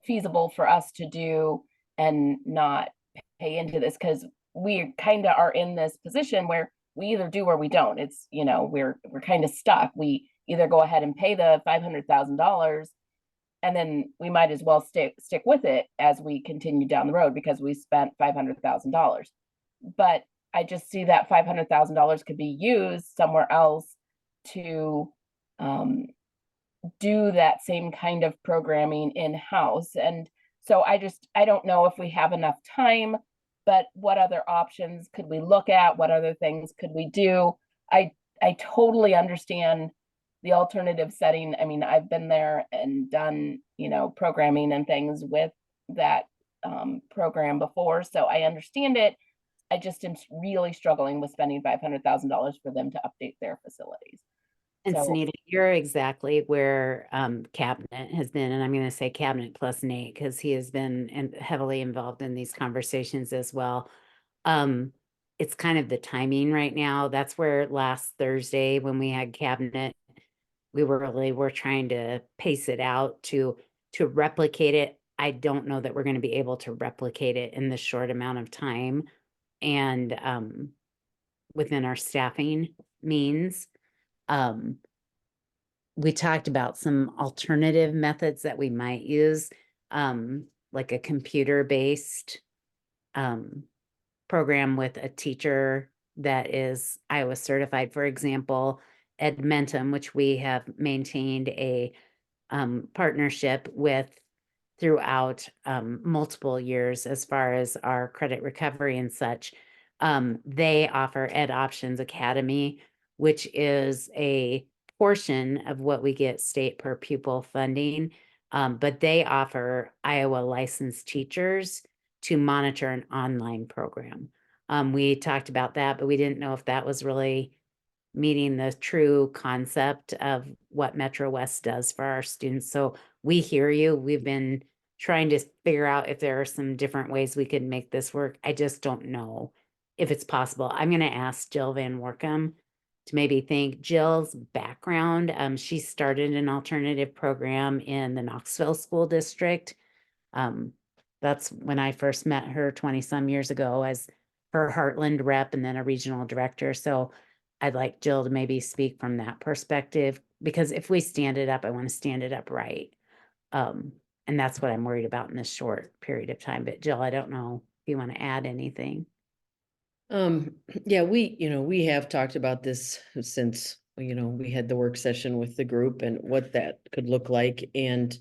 feasible for us to do and not pay into this? Because we kind of are in this position where we either do or we don't. It's, you know, we're kind of stuck. We either go ahead and pay the $500,000, and then we might as well stick with it as we continue down the road, because we spent $500,000. But I just see that $500,000 could be used somewhere else to do that same kind of programming in-house. And so I don't know if we have enough time, but what other options could we look at? What other things could we do? I totally understand the alternative setting. I mean, I've been there and done, you know, programming and things with that program before, so I understand it. I just am really struggling with spending $500,000 for them to update their facilities. And So- Sunita, you're exactly where cabinet has been, and I'm going to say cabinet plus Nate, because he has been heavily involved in these conversations as well. It's kind of the timing right now. That's where last Thursday when we had cabinet, we were trying to pace it out to replicate it. I don't know that we're going to be able to replicate it in this short amount of time and within our staffing means. We talked about some alternative methods that we might use, like a computer-based program with a teacher that is Iowa certified, for example, Edmentum, which we have maintained a partnership with throughout multiple years as far as our credit recovery and such. They offer Ed Options Academy, which is a portion of what we get state per pupil funding, but they offer Iowa licensed teachers to monitor an online program. We talked about that, but we didn't know if that was really meeting the true concept of what Metro West does for our students. So we hear you. We've been trying to figure out if there are some different ways we could make this work. I just don't know if it's possible. I'm going to ask Jill Van Workum to maybe think. Jill's background, she started an alternative program in the Knoxville School District. That's when I first met her 20 some years ago as her Heartland rep and then a regional director. So I'd like Jill to maybe speak from that perspective, because if we stand it up, I want to stand it up right. And that's what I'm worried about in this short period of time. But Jill, I don't know if you want to add anything. Yeah, we have talked about this since, we had the work session with the group and what that could look like. And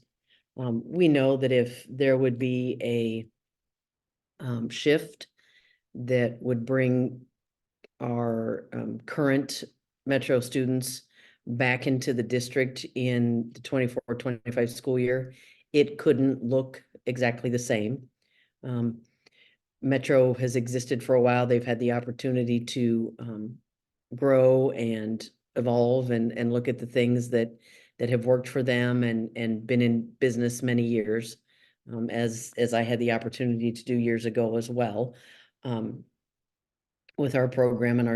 we know that if there would be a shift that would bring our current Metro students back into the district in the 24-25 school year, it couldn't look exactly the same. Metro has existed for a while. They've had the opportunity to grow and evolve and look at the things that have worked for them and been in business many years, as I had the opportunity to do years ago as well, with our program and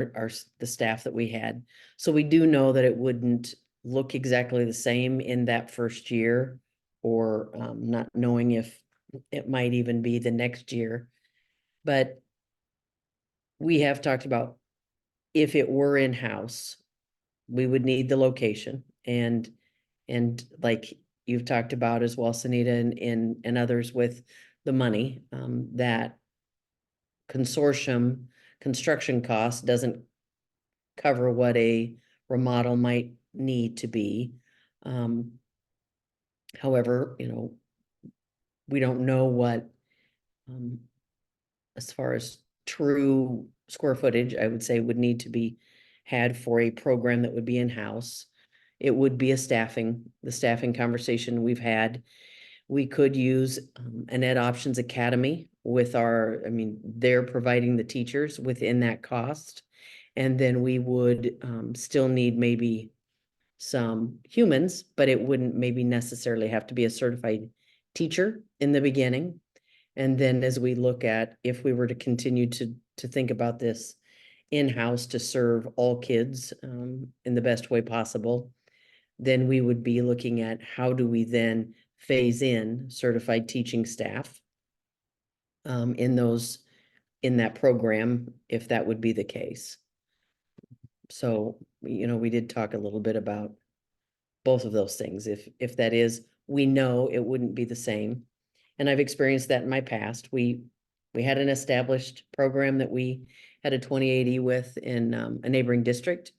the staff that we had. So we do know that it wouldn't look exactly the same in that first year, or not knowing if it might even be the next year. But we have talked about, if it were in-house, we would need the location, and like you've talked about as well, Sunita, and others with the money, that consortium construction cost doesn't cover what a remodel might need to be. However, we don't know what, as far as true square footage, I would say would need to be had for a program that would be in-house. It would be the staffing conversation we've had. We could use an Ed Options Academy with they're providing the teachers within that cost. And then we would still need maybe some humans, but it wouldn't maybe necessarily have to be a certified teacher in the beginning. And then as we look at, if we were to continue to think about this in-house to serve all kids in the best way possible, then we would be looking at how do we then phase in certified teaching staff in that program, if that would be the case. So, we did talk a little bit about both of those things. If that is, we know it wouldn't be the same. And I've experienced that in my past. We had an established program that we had a 2080 with in a neighboring district.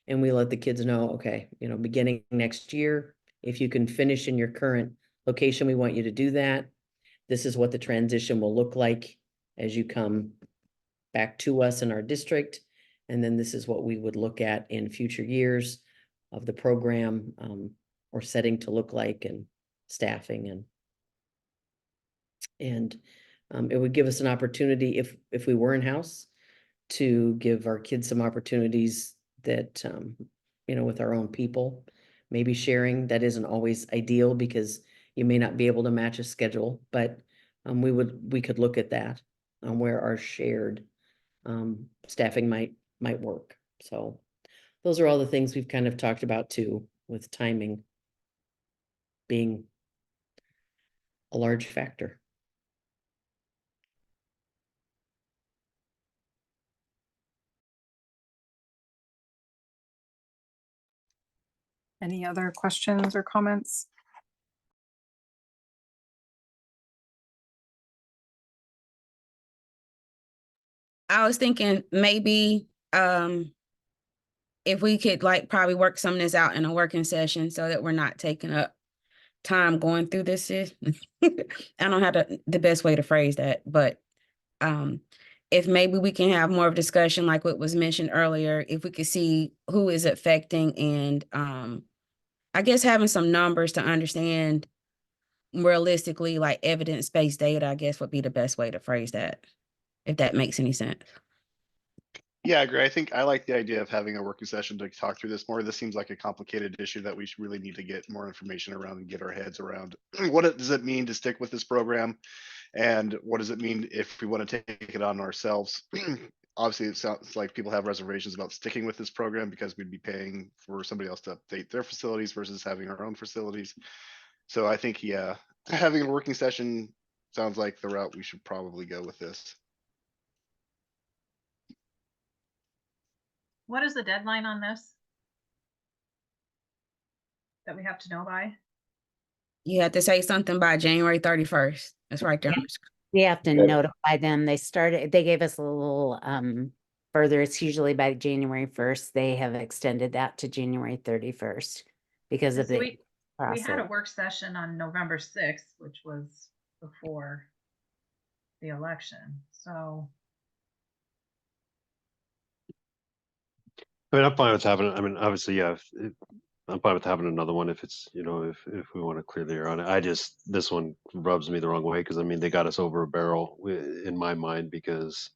And we let the kids know, okay, beginning next year, if you can finish in your current location, we want you to do that. This is what the transition will look like as you come back to us in our district. And then this is what we would look at in future years of the program or setting to look like, and staffing, and it would give us an opportunity if we were in-house to give our kids some opportunities that with our own people, maybe sharing. That isn't always ideal because you may not be able to match a schedule, but we could look at that where our shared staffing might work. So those are all the things we've kind of talked about too, with timing being a large factor. Any other questions or comments? I was thinking maybe if we could probably work some of this out in a working session so that we're not taking up time going through this. I don't have the best way to phrase that, but if maybe we can have more of a discussion like what was mentioned earlier, if we could see who is affecting, and I guess having some numbers to understand realistically, like evidence-based data, I guess would be the best way to phrase that, if that makes any sense. Yeah, I agree. I think I like the idea of having a working session to talk through this more. This seems like a complicated issue that we should really need to get more information around and get our heads around. What does it mean to stick with this program? And what does it mean if we want to take it on ourselves? Obviously, it sounds like people have reservations about sticking with this program because we'd be paying for somebody else to update their facilities versus having our own facilities. So I think, yeah, having a working session sounds like the route we should probably go with this. What is the deadline on this that we have to know by? You have to say something by January 31st. That's right there. We have to notify them. They gave us a little further. It's usually by January 1st. They have extended that to January 31st because of So the we had a process. work session on November 6th, which was before the election. So I mean, I'm fine with having, obviously, yeah, I'm fine with having another one if it's, if we want to clear the air on it. This one rubs me the wrong way because they got us over a barrel in my mind, because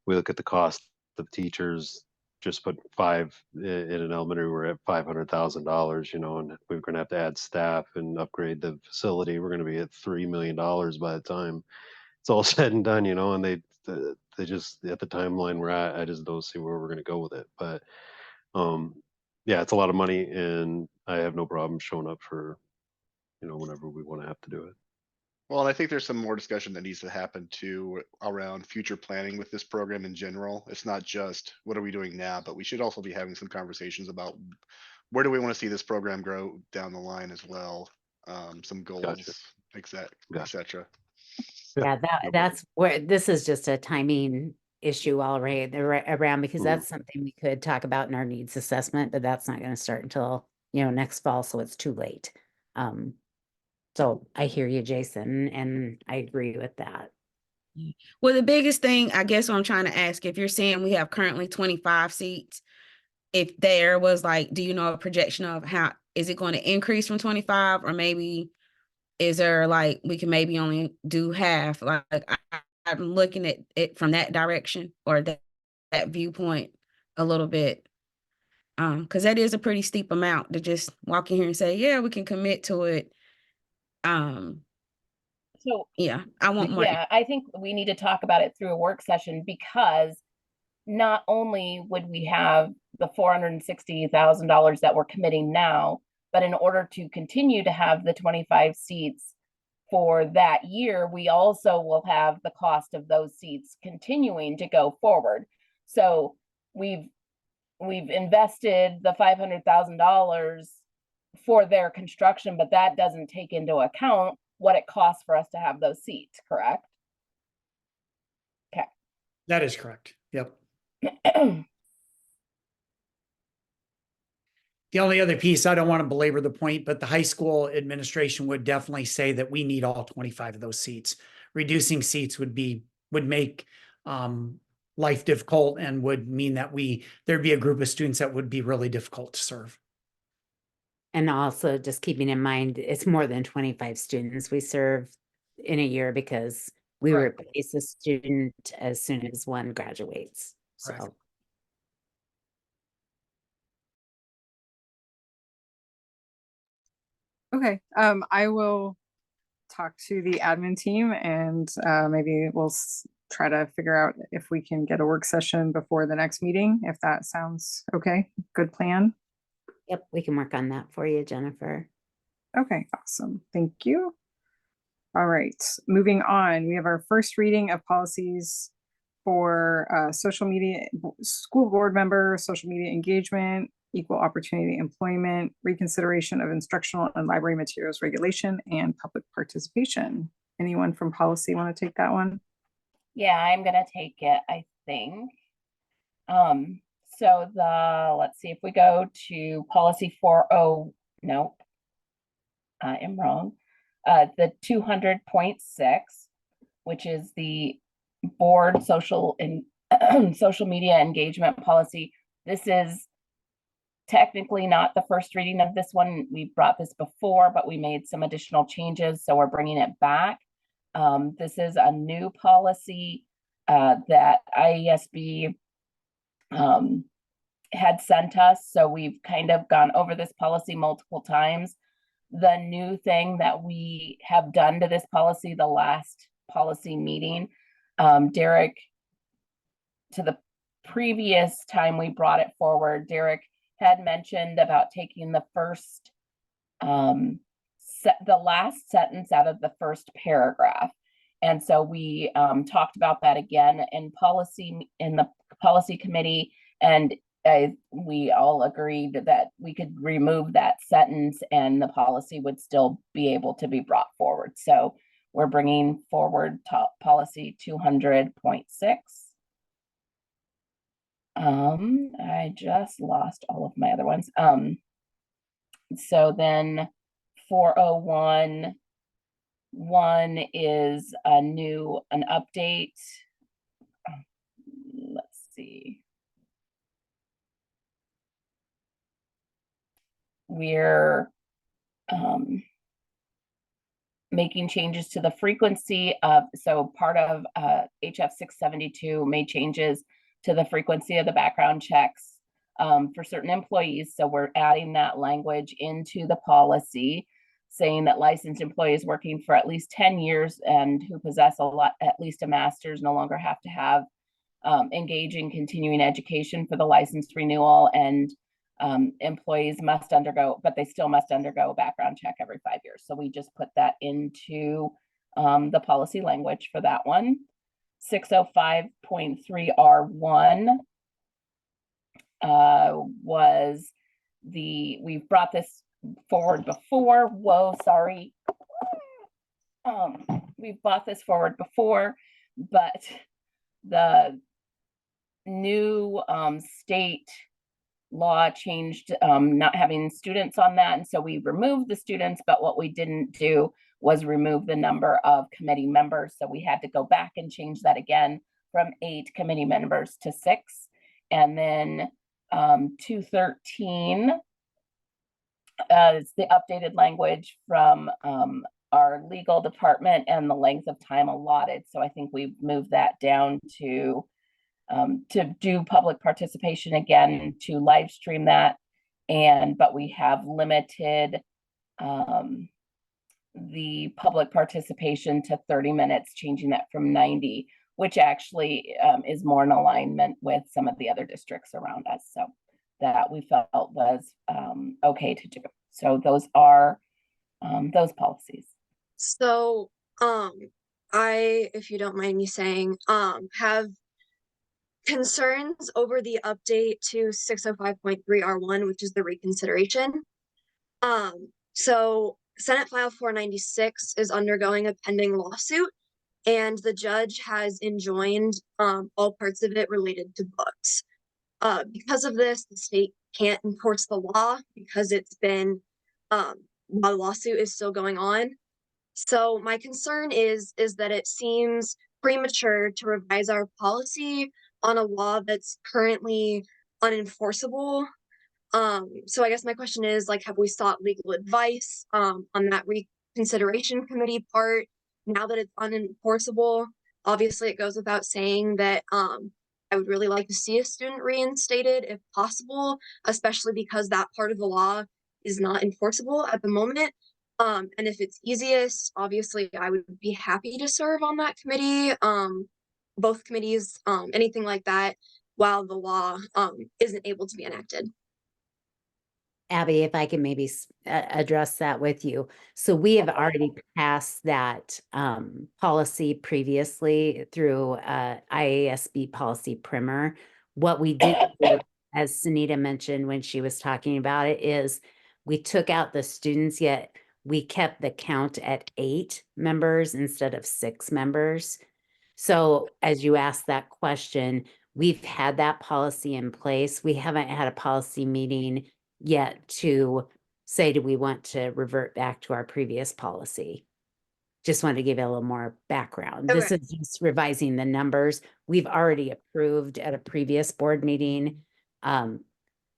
we look at the cost of teachers. Just put 5 in an elementary, we're at $500,000, and we're going to have to add staff and upgrade the facility. We're going to be at $3 million by the time it's all said and done, and they just, at the timeline we're at, I just don't see where we're going to go with it. But yeah, it's a lot of money, and I have no problem showing up for, whenever we want to have to do it. Well, and I think there's some more discussion that needs to happen too around future planning with this program in general. It's not just what are we doing now, but we should also be having some conversations about where do we want to see this program grow down the line as well. Some goals, Gotcha. et cetera. Yeah, that's where, this is just a timing issue all right around, because Mhm. that's something we could talk about in our needs assessment, but that's not gonna start until, next fall, so it's too late. So I hear you, Jason, and I agree with that. Well, the biggest thing, I guess what I'm trying to ask, if you're saying we have currently 25 seats, if there was like, do you know a projection of how, is it going to increase from 25, or maybe is there like, we can maybe only do half? I'm looking at it from that direction, or that viewpoint a little bit. Because that is a pretty steep amount to just walk in here and say, yeah, we can commit to it. So Yeah, I want more. yeah, I think we need to talk about it through a work session, because not only would we have the $460,000 that we're committing now, but in order to continue to have the 25 seats for that year, we also will have the cost of those seats continuing to go forward. So we've invested the $500,000 for their construction, but that doesn't take into account what it costs for us to have those seats, correct? Okay. That is correct. Yep. The only other piece, I don't want to belabor the point, but the high school administration would definitely say that we need all 25 of those seats. Reducing seats would make life difficult, and would mean that there'd be a group of students that would be really difficult to serve. And also just keeping in mind, it's more than 25 students we serve in a year, because we Correct. replace a student as soon as one graduates. Correct. So Okay, I will talk to the admin team, and maybe we'll try to figure out if we can get a work session before the next meeting, if that sounds okay. Good plan. yep, we can work on that for you, Jennifer. Okay, awesome. Thank you. All right, moving on. We have our first reading of policies for social media, school board member, social media engagement, equal opportunity employment, reconsideration of instructional and library materials regulation, and public participation. Anyone from policy want to take that one? Yeah, I'm gonna take it, I think. So let's see, if we go to policy 40, nope, I am wrong. The 200.6, which is the board social and social media engagement policy. This is technically not the first reading of this one. We brought this before, but we made some additional changes, so we're bringing it back. This is a new policy that IESB had sent us, so we've kind of gone over this policy multiple times. The new thing that we have done to this policy, the last policy meeting, Derek, to the previous time we brought it forward, Derek had mentioned about taking the first, the last sentence out of the first paragraph. And so we talked about that again in the policy committee, and we all agreed that we could remove that sentence and the policy would still be able to be brought forward. So we're bringing forward policy 200.6. I just lost all of my other ones. So then 401 one is an update. Let's see. We're making changes to the frequency of, so part of HF 672 made changes to the frequency of the background checks for certain employees. So we're adding that language into the policy, saying that licensed employees working for at least 10 years and who possess at least a master's no longer have to have engage in continuing education for the license renewal, and employees must undergo, but they still must undergo a background check every 5 years. So we just put that into the policy language for that one. 605.3R1 was we've brought this forward before. Whoa, sorry. we've brought this forward before, but the new state law changed not having students on that. And so we removed the students, but what we didn't do was remove the number of committee members. So we had to go back and change that again from 8 committee members to 6. And then 213 is the updated language from our legal department and the length of time allotted. So I think we've moved that down to do public participation again, to live stream that. But we have limited the public participation to 30 minutes, changing that from 90, which actually is more in alignment with some of the other districts around us. So that we felt was okay to do. So those are those policies. So, if you don't mind me saying, have concerns over the update to 605.3 R1, which is the reconsideration. So Senate File 496 is undergoing a pending lawsuit, and the judge has enjoined all parts of it related to books. Because of this, the state can't enforce the law because it's been, while the lawsuit is still going on. So my concern is that it seems premature to revise our policy on a law that's currently unenforceable. So I guess my question is, like, have we sought legal advice on that reconsideration committee part now that it's unenforceable? Obviously, it goes without saying that I would really like to see a student reinstated if possible, especially because that part of the law is not enforceable at the moment. And if it's easiest, obviously, I would be happy to serve on that committee, both committees, anything like that, while the law isn't able to be enacted. Abby, if I can maybe address that with you. So we have already passed that policy previously through IASB policy primer. What we did, as Sunita mentioned when she was talking about it, is we took out the students, yet we kept the count at 8 members instead of 6 members. So as you asked that question, we've had that policy in place. We haven't had a policy meeting yet to say, do we want to revert back to our previous policy? Just wanted to give you a little more background. This is just revising the numbers. We've already approved at a previous board meeting,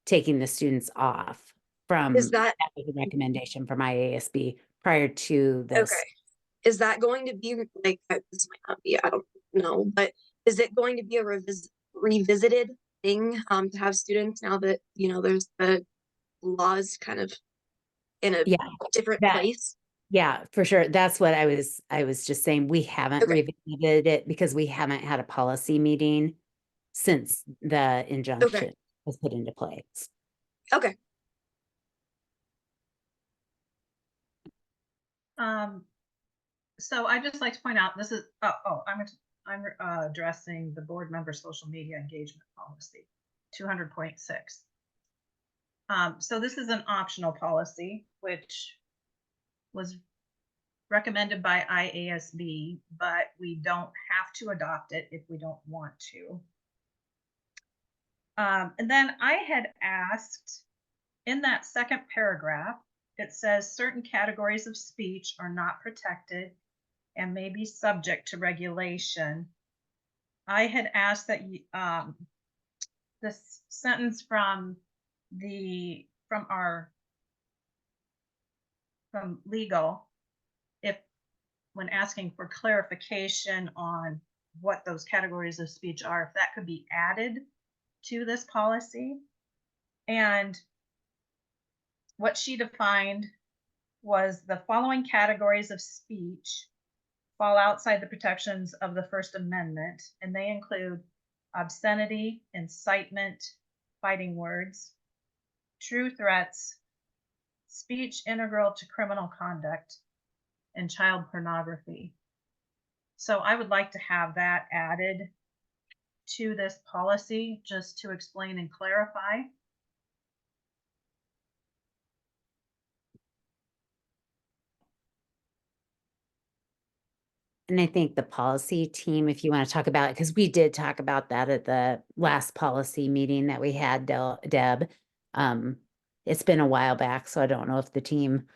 taking the students off from that was a recommendation from IASB prior to this. Okay. Is that going to be like, this might not be, I don't know, but is it going to be a revisited thing to have students now that, you know, there's the laws kind of in a different place? Yeah, for sure. That's what I was just saying. We haven't revisited it because we haven't had a policy meeting since the injunction was put into place. Okay. So I just like to point out, this is, I'm addressing the board member social media engagement policy, 200.6. So this is an optional policy, which was recommended by IASB, but we don't have to adopt it if we don't want to. And then I had asked in that second paragraph, it says certain categories of speech are not protected and may be subject to regulation. I had asked that this sentence from legal, if when asking for clarification on what those categories of speech are, if that could be added to this policy. And what she defined was the following categories of speech fall outside the protections of the First Amendment, and they include obscenity, incitement, fighting words, true threats, speech integral to criminal conduct, and child pornography. So I would like to have that added to this policy just to explain and clarify. And I think the policy team, if you want to talk about it, because we did talk about that at the last policy meeting that we had, Deb. It's been a while back, so I don't know if the team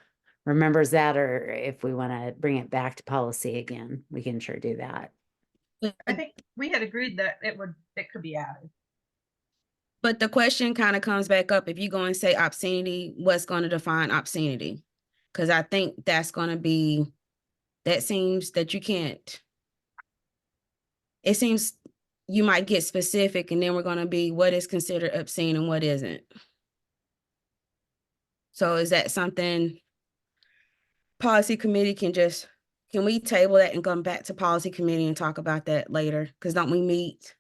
remembers that or if we want to bring it back to policy again. We can sure do that. I think we had agreed that it could be added. But the question kind of comes back up, if you go and say obscenity, what's going to define obscenity? Because I think that's going to be, that seems that you can't, it seems you might get specific and then we're going to be what is considered obscene and what isn't. So is that something policy committee can we table that and come back to policy committee and talk about that later? Because don't we meet,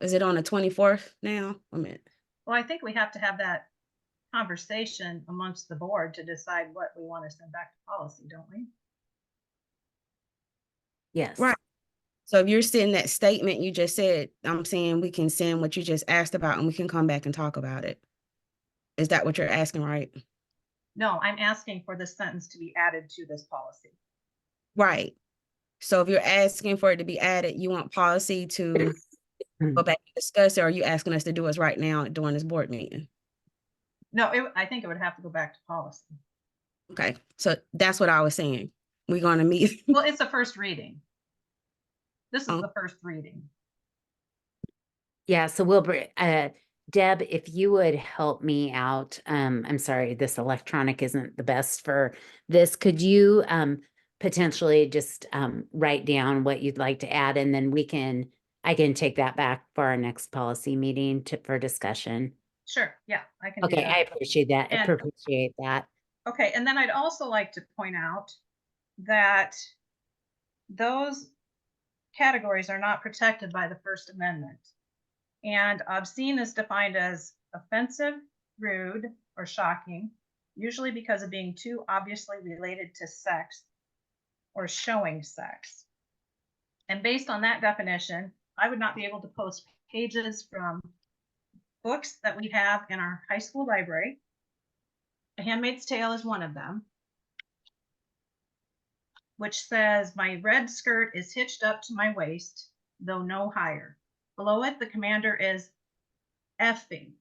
is it on the 24th now? Wait a minute. Well, I think we have to have that conversation amongst the board to decide what we want to send back to policy, don't we? Yes. Right. So if you're sending that statement you just said, I'm saying we can send what you just asked about and we can come back and talk about it. Is that what you're asking, right? No, I'm asking for this sentence to be added to this policy. Right. So if you're asking for it to be added, you want policy to go back and discuss it, or are you asking us to do it right now during this board meeting? No, I think it would have to go back to policy. Okay, so that's what I was saying. We're going to meet. Well, it's a first reading. This is the first reading. Yeah, so we'll bring, Deb, if you would help me out, I'm sorry, this electronic isn't the best for this. Could you potentially just write down what you'd like to add, and then I can take that back for our next policy meeting for discussion. Sure, yeah, I can do Okay, that. I appreciate that. I appreciate that. Okay, and then I'd also like to point out that those categories are not protected by the First Amendment. And obscene is defined as offensive, rude, or shocking, usually because of being too obviously related to sex or showing sex. And based on that definition, I would not be able to post pages from books that we have in our high school library. A Handmaid's Tale is one of them, which says, my red skirt is hitched up to my waist, though no higher. Below it, the commander is effing.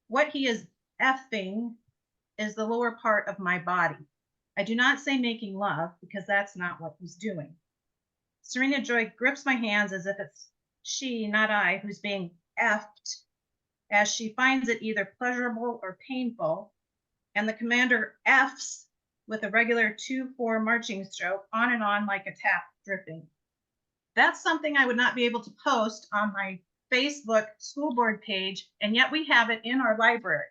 What he is effing is the lower part of my body. I do not say making love, because that's not what he's doing. Serena Joy grips my hands as if it's she, not I, who's being effed, as she finds it either pleasurable or painful, and the commander F's with a regular 2/4 marching stroke, on and on like a tap dripping. That's something I would not be able to post on my Facebook school board page, and yet we have it in our library.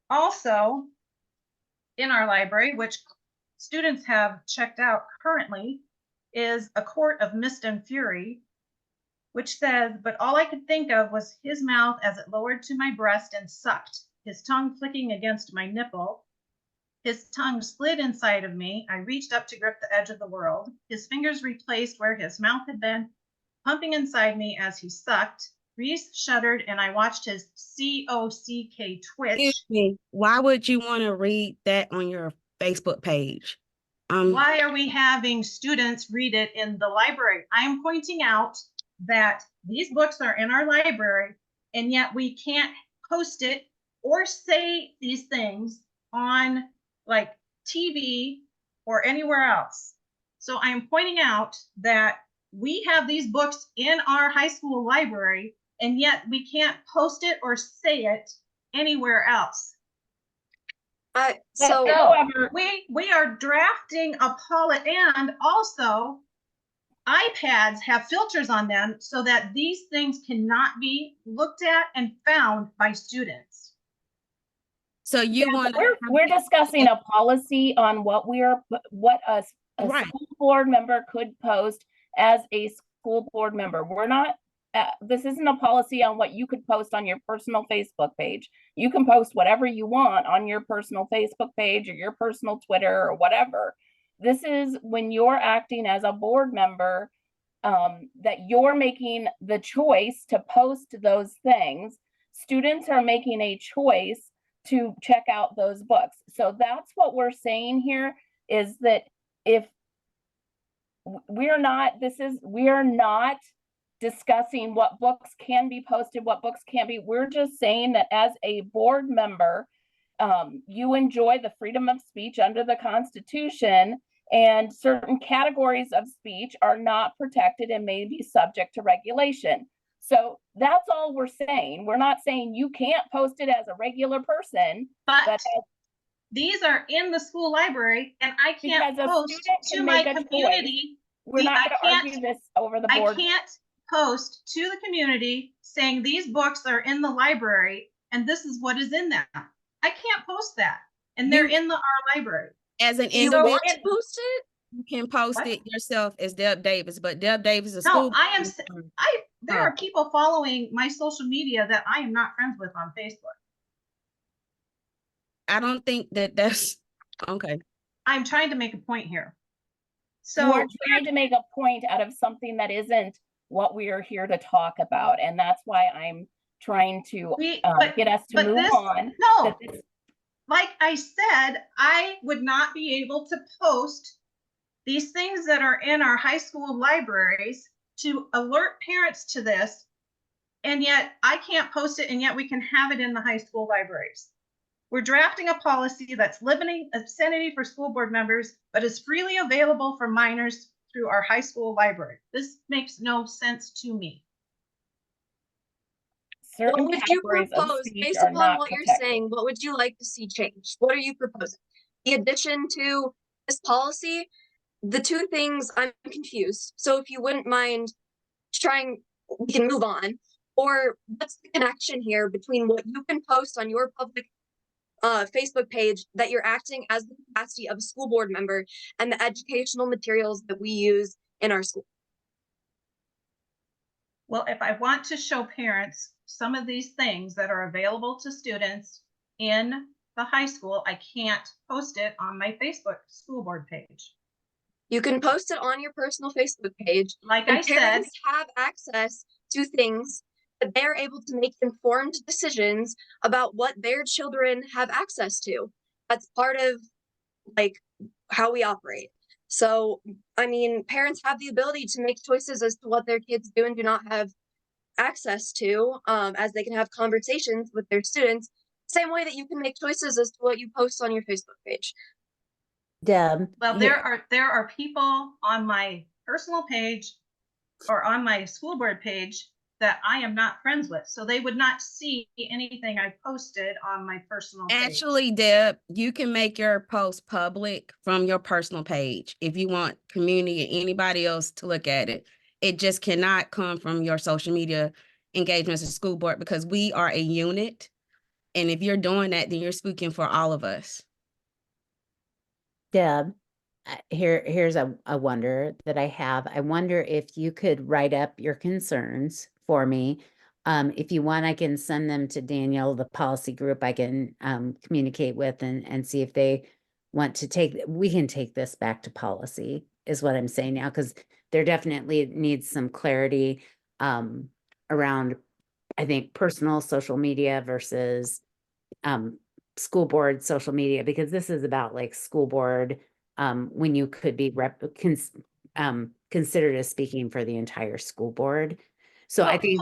Also, in our library, which students have checked out currently, is A Court of Mist and Fury, which says, but all I could think of was his mouth as it lowered to my breast and sucked, his tongue flicking against my nipple. His tongue slid inside of me. I reached up to grip the edge of the world. His fingers replaced where his mouth had been, pumping inside me as he sucked. Reese shuddered, and I watched his COCK twitch. Excuse me, why would you want to read that on your Facebook page? Why are we having students read it in the library? I am pointing out that these books are in our library, and yet we can't post it or say these things on like TV or anywhere else. So I am pointing out that we have these books in our high school library, and yet we can't post it or say it anywhere else. So however, we are drafting a policy, and also iPads have filters on them so that these things cannot be looked at and found by students. So you want we're discussing a policy on what a school board member could post as a school board member. We're not this isn't a policy on what you could post on your personal Facebook page. You can post whatever you want on your personal Facebook page or your personal Twitter or whatever. This is when you're acting as a board member, that you're making the choice to post those things. Students are making a choice to check out those books. So that's what we're saying here, is that if we're not discussing what books can be posted, what books can't be. We're just saying that as a board member, you enjoy the freedom of speech under the Constitution, and certain categories of speech are not protected and may be subject to regulation. So that's all we're saying. We're not saying you can't post it as a regular person, but these are in the school library, and I can't post to my community. We're not going to argue this over the board. I can't post to the community saying these books are in the library and this is what is in them. I can't post that, and they're in our library. As an individual, you can post it yourself as Deb Davis, but Deb Davis is no. There are people following my social media that I am not friends with on Facebook. I don't think that's okay. I'm trying to make a point here. So we're trying to make a point out of something that isn't what we are here to talk about, and that's why I'm trying to get us to move on. No, like I said, I would not be able to post these things that are in our high school libraries to alert parents to this, and yet I can't post it, and yet we can have it in the high school libraries. We're drafting a policy that's limiting obscenity for school board members, but is freely available for minors through our high school library. This makes no sense to me. What would you propose, based upon what you're saying, what would you like to see changed? What are you proposing? The addition to this policy, the two things, I'm confused. So if you wouldn't mind we can move on. Or what's the connection here between what you can post on your public Facebook page that you're acting as the capacity of a school board member and the educational materials that we use in our school? Well, if I want to show parents some of these things that are available to students in the high school, I can't post it on my Facebook school board page. You can post it on your personal Facebook page. Like I said, parents have access to things that they're able to make informed decisions about what their children have access to. That's part of like how we operate. So, I mean, parents have the ability to make choices as to what their kids do and do not have access to, as they can have conversations with their students, same way that you can make choices as to what you post on your Facebook page. Deb. Well, there are people on my personal page or on my school board page that I am not friends with, so they would not see anything I posted on my personal page. Actually, Deb, you can make your post public from your personal page if you want community and anybody else to look at it. It just cannot come from your social media engagements as a school board, because we are a unit. And if you're doing that, then you're speaking for all of us. Deb, here's a wonder that I have. I wonder if you could write up your concerns for me. If you want, I can send them to Daniel, the policy group I can communicate with and see if they want to we can take this back to policy, is what I'm saying now, because there definitely needs some clarity around, I think, personal social media versus school board social media, because this is about like school board when you could be considered as speaking for the entire school board. So I think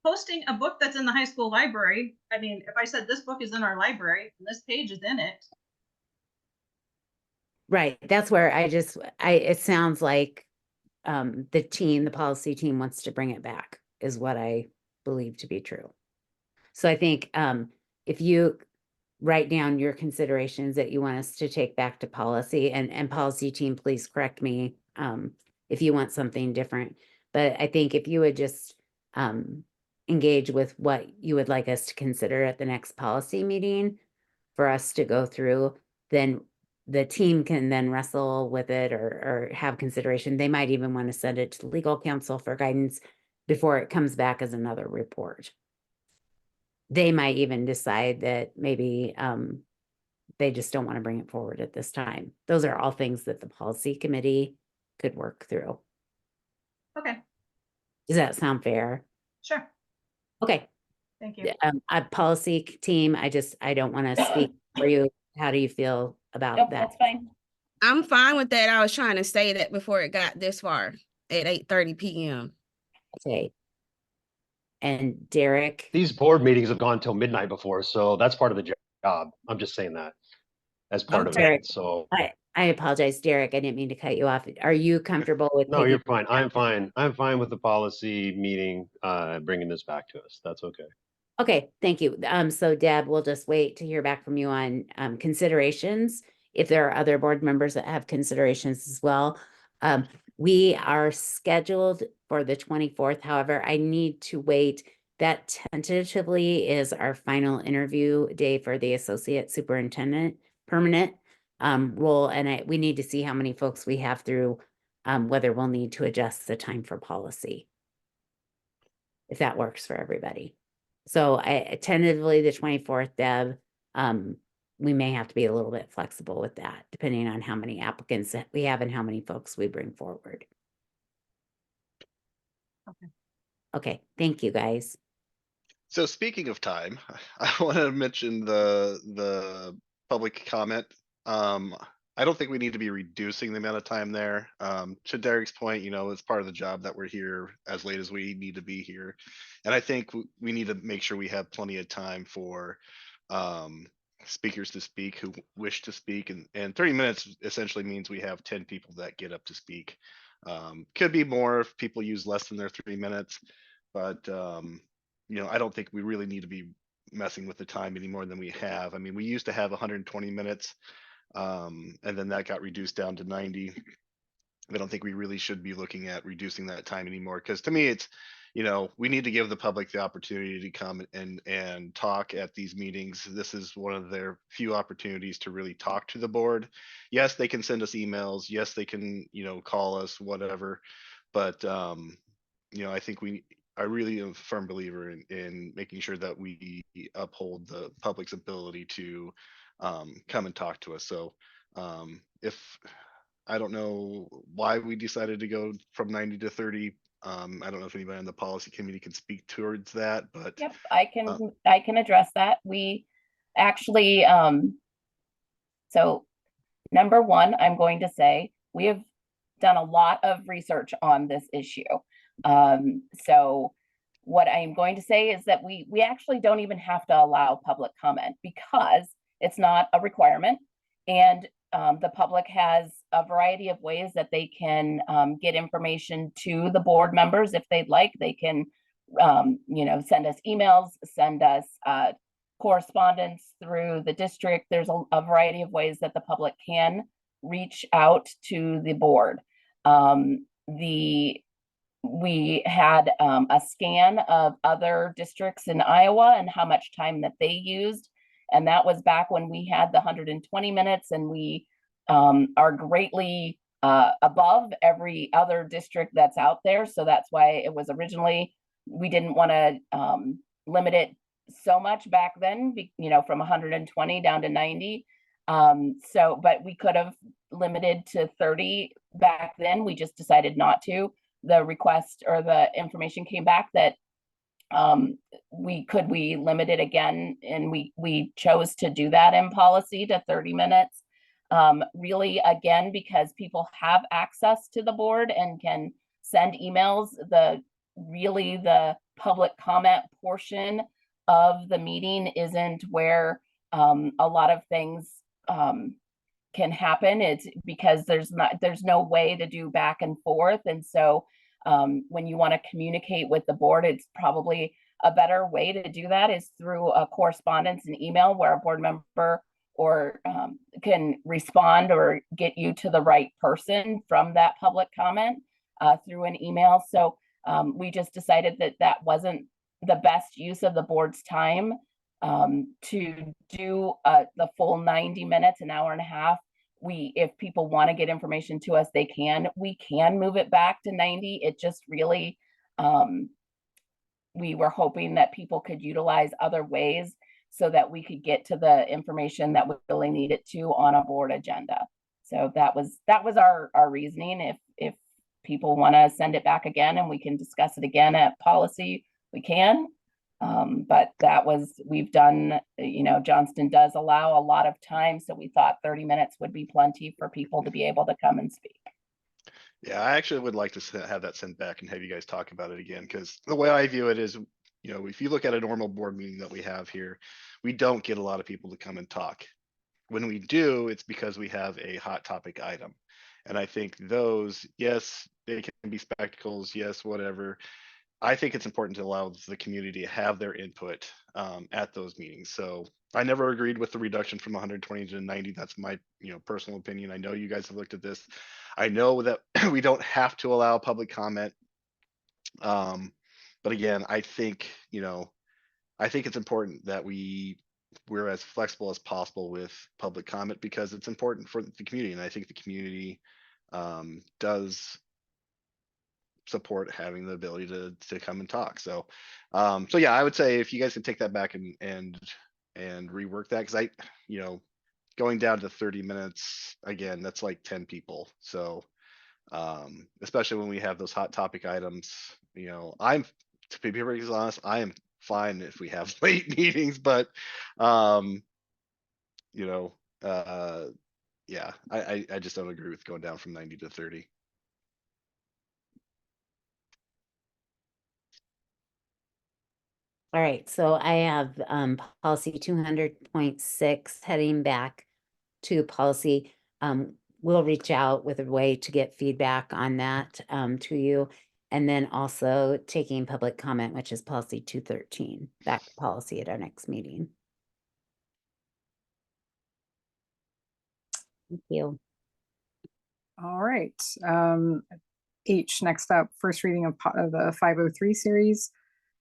posting a book that's in the high school library. I mean, if I said this book is in our library and this page is in it. Right. That's where it sounds like the policy team wants to bring it back, is what I believe to be true. So I think if you write down your considerations that you want us to take back to policy, and policy team, please correct me if you want something different. But I think if you would just engage with what you would like us to consider at the next policy meeting for us to go through, then the team can then wrestle with it or have consideration. They might even want to send it to legal counsel for guidance before it comes back as another report. They might even decide that maybe they just don't want to bring it forward at this time. Those are all things that the policy committee could work through. Okay. Does that sound fair? Sure. Okay. Thank you. A policy team, I don't want to speak for you. How do you feel about Nope, that? that's fine. I'm fine with that. I was trying to say that before it got this far at 8:30 p.m. Okay. And Derek, These board meetings have gone till midnight before, so that's part of the job. I'm just saying that as part of Derek, it. So I apologize, Derek. I didn't mean to cut you off. Are you comfortable with no, you're taking? fine. I'm fine. I'm fine with the policy meeting, bringing this back to us. That's okay. Okay, thank you. So Deb, we'll just wait to hear back from you on considerations. If there are other board members that have considerations as well. We are scheduled for the 24th. However, I need to wait. That tentatively is our final interview day for the associate superintendent permanent role. And we need to see how many folks we have through, whether we'll need to adjust the time for policy. If that works for everybody. So I tentatively the 24th, Deb, we may have to be a little bit flexible with that, depending on how many applicants that we have and how many folks we bring forward. Okay. Okay, thank you, guys. So speaking of time, I want to mention the public comment. I don't think we need to be reducing the amount of time there. To Derek's point, you know, it's part of the job that we're here as late as we need to be here. And I think we need to make sure we have plenty of time for speakers to speak who wish to speak. And 30 minutes essentially means we have 10 people that get up to speak. Could be more if people use less than their 3 minutes, but you know, I don't think we really need to be messing with the time any more than we have. I mean, we used to have 120 minutes. And then that got reduced down to 90. I don't think we really should be looking at reducing that time anymore, because to me it's, you know, we need to give the public the opportunity to come and talk at these meetings. This is one of their few opportunities to really talk to the board. Yes, they can send us emails. Yes, they can, you know, call us, whatever. But you know, I think I really am a firm believer in making sure that we uphold the public's ability to come and talk to us. So if I don't know why we decided to go from 90 to 30. I don't know if anybody on the policy committee can speak towards that, but Yep, I can address that. We actually, so number one, I'm going to say we have done a lot of research on this issue. So what I'm going to say is that we actually don't even have to allow public comment because it's not a requirement. And the public has a variety of ways that they can get information to the board members if they'd like. They can, you know, send us emails, send us correspondence through the district. There's a variety of ways that the public can reach out to the board. We had a scan of other districts in Iowa and how much time that they used. And that was back when we had the 120 minutes, and we are greatly above every other district that's out there. So that's why it was originally, we didn't want to limit it so much back then, you know, from 120 down to 90. So, but we could have limited to 30 back then. We just decided not to. The request or the information came back that we limit it again, and we chose to do that in policy to 30 minutes. Really, again, because people have access to the board and can send emails. The public comment portion of the meeting isn't where a lot of things can happen. It's because there's no way to do back and forth. And so when you want to communicate with the board, it's probably a better way to do that is through a correspondence and email where a board member or can respond or get you to the right person from that public comment through an email. So we just decided that that wasn't the best use of the board's time to do the full 90 minutes, an hour and a half. If people want to get information to us, we can move it back to 90. It just really, we were hoping that people could utilize other ways so that we could get to the information that we really needed to on a board agenda. So that was our reasoning. If people want to send it back again and we can discuss it again at policy, we can. But we've done, Johnston does allow a lot of time, so we thought 30 minutes would be plenty for people to be able to come and speak. Yeah, I actually would like to have that sent back and have you guys talk about it again, because the way I view it is, if you look at a normal board meeting that we have here, we don't get a lot of people to come and talk. When we do, it's because we have a hot topic item. And I think those, yes, they can be spectacles, yes, whatever. I think it's important to allow the community to have their input at those meetings. So I never agreed with the reduction from 120 to 90. That's my personal opinion. I know you guys have looked at this. I know that we don't have to allow public comment. But again, I think it's important that we're as flexible as possible with public comment, because it's important for the community. And I think the community does support having the ability to come and talk. So yeah, I would say if you guys can take that back and rework that, because going down to 30 minutes, again, that's like 10 people. So especially when we have those hot topic items, to be perfectly honest, I am fine if we have late meetings, but yeah, I just don't agree with going down from 90 to 30. All right, so I have policy 200.6 heading back to policy. We'll reach out with a way to get feedback on that to you. And then also taking public comment, which is policy 213, back to policy at our next meeting. Thank you. All right. H, next up, first reading of the 503 series,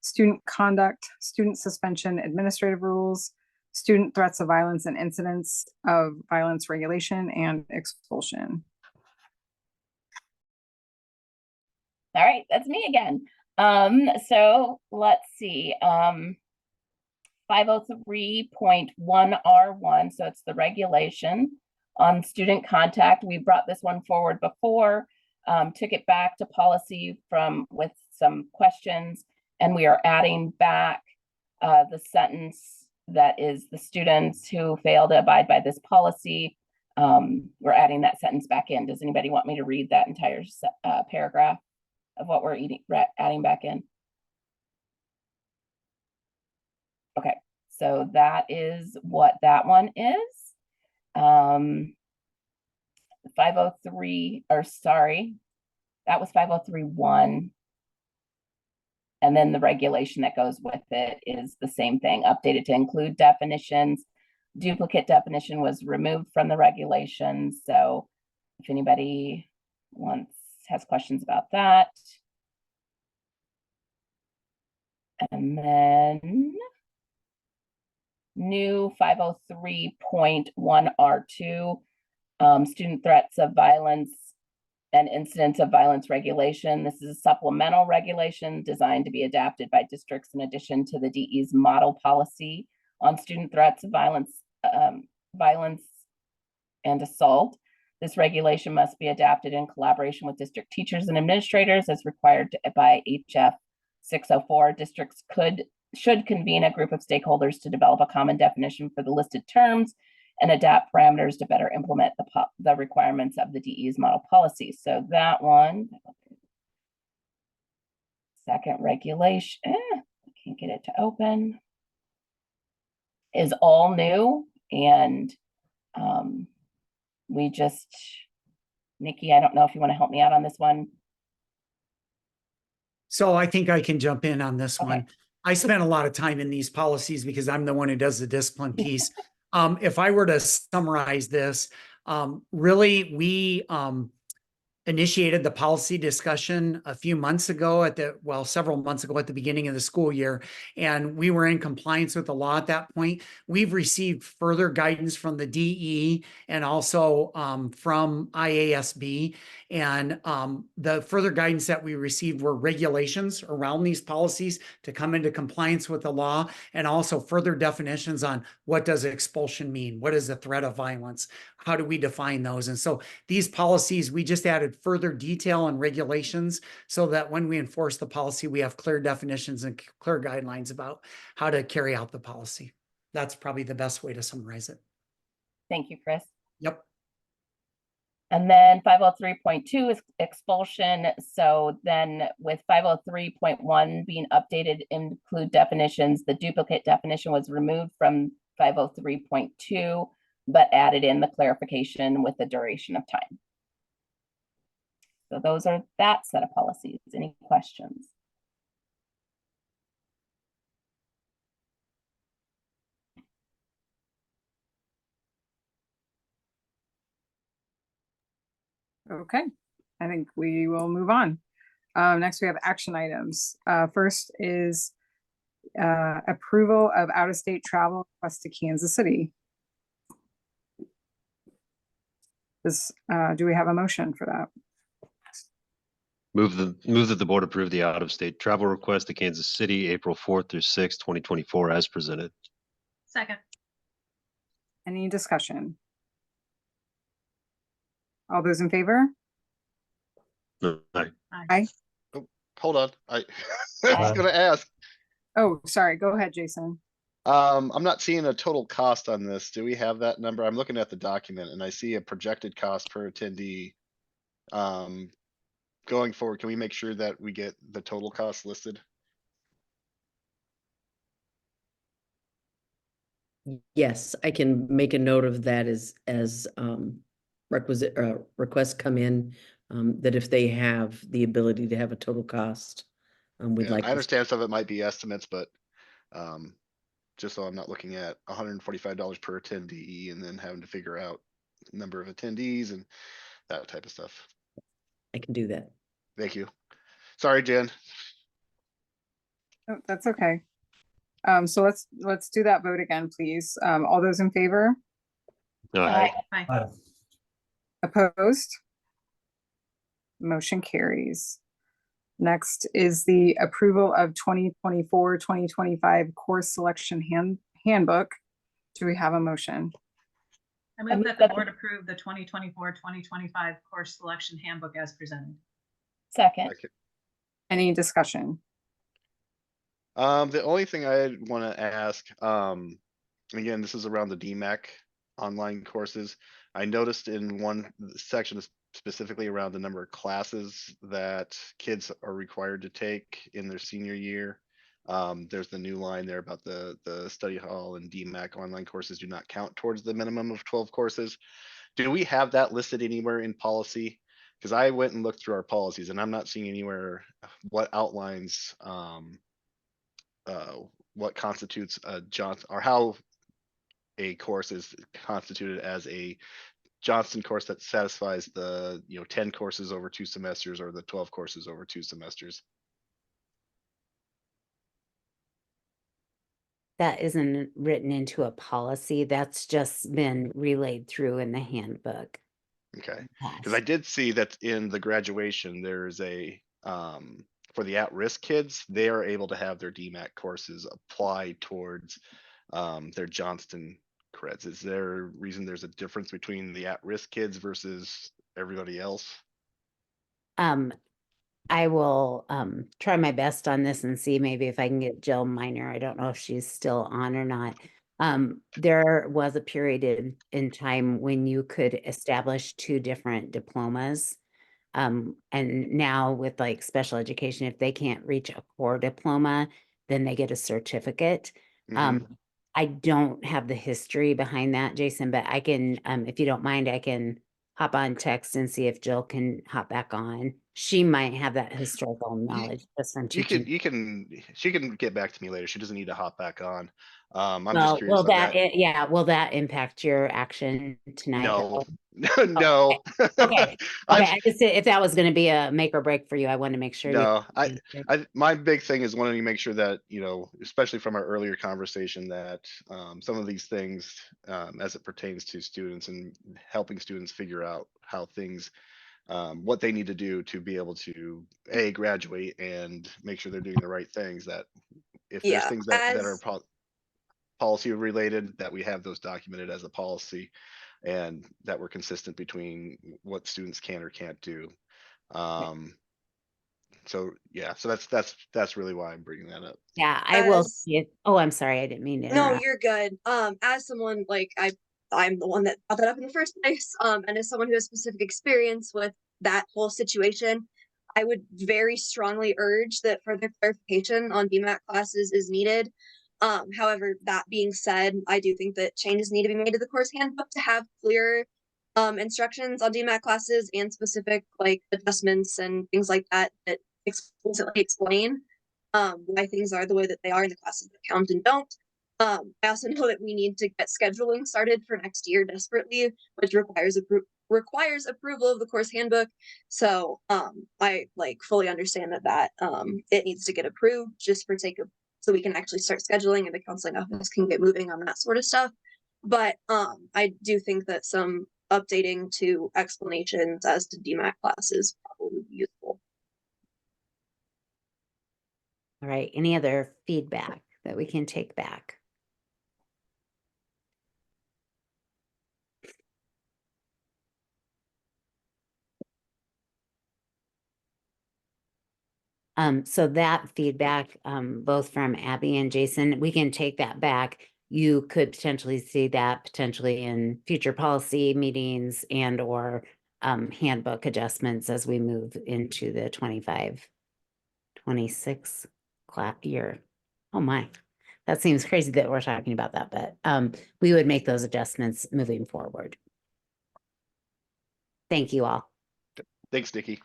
student conduct, student suspension, administrative rules, student threats of violence and incidents of violence regulation, and expulsion. All right, that's me again. So let's see. 503.1R1, so it's the regulation on student contact. We brought this one forward before, took it back to policy with some questions, and we are adding back the sentence that is the students who fail to abide by this policy. We're adding that sentence back in. Does anybody want me to read that entire paragraph of what we're adding back in? Okay, so that is what that one is. 503, or sorry, that was 503.1. And then the regulation that goes with it is the same thing, updated to include definitions. Duplicate definition was removed from the regulations. So if anybody has questions about that. And then new 503.1R2, student threats of violence and incidents of violence regulation. This is a supplemental regulation designed to be adapted by districts in addition to the DE's model policy on student threats of violence and assault. This regulation must be adapted in collaboration with district teachers and administrators as required by HF 604. Districts should convene a group of stakeholders to develop a common definition for the listed terms and adapt parameters to better implement the requirements of the DE's model policy. So that one, second regulation, I can't get it to open, is all new. And we just, Nikki, I don't know if you want to help me out on this one. So I think I can jump in on this one. I spent a lot of time in these policies because I'm the one who does the discipline piece. If I were to summarize this, really, we initiated the policy discussion a few months ago several months ago at the beginning of the school year, and we were in compliance with the law at that point. We've received further guidance from the DE and also from IASB, and the further guidance that we received were regulations around these policies to come into compliance with the law, and also further definitions on what does expulsion mean? What is a threat of violence? How do we define those? And so these policies, we just added further detail and regulations so that when we enforce the policy, we have clear definitions and clear guidelines about how to carry out the policy. That's probably the best way to summarize it. Thank you, Chris. Yep. And then 503.2 is expulsion. So then with 503.1 being updated, include definitions, the duplicate definition was removed from 503.2, but added in the clarification with the duration of time. So those are that set of policies. Any questions? Okay, I think we will move on. Next, we have action items. First is approval of out-of-state travel request to Kansas City. Do we have a motion for that? Move that the board approve the out-of-state travel request to Kansas City, April 4th through 6th, 2024 as presented. Second. Any discussion? All those in favor? Aye. Aye. Oh, hold on. I was gonna ask. Oh, sorry. Go ahead, Jason. I'm not seeing a total cost on this. Do we have that number? I'm looking at the document and I see a projected cost per attendee. Going forward, can we make sure that we get the total cost listed? Yes, I can make a note of that as requisite requests come in, that if they have the ability to have a total cost, we'd Yeah, like I to. understand some of it might be estimates, but just so I'm not looking at $145 per attendee and then having to figure out number of attendees and that type of stuff. I can do that. Thank you. Sorry, Jen. Oh, that's okay. So let's do that vote again, please. All those in favor? Aye. Aye. Opposed? Motion carries. Next is the approval of 2024-2025 course selection handbook. Do we have a motion? I move that the board approve the 2024-2025 course selection handbook as presented. Second. Any discussion? The only thing I want to ask, again, this is around the DMAC online courses. I noticed in one section specifically around the number of classes that kids are required to take in their senior year. There's the new line there about the study hall and DMAC online courses do not count towards the minimum of 12 courses. Do we have that listed anywhere in policy? Because I went and looked through our policies and I'm not seeing anywhere what outlines what constitutes a Johnston or how a course is constituted as a Johnston course that satisfies the 10 courses over 2 semesters or the 12 courses over 2 semesters. That isn't written into a policy. That's just been relayed through in the handbook. Okay, because I did see that in the graduation, there's a for the at-risk kids, they are able to have their DMAC courses applied towards their Johnston creds. Is there a reason there's a difference between the at-risk kids versus everybody else? I will try my best on this and see maybe if I can get Jill Miner. I don't know if she's still on or not. There was a period in time when you could establish 2 different diplomas. And now with like special education, if they can't reach a core diploma, then they get a certificate. I don't have the history behind that, Jason, but I can, if you don't mind, I can hop on text and see if Jill can hop back on. She might have that historical knowledge just from teaching. She can get back to me later. She doesn't need to hop back on. I'm just curious on that. Will that impact your action tonight? No, Oh, no. Okay. I just said if that was going to be a make or break for you, I want to make sure. No, my big thing is wanting to make sure that, especially from our earlier conversation, that some of these things, as it pertains to students and helping students figure out how things, what they need to do to be able to graduate and make sure they're doing the right things, that if there's things that are policy related, that we have those documented as a policy and that we're consistent between what students can or can't do. So yeah, so that's really why I'm bringing that up. Yeah, I will As- see it. Oh, I'm sorry, I didn't mean to No, interrupt. you're good. As someone like I'm the one that brought that up in the first place. And as someone who has specific experience with that whole situation, I would very strongly urge that further clarification on BMAT classes is needed. However, that being said, I do think that changes need to be made to the course handbook to have clear instructions on DMAT classes and specific like adjustments and things like that that explicitly explain why things are the way that they are in the classes that count and don't. I also know that we need to get scheduling started for next year desperately, which requires approval of the course handbook. So I like fully understand that it needs to get approved just for sake of so we can actually start scheduling and the counseling office can get moving on that sort of stuff. But I do think that some updating to explanations as to DMAT classes probably would be useful. All right, any other feedback that we can take back? So that feedback, both from Abby and Jason, we can take that back. You could potentially see that potentially in future policy meetings and or handbook adjustments as we move into the 25-26 class year. Oh my, that seems crazy that we're talking about that, but we would make those adjustments moving forward. Thank you all. Thanks, Nikki.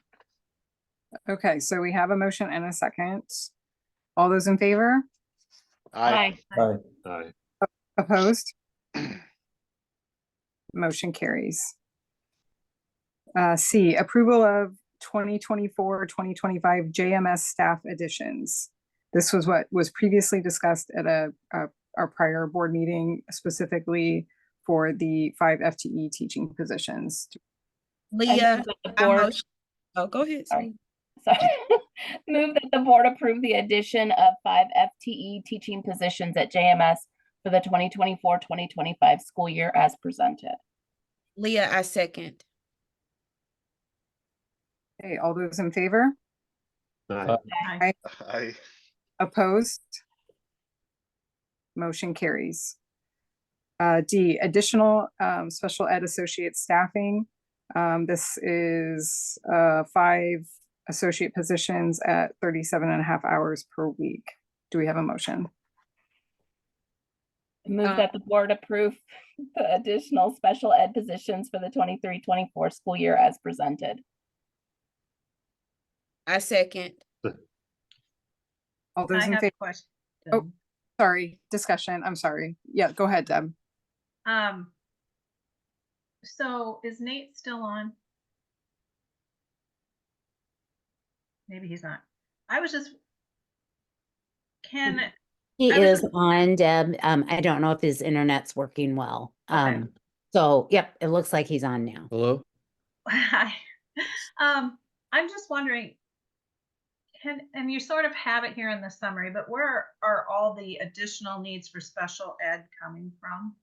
Okay, so we have a motion and a second. All those in favor? Aye. Aye. Aye. Opposed? Motion carries. C, approval of 2024-2025 JMS staff additions. This was what was previously discussed at our prior board meeting, specifically for the 5 FTE teaching positions. Leah, the I board- motion- oh, go ahead. Sorry. Move that the board approve the addition of 5 FTE teaching positions at JMS for the 2024-2025 school year as presented. Leah, I second. Okay, all those in favor? Aye. Aye. Aye. Opposed? Motion carries. D, additional special ed associate staffing. This is 5 associate positions at 37.5 hours per week. Do we have a motion? Move that the board approve the additional special ed positions for the 23-24 school year as presented. I second. All those I in have a favor? question. Oh, sorry, discussion. I'm sorry. Yeah, go ahead, Deb. So is Nate still on? Maybe he's not. I was just, He I was is on, Deb. I don't know if his internet's working well. Okay. So yep, it looks like he's on now. Hello? Hi. I'm just wondering, and you sort of have it here in the summary, but where are all the additional needs for special ed coming from?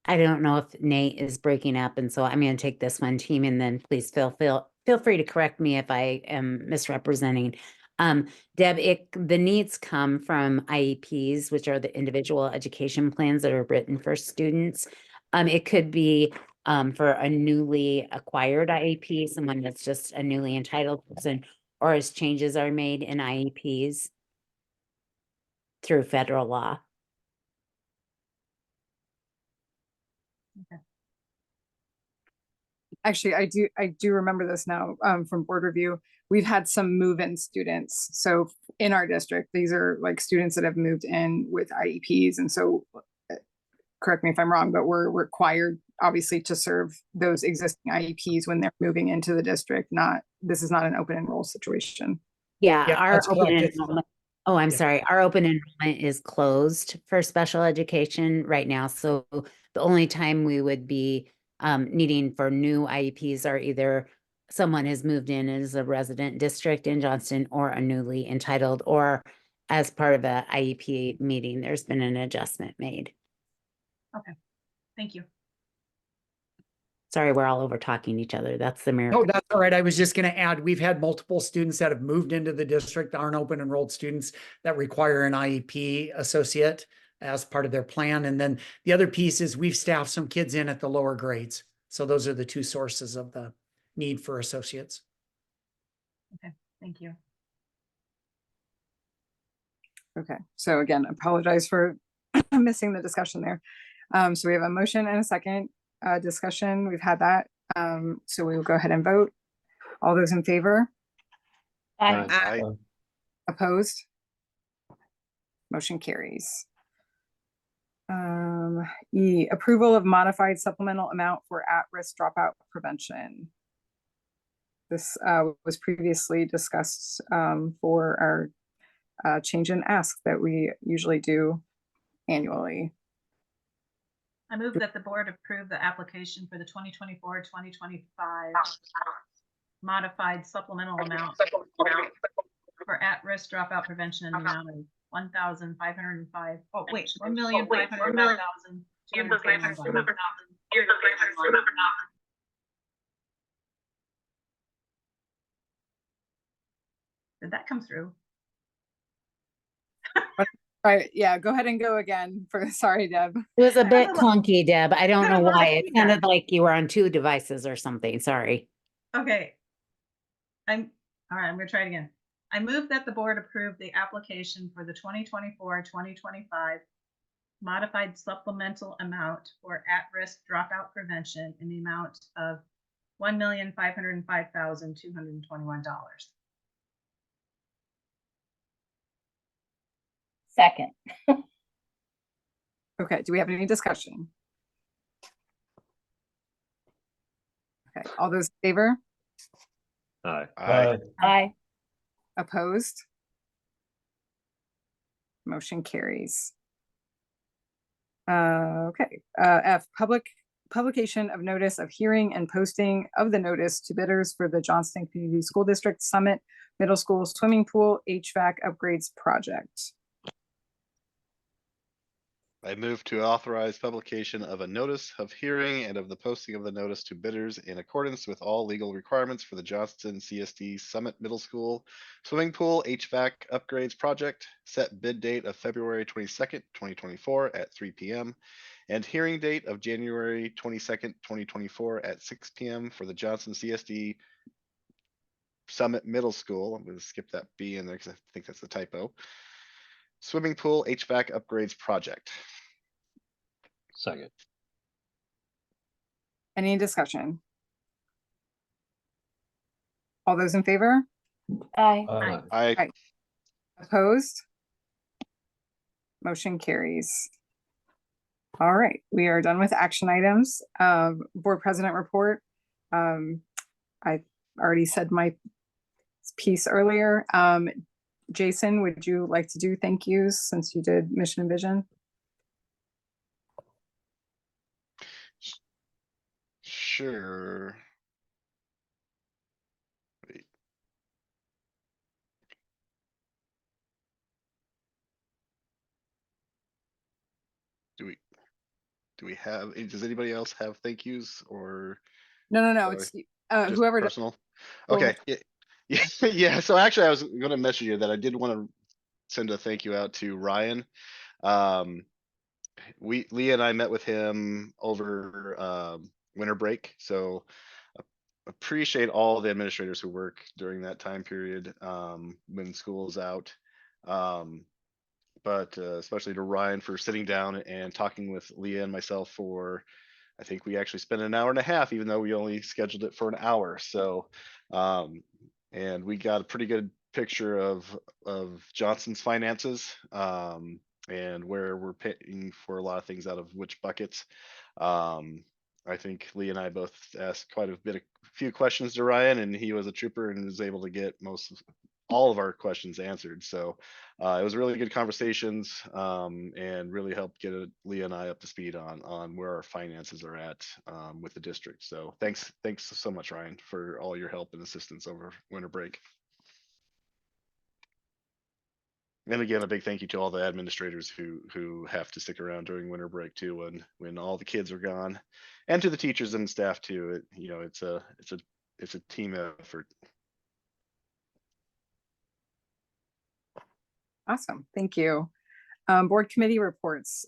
I don't know if Nate is breaking up, and so I'm going to take this one team, and then please feel free to correct me if I am misrepresenting. Deb, the needs come from IEPs, which are the individual education plans that are written for students. It could be for a newly acquired IEP, someone that's just a newly entitled person, or as changes are made in IEPs through federal law. Actually, I do remember this now from board review. We've had some move-in students. So in our district, these are like students that have moved in with IEPs. And so correct me if I'm wrong, but we're required obviously to serve those existing IEPs when they're moving into the district. This is not an open enroll situation. Yeah, Yeah, our that's open correct. enrollment. Oh, I'm Yeah. sorry. Our open enrollment is closed for special education right now. So the only time we would be needing for new IEPs are either someone has moved in as a resident district in Johnston or a newly entitled, or as part of a IEP meeting, there's been an adjustment made. Okay, thank you. Sorry, we're all over talking each other. That's the miracle. Oh, that's all right. I was just going to add, we've had multiple students that have moved into the district, aren't open enrolled students that require an IEP associate as part of their plan. And then the other piece is we've staffed some kids in at the lower grades. So those are the two sources of the need for associates. Okay, thank you. Okay, so again, apologize for missing the discussion there. So we have a motion and a second discussion. We've had that. So we will go ahead and vote. All those in favor? Aye. Aye. Opposed? Motion carries. E, approval of modified supplemental amount for at-risk dropout prevention. This was previously discussed for our change in ask that we usually do annually. I move that the board approve the application for the 2024-2025 modified supplemental amount for at-risk dropout prevention in the amount of $1,505. Oh, wait, $1,505,221. Did that come through? All right, yeah, go ahead and go again for, sorry, Deb. It was a bit clunky, Deb. I don't know Kind of why. like It sounded like you were on two devices or something. Sorry. Okay. All right, I'm gonna try it again. I move that the board approve the application for the 2024-2025 modified supplemental amount for at-risk dropout prevention in the amount of $1,505,221. Second. Okay, do we have any discussion? Okay, all those in favor? Aye. Aye. Aye. Opposed? Motion carries. Okay, F, publication of notice of hearing and posting of the notice to bidders for the Johnston Community School District Summit Middle School Swimming Pool HVAC Upgrades Project. I move to authorize publication of a notice of hearing and of the posting of the notice to bidders in accordance with all legal requirements for the Johnston CSD Summit Middle School Swimming Pool HVAC Upgrades Project, set bid date of February 22nd, 2024 at 3 p.m. and hearing date of January 22nd, 2024 at 6 p.m. for the Johnston CSD Summit Middle School. I'm going to skip that B in there because I think that's the typo. Swimming Pool HVAC Upgrades Project. Second. Any discussion? All those in favor? Aye. Aye. Aye. Opposed? Motion carries. All right, we are done with action items. Board President report. I already said my piece earlier. Jason, would you like to do thank yous since you did mission and vision? Sure. Wait. Do we have, does anybody else have thank yous or? No, it's just whoever does. personal? Well, Okay, yeah, so actually I was gonna message you that I did want to send a thank you out to Ryan. Leah and I met with him over winter break, so appreciate all the administrators who work during that time period when school is out. But especially to Ryan for sitting down and talking with Leah and myself for, I think we actually spent an hour and a half, even though we only scheduled it for an hour. So, and we got a pretty good picture of Johnston's finances and where we're paying for a lot of things out of which buckets. I think Lee and I both asked quite a few questions to Ryan, and he was a trooper and was able to get all of our questions answered. So it was really good conversations and really helped get Leah and I up to speed on where our finances are at with the district. So thanks so much, Ryan, for all your help and assistance over winter break. And again, a big thank you to all the administrators who have to stick around during winter break too, when all the kids are gone, and to the teachers and staff too. It's a team effort. Awesome, thank you. Board committee reports,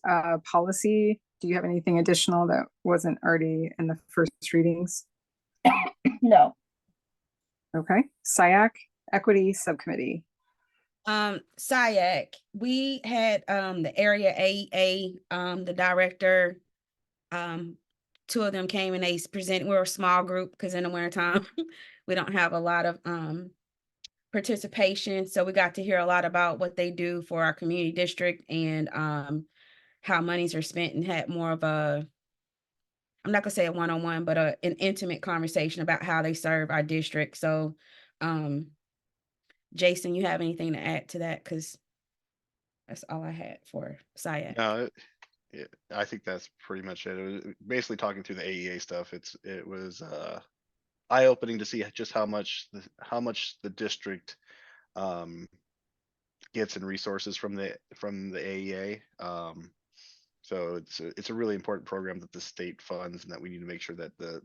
policy, do you have anything additional that wasn't already in the first readings? No. Okay, SiAC, equity subcommittee. SiAC, we had the area AA, the director, two of them came and they presented. We're a small group because in the wintertime we don't have a lot of participation, so we got to hear a lot about what they do for our community district and how monies are spent, and had more of a, I'm not gonna say a one-on-one, but an intimate conversation about how they serve our district. So Jason, you have anything to add to that? Because that's all I had for SiAC. No, I think that's pretty much it. It was basically talking through the AEA stuff. It was eye-opening to see just how much the district gets in resources from the AEA. So it's a really important program that the state funds, and that we need to make sure that the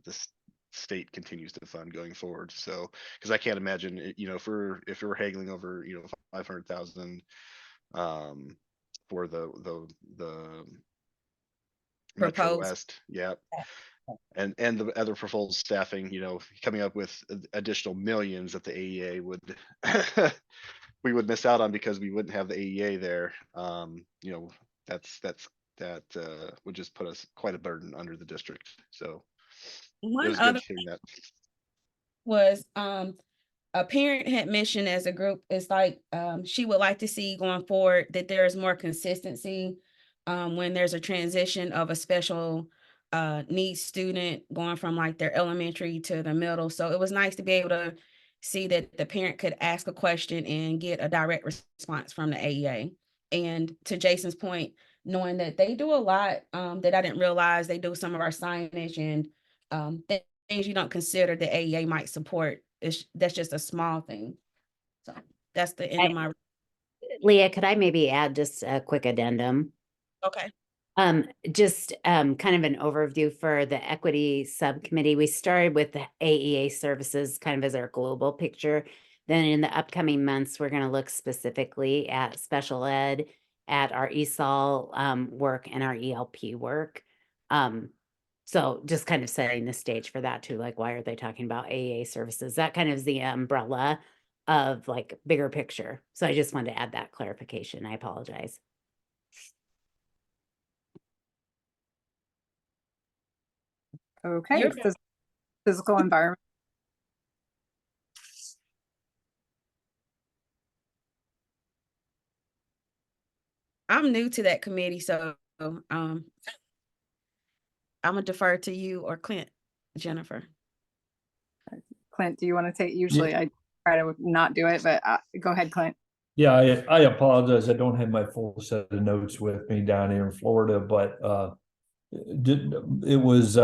state continues to fund going forward. So, because I can't imagine, if we're haggling over, 500,000 for the Metro Proposed. West, yeah, and the other proposed staffing, coming up with additional millions that the AEA would we would miss out on because we wouldn't have the AEA there. That would just put us quite a burden under the district. So it One was good other hearing that. was a parent had mentioned as a group, it's like she would like to see going forward that there is more consistency when there's a transition of a special needs student going from like their elementary to the middle. So it was nice to be able to see that the parent could ask a question and get a direct response from the AEA. And to Jason's point, knowing that they do a lot that I didn't realize, they do some of our signage and things you don't consider the AEA might support. That's just a small thing. So that's the end of my. Leah, could I maybe add just a quick addendum? Okay. Just kind of an overview for the equity subcommittee. We started with the AEA services kind of as our global picture. Then in the upcoming months, we're going to look specifically at special ed, at our ESOL work and our ELP work. So just kind of setting the stage for that too, like why are they talking about AEA services? That kind of is the umbrella of like bigger picture. So I just wanted to add that clarification. I apologize. Okay, physical environment. I'm new to that committee, so I'm gonna defer to you or Clint, Jennifer. Clint, do you want to take? Usually I try to not do it, but go ahead, Clint. Yeah, I apologize. I don't have my full set of notes with me down here in Florida, but it was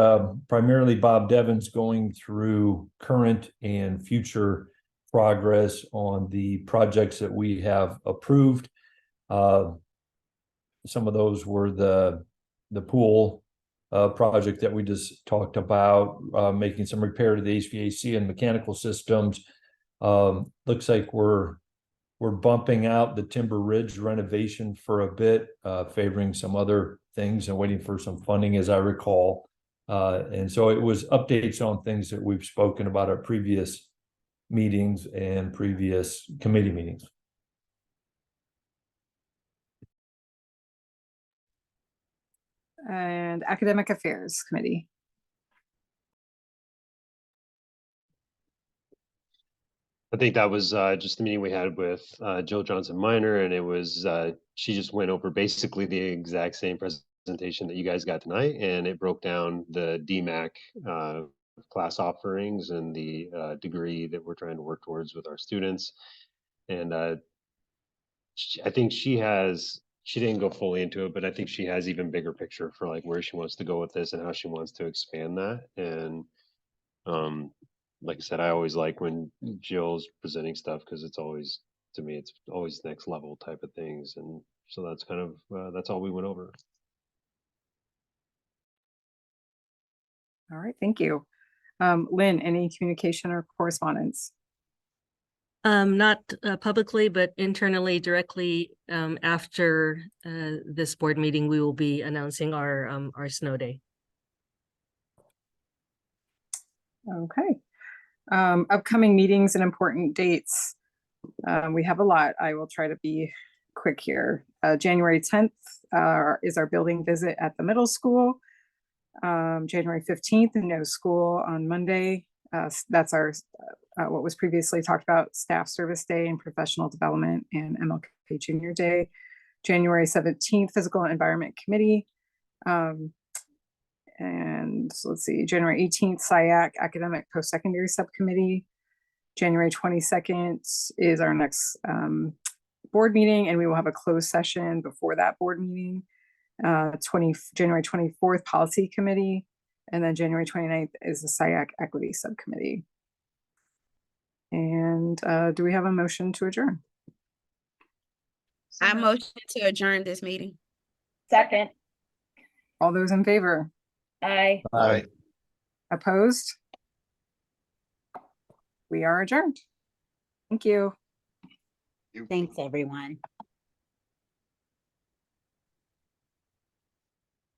primarily Bob Devens going through current and future progress on the projects that we have approved. Some of those were the pool project that we just talked about, making some repair to the HVAC and mechanical systems. Looks like we're bumping out the Timber Ridge renovation for a bit, favoring some other things and waiting for some funding, as I recall. And so it was updates on things that we've spoken about at previous meetings and previous committee meetings. And Academic Affairs Committee. I think that was just the meeting we had with Jill Johnson Minor, and it was she just went over basically the exact same presentation that you guys got tonight, and it broke down the DMAC class offerings and the degree that we're trying to work towards with our students. And I think she didn't go fully into it, but I think she has even bigger picture for like where she wants to go with this and how she wants to expand that. And like I said, I always like when Jill's presenting stuff because it's always to me, it's always next level type of things. And so that's kind of, that's all we went over. All right, thank you. Lynn, any communication or correspondence? Not publicly, but internally, directly after this board meeting, we will be announcing our snow day. Okay. Upcoming meetings and important dates. We have a lot. I will try to be quick here. January 10th is our building visit at the middle school. January 15th, no school on Monday. That's our what was previously talked about, Staff Service Day and Professional Development and MLK Junior Day. January 17th, Physical Environment Committee. And so let's see, January 18th, SIAC Academic Post-Secondary Subcommittee. January 22nd is our next board meeting, and we will have a closed session before that board meeting. January 24th, Policy Committee, and then January 29th is the SIAC Equity Subcommittee. And do we have a motion to adjourn? I motion to adjourn this meeting. Second. All those in favor? Aye. Aye. Opposed? We are adjourned. Thank you. Thanks, everyone.